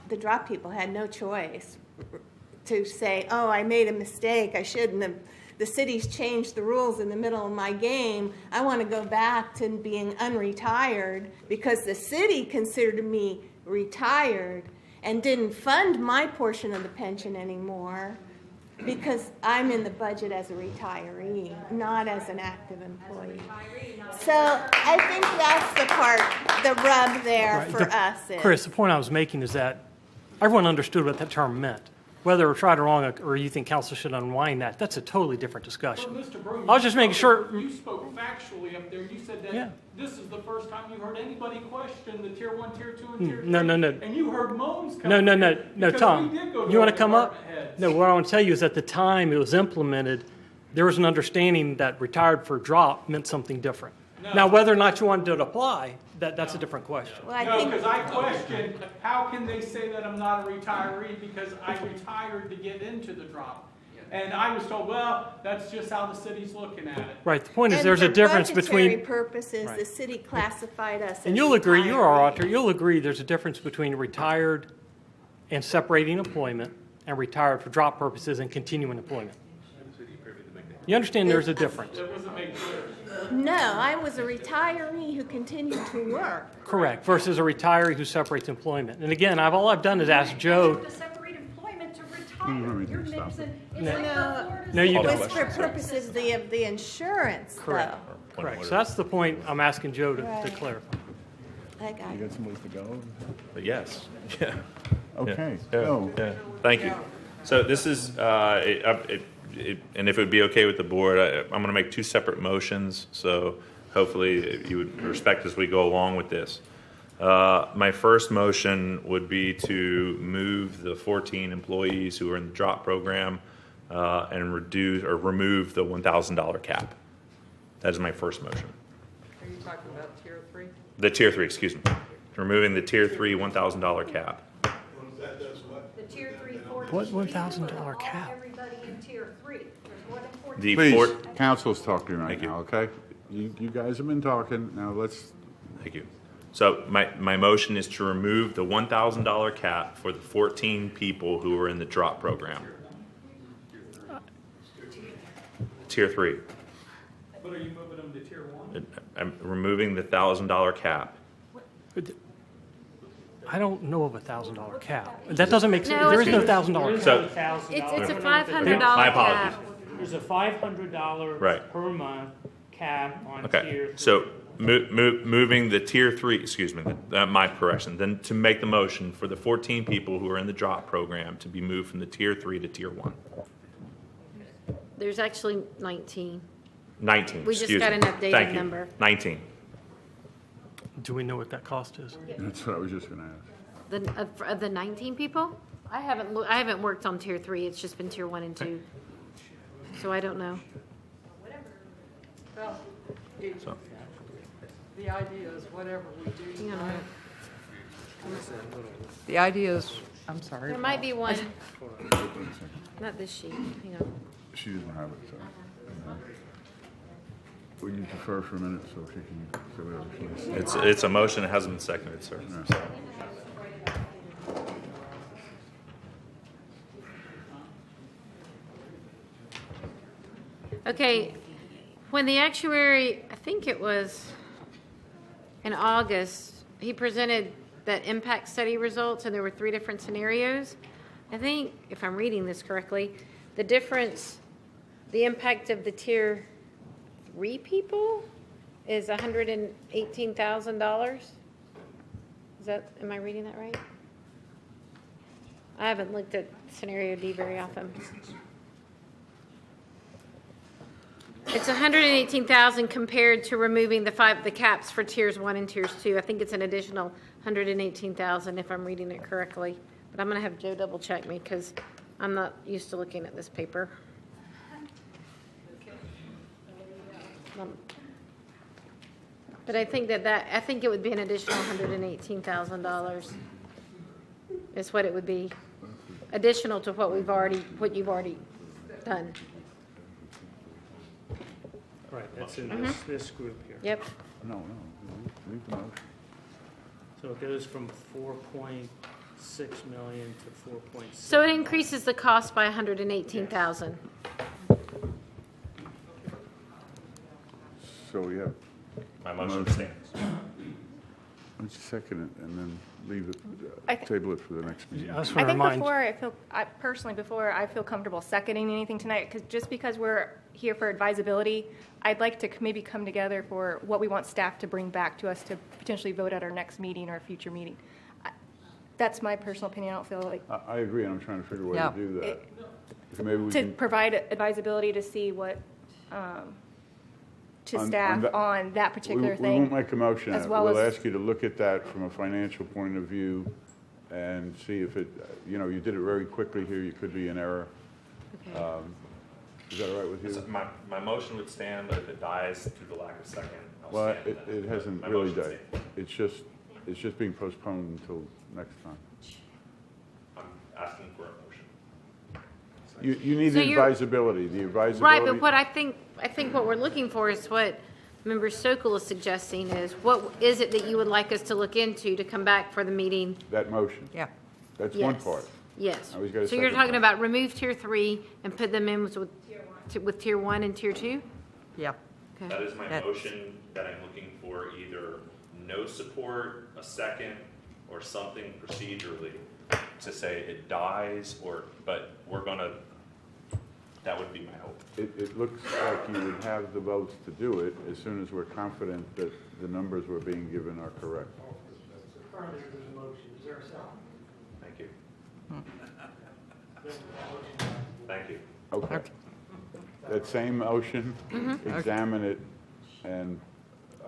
the drop people had no choice to say, oh, I made a mistake. I shouldn't have. The city's changed the rules in the middle of my game. I want to go back to being unretired because the city considered me retired and didn't fund my portion of the pension anymore because I'm in the budget as a retiree, not as an active employee. So I think that's the rub there for us. Chris, the point I was making is that everyone understood what that term meant. Whether it's right or wrong, or you think council should unwind that, that's a totally different discussion. Well, Mr. Broom, I was just making sure. You spoke factually up there. You said that this is the first time you heard anybody question the Tier 1, Tier 2, and Tier 3. No. And you heard moans come No, Tom. You want to come up? No, what I want to tell you is at the time it was implemented, there was an understanding that retired for drop meant something different. No. Now, whether or not you wanted to apply, that's a different question. Well, because I questioned, how can they say that I'm not a retiree because I retired to get into the drop? And I was told, well, that's just how the city's looking at it. Right. The point is there's a difference between... And for budgetary purposes, the city classified us as and you'll agree, you're our auditor, you'll agree there's a difference between retired and separating employment and retired for drop purposes and continuing employment. You understand there's a difference. That wasn't made clear. No, I was a retiree who continued to work. Correct, versus a retiree who separates employment. And again, all I've done is ask Joe. To separate employment to retire. You're mixing. No, you don't. It's for purposes of the insurance, Correct. though. Correct. So that's the point I'm asking Joe to clarify. I got You got some ways to go? But yes. Yeah. Okay. Yeah. Thank you. So this is, and if it would be okay with the board, I'm going to make two separate motions. So hopefully you would respect as we go along with this. My first motion would be to move the 14 employees who are in the drop program and reduce or remove the $1,000 cap. That is my first motion. Are you talking about Tier 3? The Tier 3, excuse me. Removing the Tier 3 $1,000 cap. The Tier 3, 14. What $1,000 cap? Everybody in Tier 3. There's more than 14. Please, council's talking right now, okay? You guys have been talking, now let's... Thank you. So my motion is to remove the $1,000 cap for the 14 people who are in the drop program. Tier 3. But are you moving them to tier 1? I'm removing the $1,000 cap. I don't know of a $1,000 cap. That doesn't make sense. No, There is no it's- $1,000 So- cap. It's a $500 My cap. apologies. There's a $500 Right. per month cap on Okay, tier 3. so moving the tier 3, excuse me, my correction, then to make the motion for the 14 people who are in the drop program to be moved from the tier 3 to tier 1. There's actually 19. 19, We just excuse got me. an updated Thank you. number. 19. Do we know what that cost is? That's what I was just going to ask. Of the 19 people? I haven't worked on tier 3. It's just been tier 1 and 2. So I don't know. Well, So. the idea is whatever we do. Hang on a minute. The idea is, I'm sorry. There might be one. Not this sheet. Hang on. She doesn't have it, so. We can defer for a minute so she can say whatever she wants. It's a motion, it hasn't been seconded, sir. Yeah. Okay, when the actuary, I think it was in August, he presented that impact study results, and there were 3 different scenarios. I think, if I'm reading this correctly, the difference, the impact of the tier 3 people is $118,000. Is that, am I reading that right? I haven't looked at scenario D very often. It's 118,000 compared to removing the caps for tiers 1 and tiers 2. I think it's an additional 118,000 if I'm reading it correctly. But I'm going to have Joe double check me because I'm not used to looking at this paper. But I think I think it would be an additional $118,000. Is what it would be, additional to what you've already done. Right, that's in this group here. Yep. No, leave the motion. So it goes from 4.6 million to 4.6. So it increases the cost by 118,000. So we have. My motion stands. Why don't you second it and then leave it, table it for the next meeting? I I think before I feel comfortable seconding anything tonight, just because we're here for advisability, I'd like to maybe come together for what we want staff to bring back to us to potentially vote at our next meeting or a future meeting. That's my personal opinion. I don't feel like I agree, and I'm trying to figure a way to do that. So maybe we to can, provide advisability to see what to staff on that particular we thing. won't make a motion. as well We'll as- ask you to look at that from a financial point of view and see if it, you did it very quickly here. You could be in error. Okay. Is that all right with you? My motion would stand, but if it dies due to lack of second, I'll Well, stand. it hasn't My really motion died. stands. It's just being postponed until next time. I'm asking for a motion. You need So the you're- advisability. The advisability. Right, but what I think what we're looking for is what Member Sokol is suggesting is, what is it that you would like us to look into to come back for the meeting? That motion. Yeah. That's one Yes. part. Yes. Now he's got a So you're second talking part. about remove tier 3 and put them in with tier 1 and tier 2? Yeah. Okay. That is my motion that I'm looking for, either no support, a second, or something procedurally to say it dies, but we're gonna, that would be my hope. It looks like you would have the votes to do it as soon as we're confident that the numbers we're being given are correct. Further to the motion, is there a second? Thank you. Thank you. Okay. That same motion, examine it, and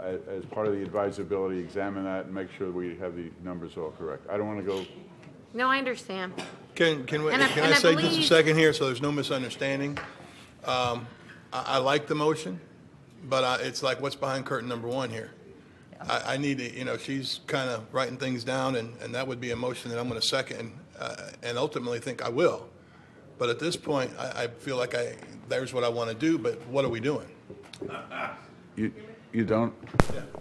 as part of the advisability, examine that and make sure we have the numbers all correct. I don't want to go, No, I understand. Can And I I say just a believe- second here so there's no misunderstanding? I like the motion, but it's like what's behind curtain number 1 here. I need to, she's kind of writing things down, and that would be a motion that I'm going to second and ultimately think I will. But at this point, I feel like there's what I want to do, but what are we doing? You don't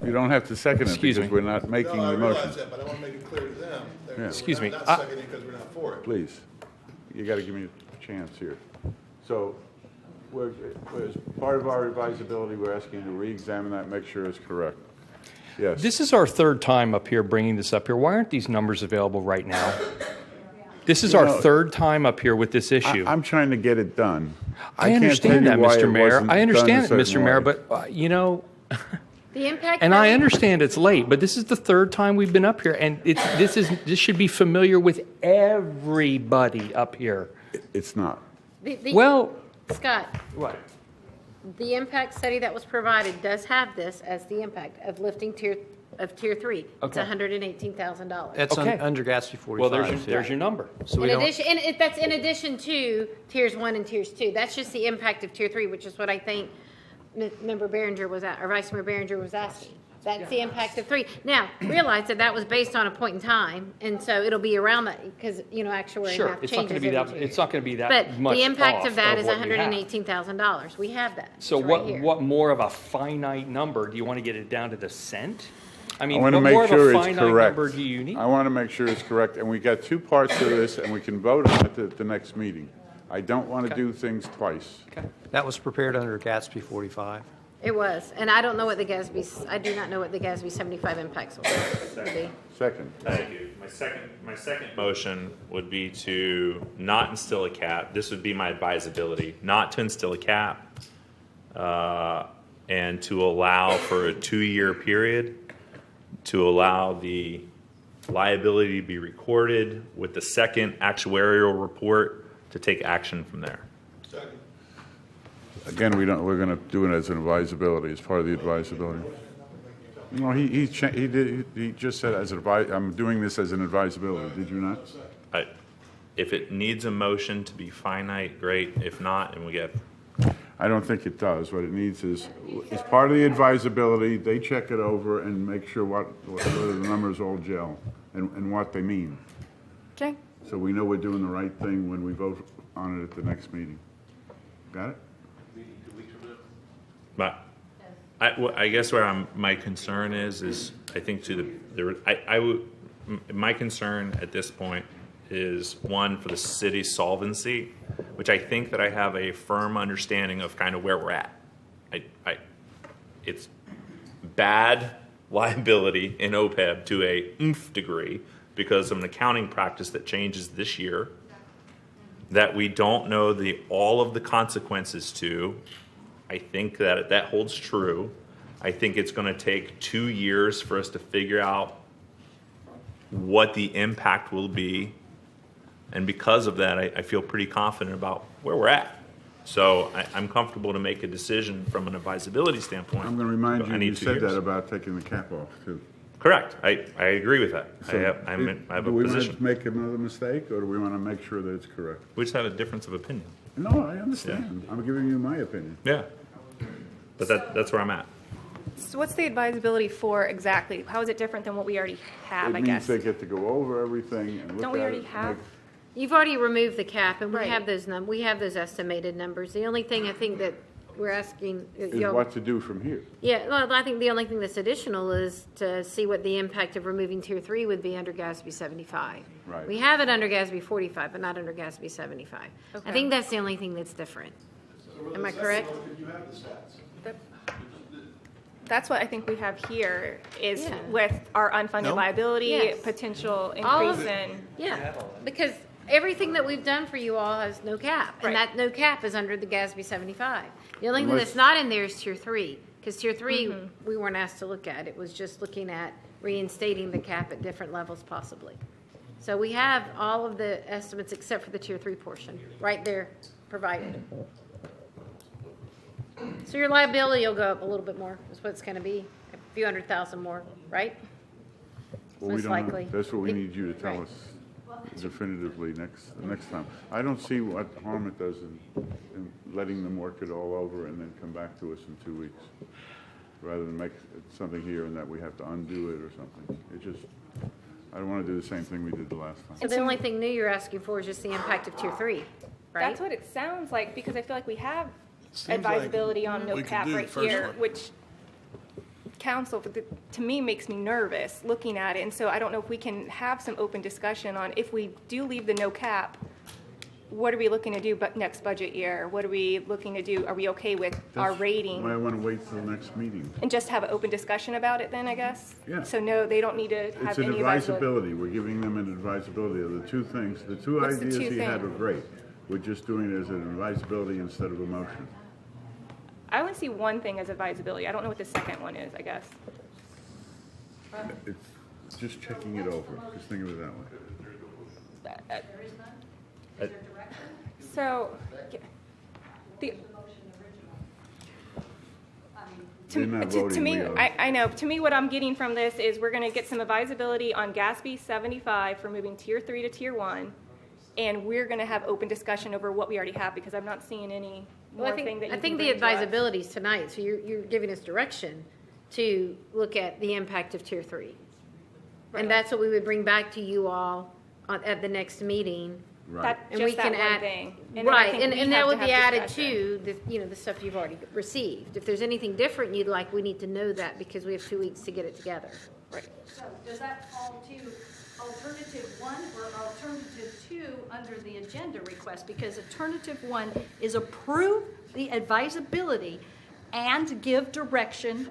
have to second it Excuse because me. we're not making No, I the realize motion. that, but I want to make it clear to them that Yeah. Excuse we're me. not seconding because we're not for it. Please, you got to give me a chance here. So, as part of our advisability, we're asking you to re-examine that, make sure it's correct. Yes. This is our third time up here bringing this up here. Why aren't these numbers available right now? This is our third time up here with this issue. I'm trying to get it done. I can't understand tell that, you why Mr. it Mayor. wasn't I understand it, done a Mr. certain Mayor, way. but, you know, The impact. and I study- understand it's late, but this is the third time we've been up here, and this should be familiar with everybody up here. It's not. Well, Scott, what? the impact study that was provided does have this as the impact of lifting tier 3. It's Okay. $118,000. That's Okay. under GASB 45. Well, there's your number. So In we don't, addition, that's in addition to tiers 1 and tiers 2. That's just the impact of tier 3, which is what I think Member Behringer was at, or Vice Mayor Behringer was asking. That's the impact of 3. Now, realize that was based on a point in time, and so it'll be around that because actuary Sure, math it's not changes going to be every that. 2 It's not going to be that But much. the impact off of that is what we have. $118,000. We have that. So It's right what? here. What more of a finite number? Do you want to get it down to the cent? I mean, I want to what more make of sure a it's finite correct. number do you need? I want to make sure it's correct, and we got two parts to this, and we can vote on it at the next meeting. I don't want to do things twice. that was prepared under GASB 45. It was, and I don't know what the GASB, I do not know what the GASB 75 impacts will be. Second. Thank you. My second motion would be to not instill a cap. This would be my advisability, not to instill a cap, and to allow for a 2-year period, to allow the liability to be recorded with the second actuarial report to take action from there. Again, we're going to do it as an advisability, as part of the advisability. No, he just said as I'm doing this as an advisability. Did you not? If it needs a motion to be finite, great. If not, and we get. I don't think it does. What it needs is, as part of the advisability, they check it over and make sure whether the numbers all gel and what they mean. Okay. So we know we're doing the right thing when we vote on it at the next meeting. Got it? But I guess where my concern is I think my concern at this point is one for the city's solvency, which I think that I have a firm understanding of kind of where we're at. It's bad liability in OPEB to a degree because of an accounting practice that changes this year that we don't know all of the consequences to. I think that holds true. I think it's going to take 2 years for us to figure out what the impact will be. And because of that, I feel pretty confident about where we're at. So I'm comfortable to make a decision from an advisability standpoint. I'm going to remind I you, need you 2 said years. that about taking the cap off, too. Correct. I agree with that. So I have do a we want position. to make another mistake, or do we want to make sure that it's correct? We just have a difference of opinion. No, I understand. I'm giving you my opinion. Yeah. But that's where I'm at. So what's the advisability for exactly? How is it different than what we already have, I It means guess? they get to go over everything and look at it. Don't we already have? You've already removed the cap, and we Right. have we have those estimated numbers. The only thing I think that we're asking, Is what to do from here. yeah, well, I think the only thing that's additional is to see what the impact of removing tier 3 would be under GASB 75. Right. We have it under GASB 45, but not under GASB 75. I Okay. think that's the only thing that's different. Am I correct? That's what I think we have here is Yeah. with our unfunded No? liability, Yes. potential All increase of in. Yeah, because everything that we've done for you all has no cap, and Right. that no cap is under the GASB 75. The only thing Unless- that's not in there is tier 3, because tier 3, we weren't asked to look at. It was just looking at reinstating the cap at different levels possibly. So we have all of the estimates except for the tier 3 portion, right there provided. So your liability will go up a little bit more, is what it's gonna be, a few $100,000 more, right? Well, we Most don't know. likely. That's what we need you to tell Right. us definitively next time. I don't see what harm it does in letting them work it all over and then come back to us in 2 weeks, rather than make something here and that we have to undo it or something. I don't want to do the same thing we did the last time. So the only thing new you're asking for is just the impact of tier 3, right? That's what it sounds like, because I feel like we have Seems like advisability on no we could cap do right first here, one. which council, but to me makes me nervous looking at it. And so I don't know if we can have some open discussion on if we do leave the no cap, what are we looking to do next budget year? What are we looking to do? Are we okay with our rating? I want to wait till the next meeting. And just have an open discussion about it then, I guess? Yeah. So no, they don't need to It's have an any advisability. advisability. We're giving them an advisability of the two things. The two What's the ideas two he had things? were great. We're just doing it as an advisability instead of a motion. I only see one thing as advisability. I don't know what the second one is, I guess. It's just checking it over. Just think of it that way. So, the, They're not to voting, me, Leo. I know. To me, what I'm getting from this is we're going to get some advisability on Gatsby 75 for moving Tier 3 to Tier 1, and we're going to have open discussion over what we already have because I'm not seeing any more Well, thing that you I think can the bring to us. advisability is tonight, so you're giving us direction to look at the impact of Tier 3. And that's what we would bring back to you all at the next meeting. Right. That, And just we can that one add, thing. And then I right, think we and that have would to be have added discussion. to the stuff you've already received. If there's anything different you'd like, we need to know that because we have 2 weeks to get it together. Right. So does that fall to alternative 1 or alternative 2 under the agenda request? Because alternative 1 is approve the advisability and give direction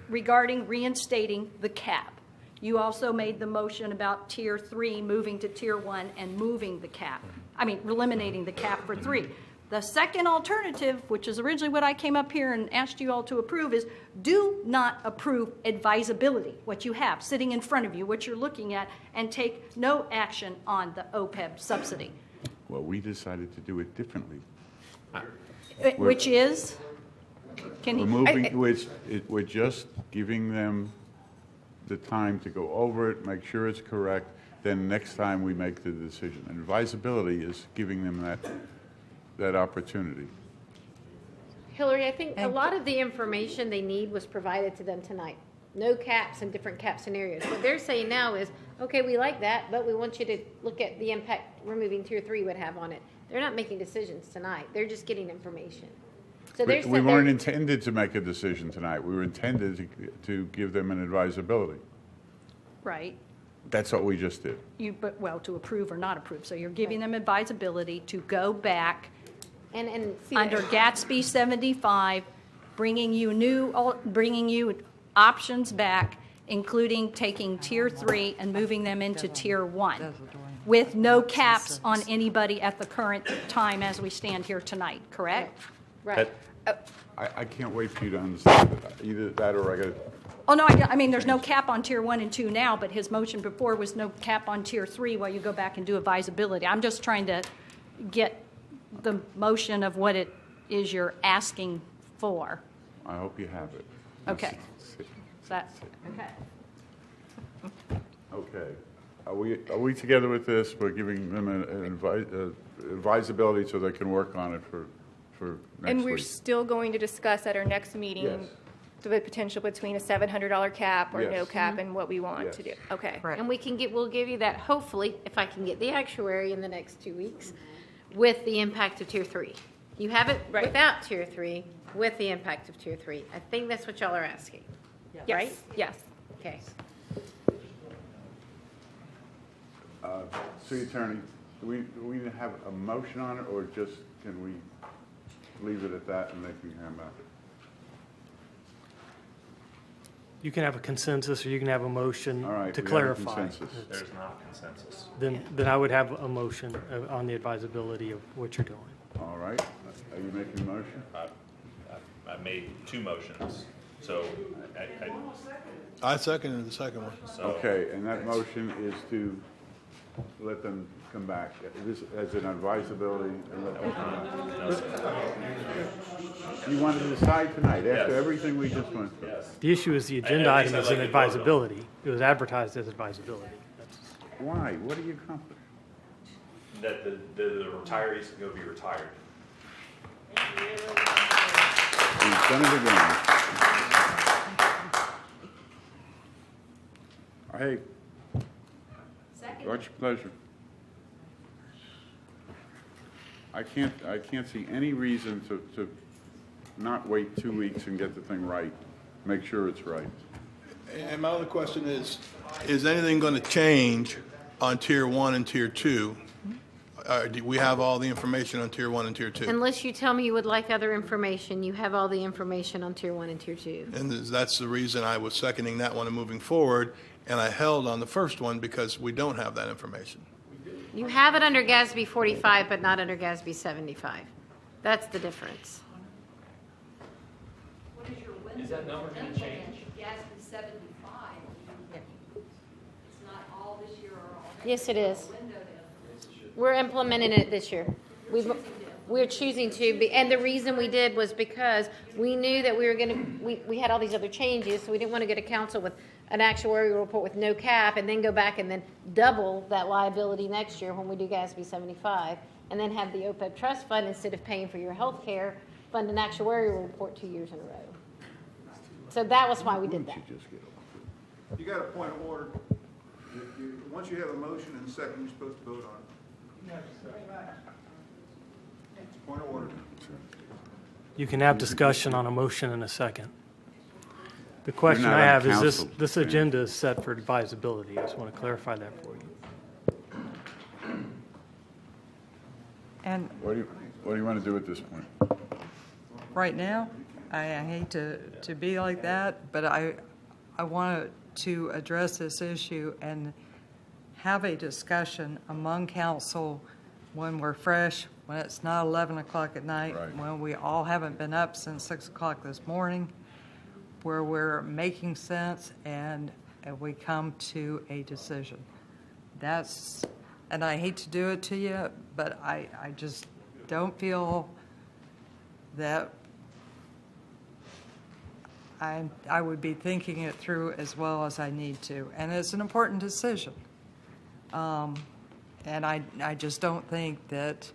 regarding reinstating the cap. You also made the motion about Tier 3 moving to Tier 1 and moving the cap. I mean, eliminating the cap for 3. The second alternative, which is originally what I came up here and asked you all to approve, is do not approve advisability, what you have sitting in front of you, what you're looking at, and take no action on the OPEB subsidy. Well, we decided to do it differently. Which is? We're moving, we're just giving them the time to go over it, make sure it's correct, then next time we make the decision. And advisability is giving them that opportunity. Hillary, I think a lot of the information they need was provided to them tonight. No caps and different cap scenarios. What they're saying now is, okay, we like that, but we want you to look at the impact removing Tier 3 would have on it. They're not making decisions tonight. They're just getting information. So We weren't intended to make a decision tonight. We were intended to give them an advisability. Right. That's what we just did. To approve or not approve. So you're giving them advisability to go back and see under Gatsby 75, bringing you options back, including taking Tier 3 and moving them into Tier 1, with no caps on anybody at the current time as we stand here tonight, correct? Right. I can't wait for you to understand that. Either that or I got to... Oh, no, I mean, there's no cap on Tier 1 and 2 now, but his motion before was no cap on Tier 3 while you go back and do advisability. I'm just trying to get the motion of what it is you're asking for. I hope you have it. Okay. Okay. Okay. Are we together with this? We're giving them an advisability so they can work on it for next And we're week. still going to discuss at our next meeting Yes. the potential between a $700 cap or no Yes. cap and what we want to do. Okay. And we'll give you that, hopefully, if I can get the actuary in the next 2 weeks, with the impact of Tier 3. You have it without Tier 3, with the impact of Tier 3. I think that's what y'all are asking, right? Yes. Okay. City Attorney, do we have a motion on it, or just can we leave it at that and they can come back? You can have a consensus, or you can have a motion All right, to we have a clarify. consensus. There's not consensus. Then I would have a motion on the advisability of what you're doing. All right. Are you making a motion? I made 2 motions, so I seconded the second one. Okay, and that motion is to let them come back as an advisability and let them come back. You want to decide tonight after everything we just went through? The issue is the agenda item is an advisability. It was advertised as advisability. Why? What do you accomplish? that the retirees can go be retired. We've done it again. Hey, what's your pleasure? I can't see any reason to not wait 2 weeks and get the thing right make sure it's right. And my other question is anything going to change on Tier 1 and Tier 2? Do we have all the information on Tier 1 and Tier 2? Unless you tell me you would like other information, you have all the information on Tier 1 and Tier 2. And that's the reason I was seconding that one and moving forward, and I held on the first one because we don't have that information. You have it under GASB 45, but not under GASB 75. That's the difference. Is that number going to change? GASB 75. It's not all this year or all next year. Yes, it is. We're implementing it this year. We're choosing to be, and the reason we did was because we knew that we were going to, we had all these other changes, so we didn't want to go to council with an actuarial report with no cap and then go back and then double that liability next year when we do GASB 75, and then have the OPEB trust fund, instead of paying for your health care, fund an actuarial report 2 years in a row. So that was why we did that. You got a point of order. Once you have a motion and a second, you're supposed to vote on it. Point of order. You can have discussion on a motion in a second. The question not I on have is council, this agenda is set for advisability. I just want to clarify that for you. And What do you want to do at this point? right now, I hate to be like that, but I want to address this issue and have a discussion among council when we're fresh, when it's not 11 o'clock at night, Right. when we all haven't been up since 6 o'clock this morning, where we're making sense and we come to a decision. And I hate to do it to you, but I just don't feel that I would be thinking it through as well as I need to. And it's an important decision. And I just don't think that,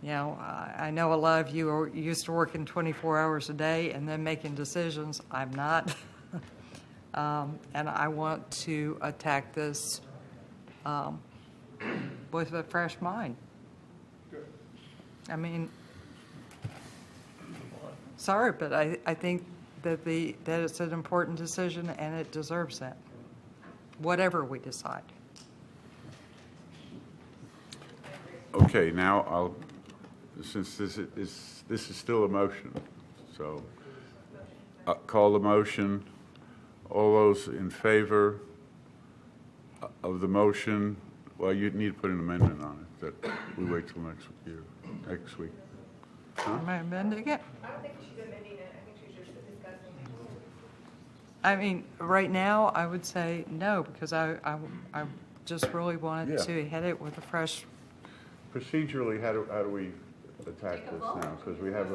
I know a lot of you are used to working 24 hours a day and then making decisions. I'm not. And I want to attack this with a fresh mind. I mean, sorry, but I think that it's an important decision and it deserves that, whatever we decide. Okay, now since this is still a motion, so call the motion. All those in favor of the motion, well, you need to put an amendment on it, that we wait till next week. Huh? Am I amending it? I don't think she's amending it. I think she's just discussing it. I mean, right now, I would say no, because I just really wanted to hit it with a fresh. Procedurally, how do we attack this now? Because we have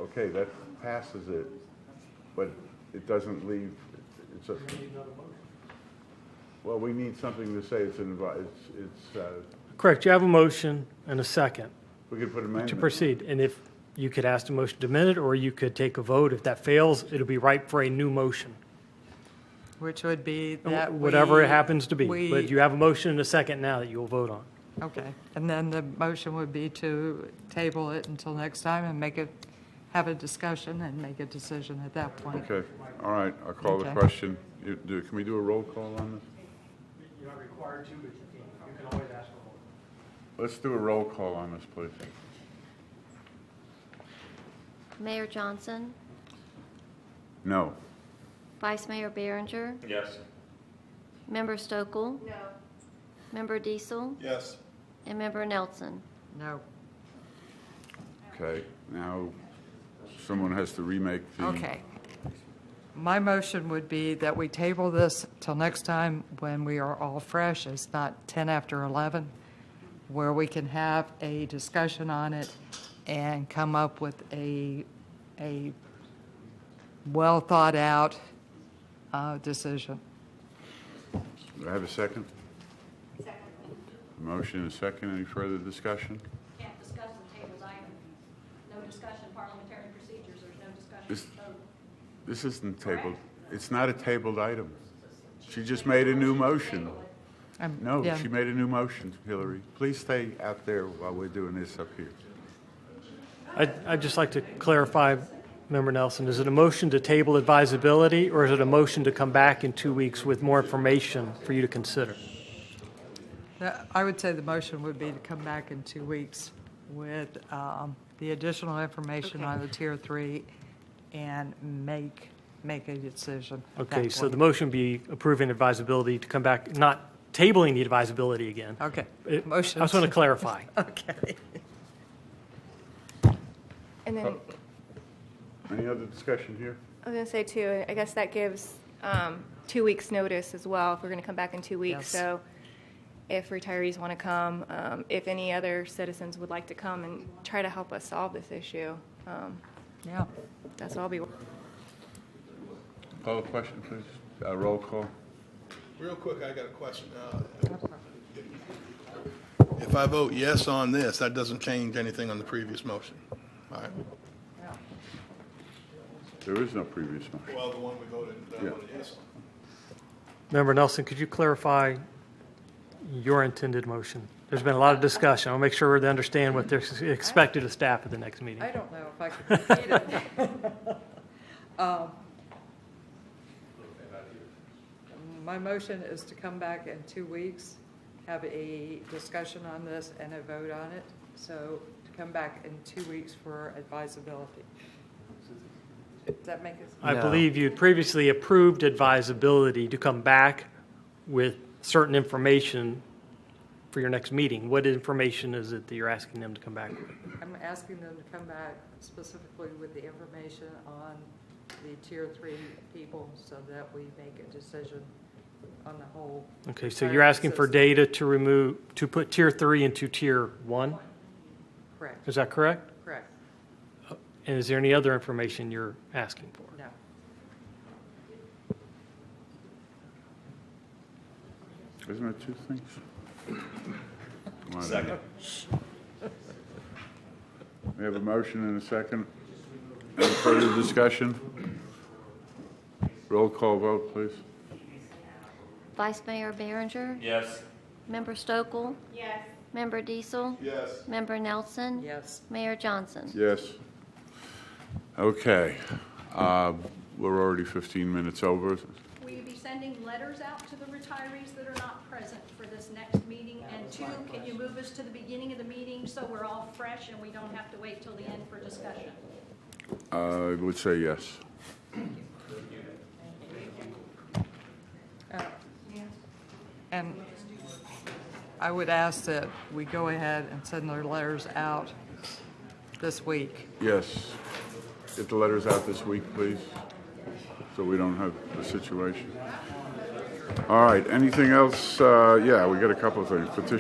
okay, that passes it, but it doesn't leave. Well, we need something to say. It's Correct. You have a motion and a second we could put amendment to proceed. And if you could ask the motion to amend it, or you could take a vote. If that fails, it'll be ripe for a new motion. Which would be that whatever it happens to be. we- But you have a motion and a second now that you will vote on. Okay, and then the motion would be to table it until next time and have a discussion and make a decision at that point. Okay, all right, I'll call the Okay. question. Can we do a roll call on this? You're not required to, but you can always ask for a vote. Let's do a roll call on this, please. Mayor Johnson, No. Vice Mayor Behringer, Yes. Member Stokel, No. Member Diesel, Yes. and Member Nelson. No. Okay, now someone has to remake the. Okay. My motion would be that we table this till next time when we are all fresh. It's not 10 after 11, where we can have a discussion on it and come up with a well-thought-out decision. Do I have a second? Second. Motion and second. Any further discussion? Can't discuss the tabled item. No discussion, parliamentary procedures, there's no discussion. This- vote. This isn't tabled. It's not a tabled item. She just made a new motion. No, Yeah. she made a new motion, Hillary. Please stay out there while we're doing this up here. I'd just like to clarify Member Nelson, is it a motion to table advisability, or is it a motion to come back in 2 weeks with more information for you to consider? I would say the motion would be to come back in 2 weeks with the additional information on the Tier 3 and make a decision. at that Okay, so point. the motion be approving advisability to come back, not tabling the advisability again. Okay. I Motion just want to to- clarify. Okay. And then, Any other discussion here? I was going to say too, I guess that gives 2 weeks' notice as well, if we're going to come back in 2 weeks. Yes. So if retirees want to come, if any other citizens would like to come and try to help us solve this issue, Yeah. that's all I'll be. Call the question, please. Roll call. Real quick, I got a question. If I vote yes on this, that doesn't change anything on the previous motion. All right. There is no previous motion. Well, the one we voted yes on. Member Nelson, could you clarify your intended motion? There's been a lot of discussion. I'll make sure they understand what they're expected of staff at the next meeting. I don't know if I can repeat it. My motion is to come back in 2 weeks, have a discussion on this and a vote on it. So to come back in 2 weeks for advisability. Does that make it? I believe you previously approved advisability to come back with certain information for your next meeting. What information is it that you're asking them to come back with? I'm asking them to come back specifically with the information on the Tier 3 people so that we make a decision on the whole. Okay, so you're asking for data to put Tier 3 into Tier 1? Correct. Is that correct? Correct. And is there any other information you're asking for? No. Isn't it two things? Come on. Second. We have a motion and a second. Any further discussion? Roll call vote, please. Vice Mayor Behringer? Yes. Member Stokel? Yes. Member Diesel? Yes. Member Nelson? Yes. Mayor Johnson? Yes. Okay. We're already 15 minutes over. Will you be sending letters out to the retirees that are not present for this next meeting? And two, can you move us to the beginning of the meeting so we're all fresh and we don't have to wait till the end for discussion? I would say yes. And I would ask that we go ahead and send their letters out this week. Yes. Get the letters out this week, please, so we don't have a situation. All right. Anything else? Yeah, we got a couple of things. Petition